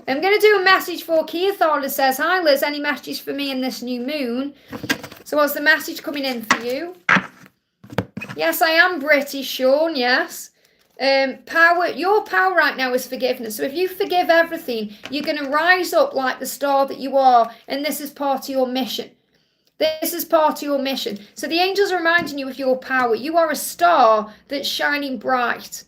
I'm going to do a message for Keithar that says, hi Liz, any messages for me in this new moon? So what's the message coming in for you? Yes, I am British, Sean, yes. Power, your power right now is forgiveness. So if you forgive everything, you're going to rise up like the star that you are, and this is part of your mission. This is part of your mission. So the angels are reminding you of your power. You are a star that's shining bright.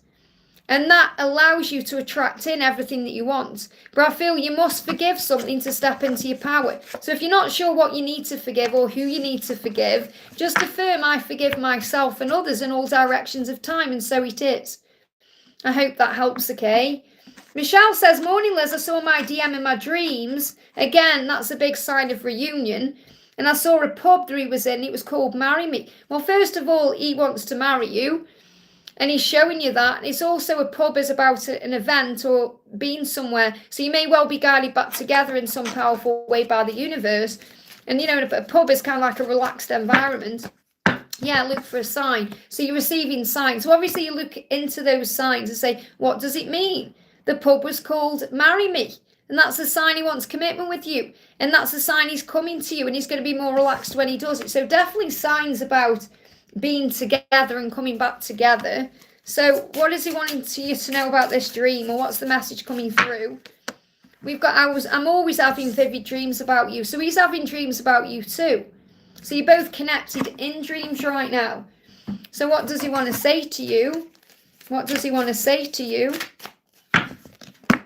And that allows you to attract in everything that you want. But I feel you must forgive something to step into your power. So if you're not sure what you need to forgive or who you need to forgive, just affirm, I forgive myself and others in all directions of time, and so it is. I hope that helps, okay? Michelle says, morning Liz, I saw my DM in my dreams. Again, that's a big sign of reunion. And I saw a pub that he was in. It was called Marry Me. Well, first of all, he wants to marry you. And he's showing you that. It's also a pub is about an event or being somewhere. So you may well be guided back together in some powerful way by the universe. And, you know, a pub is kind of like a relaxed environment. Yeah, look for a sign. So you're receiving signs. So obviously you look into those signs and say, what does it mean? The pub was called Marry Me. And that's a sign he wants commitment with you. And that's a sign he's coming to you, and he's going to be more relaxed when he does it. So definitely signs about being together and coming back together. So what is he wanting you to know about this dream, or what's the message coming through? We've got, I'm always having vivid dreams about you. So he's having dreams about you too. So you're both connected in dreams right now. So what does he want to say to you? What does he want to say to you?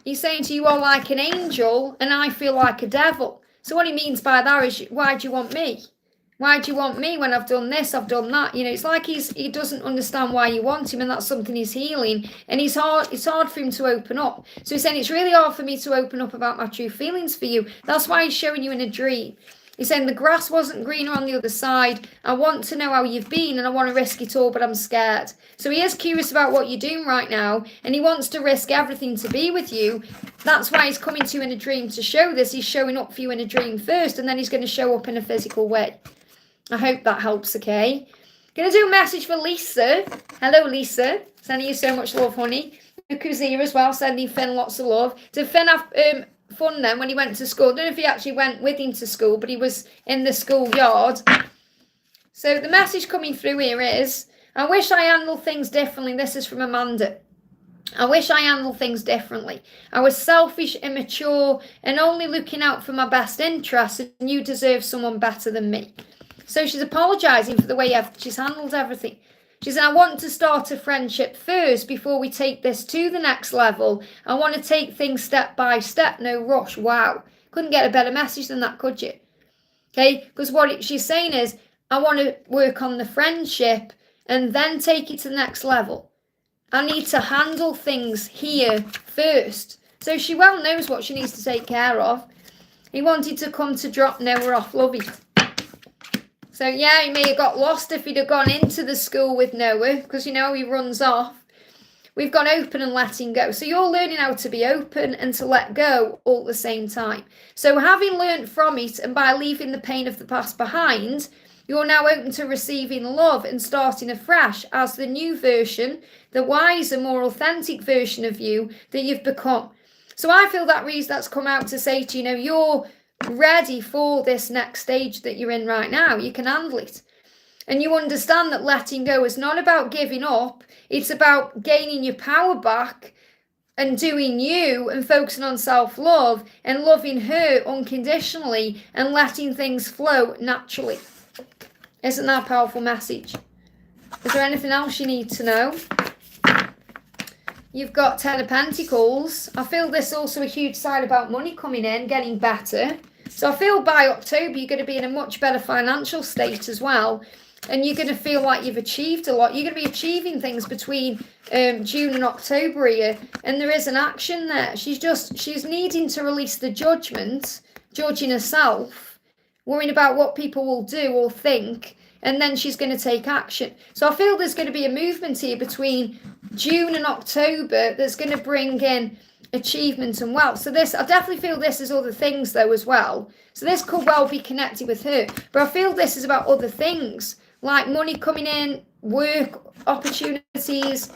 He's saying to you, are like an angel and I feel like a devil. So what he means by that is, why do you want me? Why do you want me when I've done this, I've done that? You know, it's like he doesn't understand why you want him, and that's something he's healing. And it's hard for him to open up. So he's saying, it's really hard for me to open up about my true feelings for you. That's why he's showing you in a dream. He's saying the grass wasn't greener on the other side. I want to know how you've been, and I want to risk it all, but I'm scared. So he is curious about what you're doing right now, and he wants to risk everything to be with you. That's why he's coming to you in a dream to show this. He's showing up for you in a dream first, and then he's going to show up in a physical way. I hope that helps, okay? Going to do a message for Lisa. Hello, Lisa. Sending you so much love, honey. Luku's here as well, sending Finn lots of love. Did Finn have fun then when he went to school? I don't know if he actually went with him to school, but he was in the schoolyard. So the message coming through here is, I wish I handled things differently. This is from Amanda. I wish I handled things differently. I was selfish, immature, and only looking out for my best interests, and you deserve someone better than me. So she's apologising for the way she's handled everything. She said, I want to start a friendship first before we take this to the next level. I want to take things step by step, no rush. Wow. Couldn't get a better message than that, could you? Okay, because what she's saying is, I want to work on the friendship and then take it to the next level. I need to handle things here first. So she well knows what she needs to take care of. He wanted to come to drop Noah off, love it. So yeah, he may have got lost if he'd have gone into the school with Noah, because you know he runs off. We've gone open and letting go. So you're learning how to be open and to let go all at the same time. So having learned from it, and by leaving the pain of the past behind, you're now open to receiving love and starting afresh as the new version, the wiser, more authentic version of you that you've become. So I feel that reason that's come out to say to you, you're ready for this next stage that you're in right now. You can handle it. And you understand that letting go is not about giving up. It's about gaining your power back and doing you and focusing on self-love and loving her unconditionally and letting things flow naturally. Isn't that a powerful message? Is there anything else you need to know? You've got 10 of Pentacles. I feel there's also a huge side about money coming in, getting better. So I feel by October you're going to be in a much better financial state as well. And you're going to feel like you've achieved a lot. You're going to be achieving things between June and October here. And there is an action there. She's needing to release the judgment, judging herself, worrying about what people will do or think. And then she's going to take action. So I feel there's going to be a movement here between June and October that's going to bring in achievement and wealth. So I definitely feel this is other things though as well. So this could well be connected with her. But I feel this is about other things, like money coming in, work opportunities,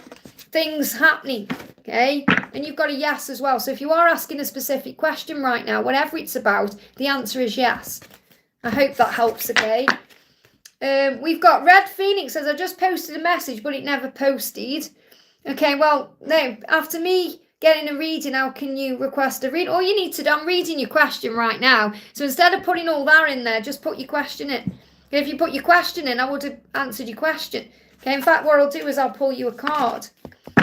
things happening. Okay, and you've got a yes as well. So if you are asking a specific question right now, whatever it's about, the answer is yes. I hope that helps, okay? We've got Red Phoenix says, I just posted a message, but it never posted. Okay, well, no, after me getting a reading, how can you request a read? All you need to do, I'm reading your question right now. So instead of putting all that in there, just put your question in. If you put your question in, I would have answered your question. Okay, in fact, what I'll do is I'll pull you a card.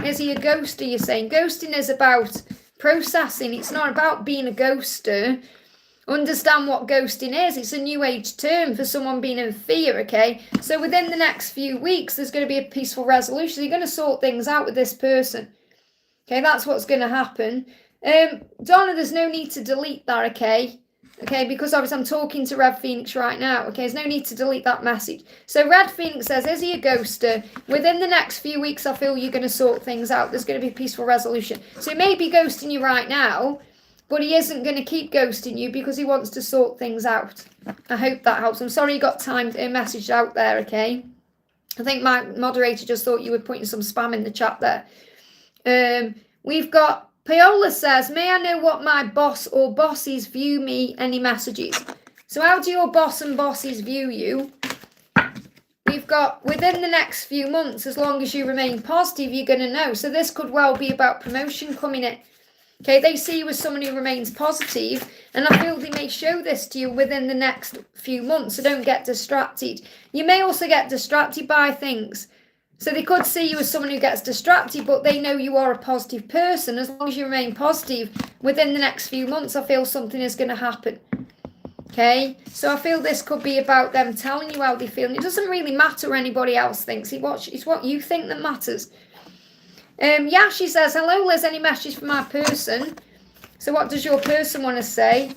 Is he a ghoster, you're saying? Ghosting is about processing. It's not about being a ghoster. Understand what ghosting is. It's a new age term for someone being in fear, okay? So within the next few weeks, there's going to be a peaceful resolution. You're going to sort things out with this person. Okay, that's what's going to happen. Donna, there's no need to delete that, okay? Okay, because obviously I'm talking to Red Phoenix right now. Okay, there's no need to delete that message. So Red Phoenix says, is he a ghoster? Within the next few weeks, I feel you're going to sort things out. There's going to be a peaceful resolution. So he may be ghosting you right now, but he isn't going to keep ghosting you because he wants to sort things out. I hope that helps. I'm sorry you got timed a message out there, okay? I think my moderator just thought you were putting some spam in the chat there. We've got Paola says, may I know what my boss or bosses view me? Any messages? So how do your boss and bosses view you? We've got within the next few months, as long as you remain positive, you're going to know. So this could well be about promotion coming in. Okay, they see you as someone who remains positive, and I feel they may show this to you within the next few months, so don't get distracted. You may also get distracted by things. So they could see you as someone who gets distracted, but they know you are a positive person. As long as you remain positive, within the next few months, I feel something is going to happen. Okay, so I feel this could be about them telling you how they feel. And it doesn't really matter what anybody else thinks. It's what you think that matters. Yashi says, hello Liz, any message for my person? So what does your person want to say?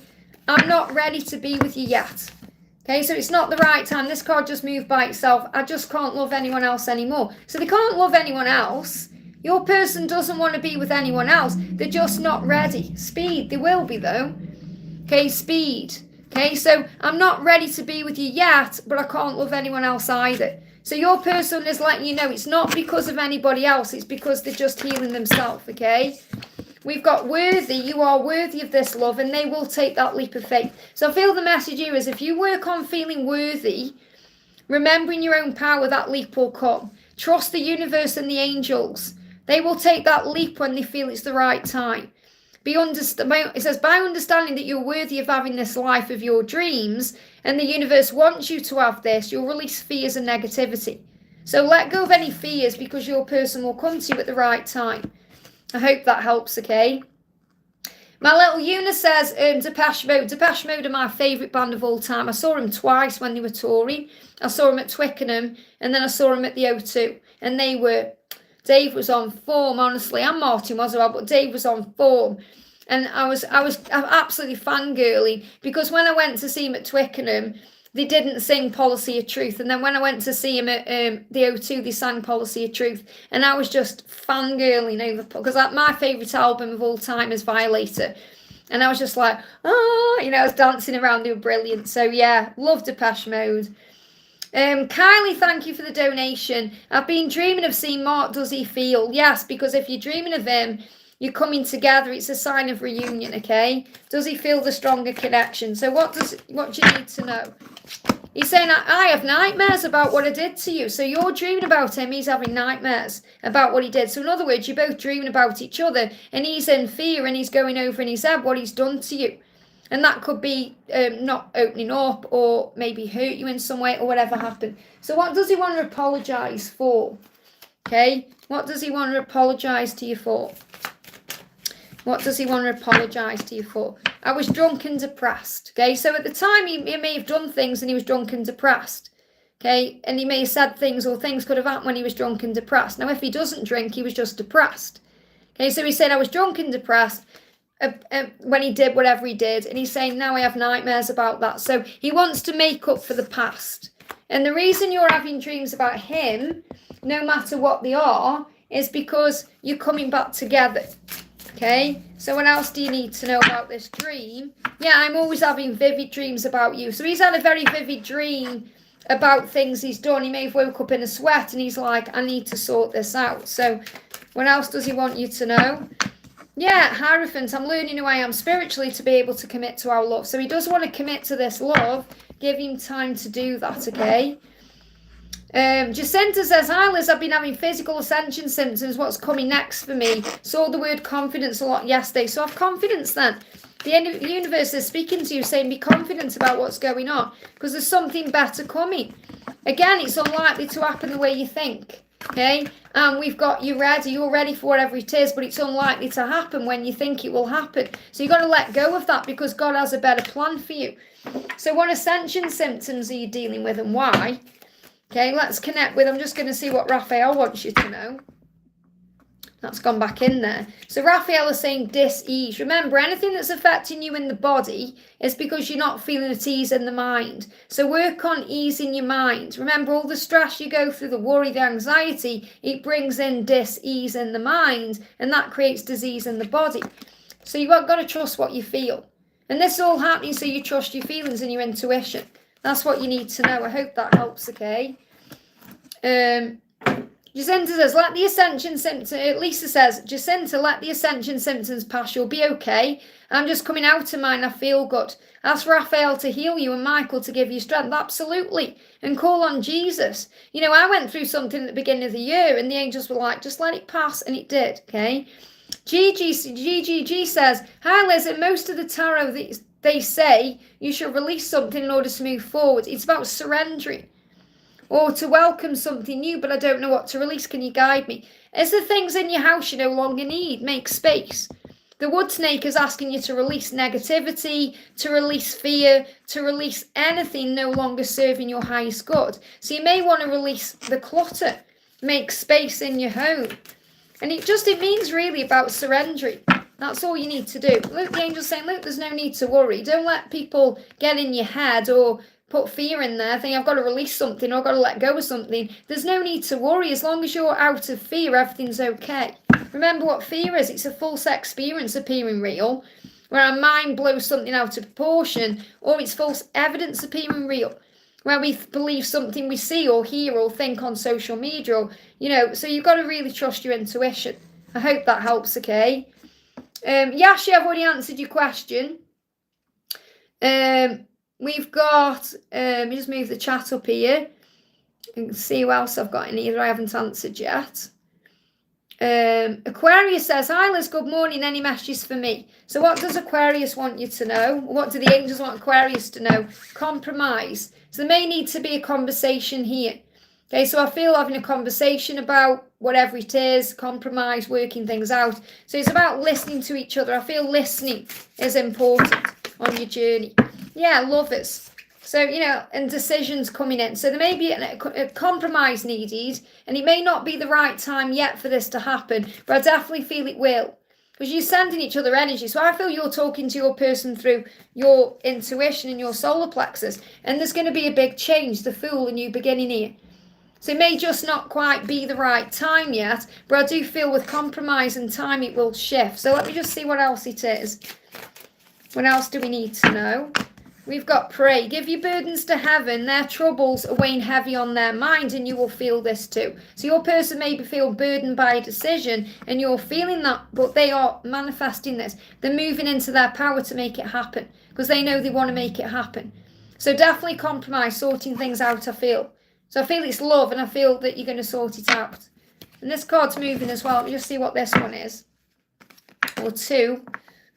I'm not ready to be with you yet. Okay, so it's not the right time. This card just moved by itself. I just can't love anyone else anymore. So they can't love anyone else. Your person doesn't want to be with anyone else. They're just not ready. Speed, they will be though. Okay, speed. Okay, so I'm not ready to be with you yet, but I can't love anyone else either. So your person is letting you know it's not because of anybody else. It's because they're just healing themselves, okay? We've got worthy. You are worthy of this love, and they will take that leap of faith. So I feel the message here is if you work on feeling worthy, remembering your own power, that leap will come. Trust the universe and the angels. They will take that leap when they feel it's the right time. It says, by understanding that you're worthy of having this life of your dreams, and the universe wants you to have this, you'll release fears and negativity. So let go of any fears because your person will come to you at the right time. I hope that helps, okay? My little Eunice says, Depeche Mode. Depeche Mode are my favourite band of all time. I saw them twice when they were touring. I saw them at Twickenham, and then I saw them at the O2. And Dave was on form, honestly. And Martin was as well, but Dave was on form. And I was absolutely fangirling because when I went to see him at Twickenham, they didn't sing Policy of Truth. And then when I went to see him at the O2, they sang Policy of Truth. And I was just fangirling over, because my favourite album of all time is Violator. And I was just like, I was dancing around, they were brilliant. So yeah, love Depeche Mode. Kylie, thank you for the donation. I've been dreaming of seeing Mark. Does he feel? Yes, because if you're dreaming of him, you're coming together. It's a sign of reunion, okay? Does he feel the stronger connection? So what do you need to know? He's saying, I have nightmares about what I did to you. So you're dreaming about him. He's having nightmares about what he did. So in other words, you're both dreaming about each other. And he's in fear and he's going over in his head what he's done to you. And that could be not opening up or maybe hurt you in some way or whatever happened. So what does he want to apologise for? Okay? What does he want to apologise to you for? What does he want to apologise to you for? I was drunk and depressed. Okay, so at the time he may have done things and he was drunk and depressed. Okay, and he may have said things or things could have happened when he was drunk and depressed. Now, if he doesn't drink, he was just depressed. Okay, so he said, I was drunk and depressed when he did whatever he did. And he's saying, now I have nightmares about that. So he wants to make up for the past. And the reason you're having dreams about him, no matter what they are, is because you're coming back together. Okay, so what else do you need to know about this dream? Yeah, I'm always having vivid dreams about you. So he's had a very vivid dream about things he's done. He may have woke up in a sweat and he's like, I need to sort this out. So what else does he want you to know? Yeah, Hierophant, I'm learning who I am spiritually to be able to commit to our love. So he does want to commit to this love. Give him time to do that, okay? Jacinta says, hi Liz, I've been having physical ascension symptoms. What's coming next for me? Saw the word confidence a lot yesterday. So have confidence then. The universe is speaking to you, saying be confident about what's going on, because there's something better coming. Again, it's unlikely to happen the way you think. Okay, and we've got you ready. You're ready for whatever it is, but it's unlikely to happen when you think it will happen. So you've got to let go of that, because God has a better plan for you. So what ascension symptoms are you dealing with, and why? Okay, let's connect with, I'm just going to see what Raphael wants you to know. That's gone back in there. So Raphael is saying dis-ease. Remember, anything that's affecting you in the body is because you're not feeling at ease in the mind. So work on easing your mind. Remember, all the stress you go through, the worry, the anxiety, it brings in dis-ease in the mind, and that creates disease in the body. So you've got to trust what you feel. And this is all happening so you trust your feelings and your intuition. That's what you need to know. I hope that helps, okay? Jacinta says, let the ascension symptoms, Lisa says, Jacinta, let the ascension symptoms pass, you'll be okay. I'm just coming out of mine, I feel good. Ask Raphael to heal you and Michael to give you strength, absolutely. And call on Jesus. You know, I went through something at the beginning of the year and the angels were like, just let it pass, and it did, okay? GGG says, hi Liz, in most of the tarot they say you should release something in order to move forward. It's about surrendering. Or to welcome something new, but I don't know what to release. Can you guide me? Is the things in your house you no longer need? Make space. The wood snake is asking you to release negativity, to release fear, to release anything no longer serving your highest good. So you may want to release the clutter. Make space in your home. And it means really about surrendering. That's all you need to do. Look, the angel's saying, look, there's no need to worry. Don't let people get in your head or put fear in there, think I've got to release something or I've got to let go of something. There's no need to worry. As long as you're out of fear, everything's okay. Remember what fear is. It's a false experience appearing real, where our mind blows something out of proportion, or it's false evidence appearing real, where we believe something we see or hear or think on social media, or, you know, so you've got to really trust your intuition. I hope that helps, okay? Yashi, I've already answered your question. We've got, let me just move the chat up here and see who else I've got in here I haven't answered yet. Aquarius says, hi Liz, good morning, any messages for me? So what does Aquarius want you to know? What do the angels want Aquarius to know? Compromise. So there may need to be a conversation here. Okay, so I feel having a conversation about whatever it is, compromise, working things out. So it's about listening to each other. I feel listening is important on your journey. Yeah, lovers. So, you know, and decisions coming in. So there may be a compromise needed, and it may not be the right time yet for this to happen, but I definitely feel it will. Because you're sending each other energy. So I feel you're talking to your person through your intuition and your solar plexus. And there's going to be a big change, the Fool, a new beginning here. So it may just not quite be the right time yet, but I do feel with compromise and time it will shift. So let me just see what else it is. What else do we need to know? We've got pray. Give your burdens to heaven. Their troubles are weighing heavy on their mind, and you will feel this too. So your person may feel burdened by a decision, and you're feeling that, but they are manifesting this. They're moving into their power to make it happen, because they know they want to make it happen. So definitely compromise, sorting things out, I feel. So I feel it's love, and I feel that you're going to sort it out. And this card's moving as well. Let me just see what this one is. Or two.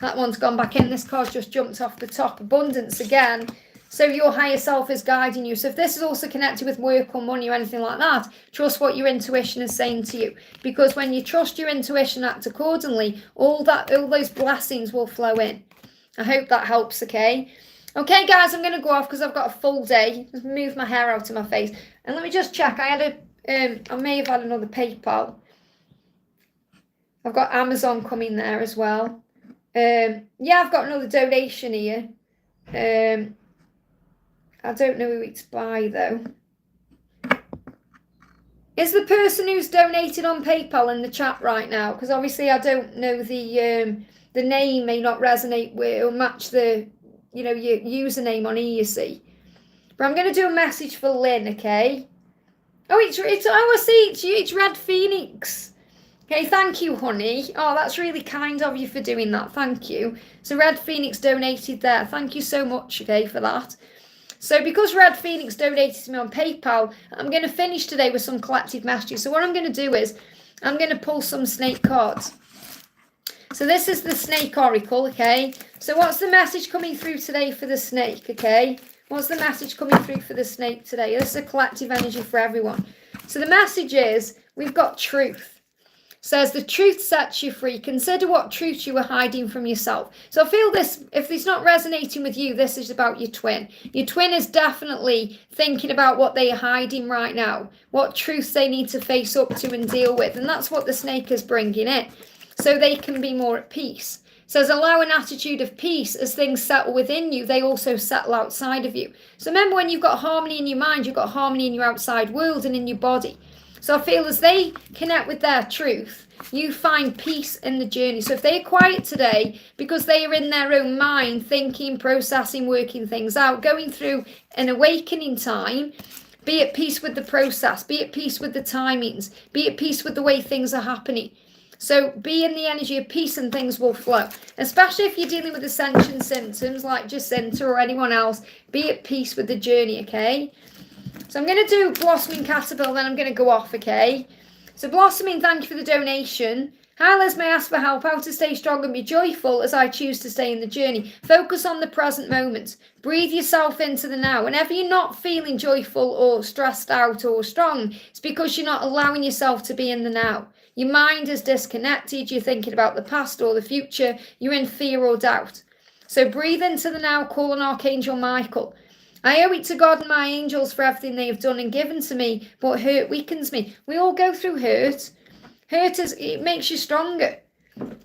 That one's gone back in. This card's just jumped off the top. Abundance again. So your higher self is guiding you. So if this is also connected with work or money or anything like that, trust what your intuition is saying to you. Because when you trust your intuition, act accordingly, all those blessings will flow in. I hope that helps, okay? Okay, guys, I'm going to go off because I've got a full day. Just move my hair out of my face. And let me just check. I may have had another PayPal. I've got Amazon coming there as well. Yeah, I've got another donation here. I don't know who it's by though. Is the person who's donated on PayPal in the chat right now? Because obviously I don't know the name may not resonate with or match the your username on here, you see. But I'm going to do a message for Lynn, okay? Oh, I see it's Red Phoenix. Okay, thank you, honey. Oh, that's really kind of you for doing that. Thank you. So Red Phoenix donated there. Thank you so much, okay, for that. So because Red Phoenix donated to me on PayPal, I'm going to finish today with some collective messages. So what I'm going to do is I'm going to pull some snake cards. So this is the snake oracle, okay? So what's the message coming through today for the snake, okay? What's the message coming through for the snake today? This is a collective energy for everyone. So the message is, we've got truth. It says the truth sets you free. Consider what truths you were hiding from yourself. So I feel this, if it's not resonating with you, this is about your twin. Your twin is definitely thinking about what they are hiding right now, what truths they need to face up to and deal with. And that's what the snake is bringing in, so they can be more at peace. It says allow an attitude of peace. As things settle within you, they also settle outside of you. So remember, when you've got harmony in your mind, you've got harmony in your outside world and in your body. So I feel as they connect with their truth, you find peace in the journey. So if they're quiet today because they are in their own mind, thinking, processing, working things out, going through an awakening time, be at peace with the process, be at peace with the timings, be at peace with the way things are happening. So be in the energy of peace and things will flow. Especially if you're dealing with ascension symptoms like Jacinta or anyone else, be at peace with the journey, okay? So I'm going to do Blossoming Caterpillar, then I'm going to go off, okay? So Blossoming, thank you for the donation. Hi Liz, may I ask for help? How to stay strong and be joyful as I choose to stay in the journey? Focus on the present moment. Breathe yourself into the now. Whenever you're not feeling joyful or stressed out or strong, it's because you're not allowing yourself to be in the now. Your mind is disconnected. You're thinking about the past or the future. You're in fear or doubt. So breathe into the now. Call on Archangel Michael. I owe it to God and my angels for everything they have done and given to me, but hurt weakens me. We all go through hurt. Hurt it makes you stronger.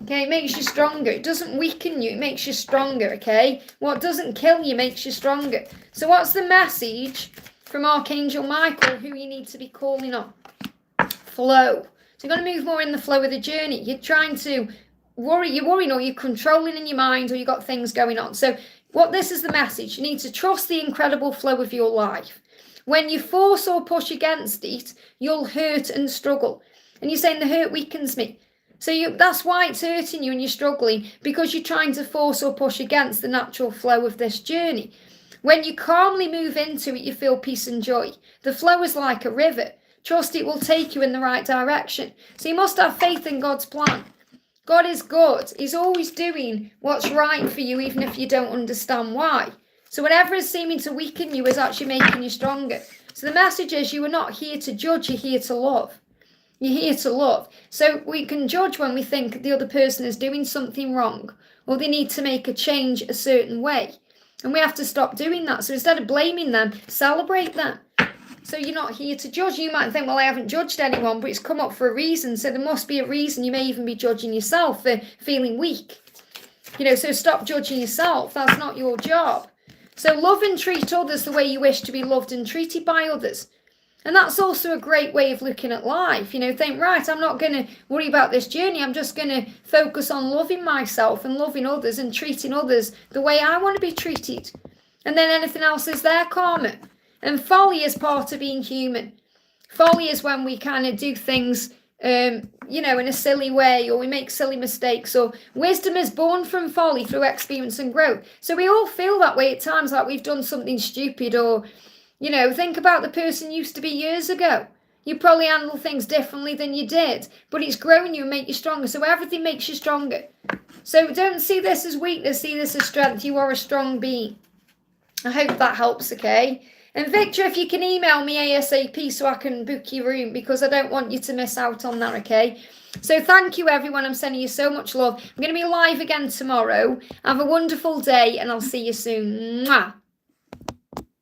Okay, it makes you stronger. It doesn't weaken you, it makes you stronger, okay? What doesn't kill you makes you stronger. So what's the message from Archangel Michael, who you need to be calling on? Flow. So you're going to move more in the flow of the journey. You're trying to you're worrying, or you're controlling in your mind, or you've got things going on. So this is the message. You need to trust the incredible flow of your life. When you force or push against it, you'll hurt and struggle. And you're saying the hurt weakens me. So that's why it's hurting you and you're struggling, because you're trying to force or push against the natural flow of this journey. When you calmly move into it, you feel peace and joy. The flow is like a river. Trust it will take you in the right direction. So you must have faith in God's plan. God is good. He's always doing what's right for you, even if you don't understand why. So whatever is seeming to weaken you is actually making you stronger. So the message is, you are not here to judge, you're here to love. You're here to love. So we can judge when we think the other person is doing something wrong, or they need to make a change a certain way. And we have to stop doing that. So instead of blaming them, celebrate them. So you're not here to judge. You might think, well, I haven't judged anyone, but it's come up for a reason. So there must be a reason. You may even be judging yourself for feeling weak. So stop judging yourself. That's not your job. So love and treat others the way you wish to be loved and treated by others. And that's also a great way of looking at life. Think, right, I'm not going to worry about this journey. I'm just going to focus on loving myself and loving others and treating others the way I want to be treated. And then anything else is their karma. And folly is part of being human. Folly is when we kind of do things, in a silly way, or we make silly mistakes, or wisdom is born from folly through experience and growth. So we all feel that way at times, like we've done something stupid, or, think about the person you used to be years ago. You probably handle things differently than you did, but it's growing you and make you stronger. So everything makes you stronger. So don't see this as weakness, see this as strength. You are a strong being. I hope that helps, okay? And Victor, if you can email me ASAP so I can book your room, because I don't want you to miss out on that, okay? So thank you, everyone. I'm sending you so much love. I'm going to be live again tomorrow. Have a wonderful day, and I'll see you soon. Mwah.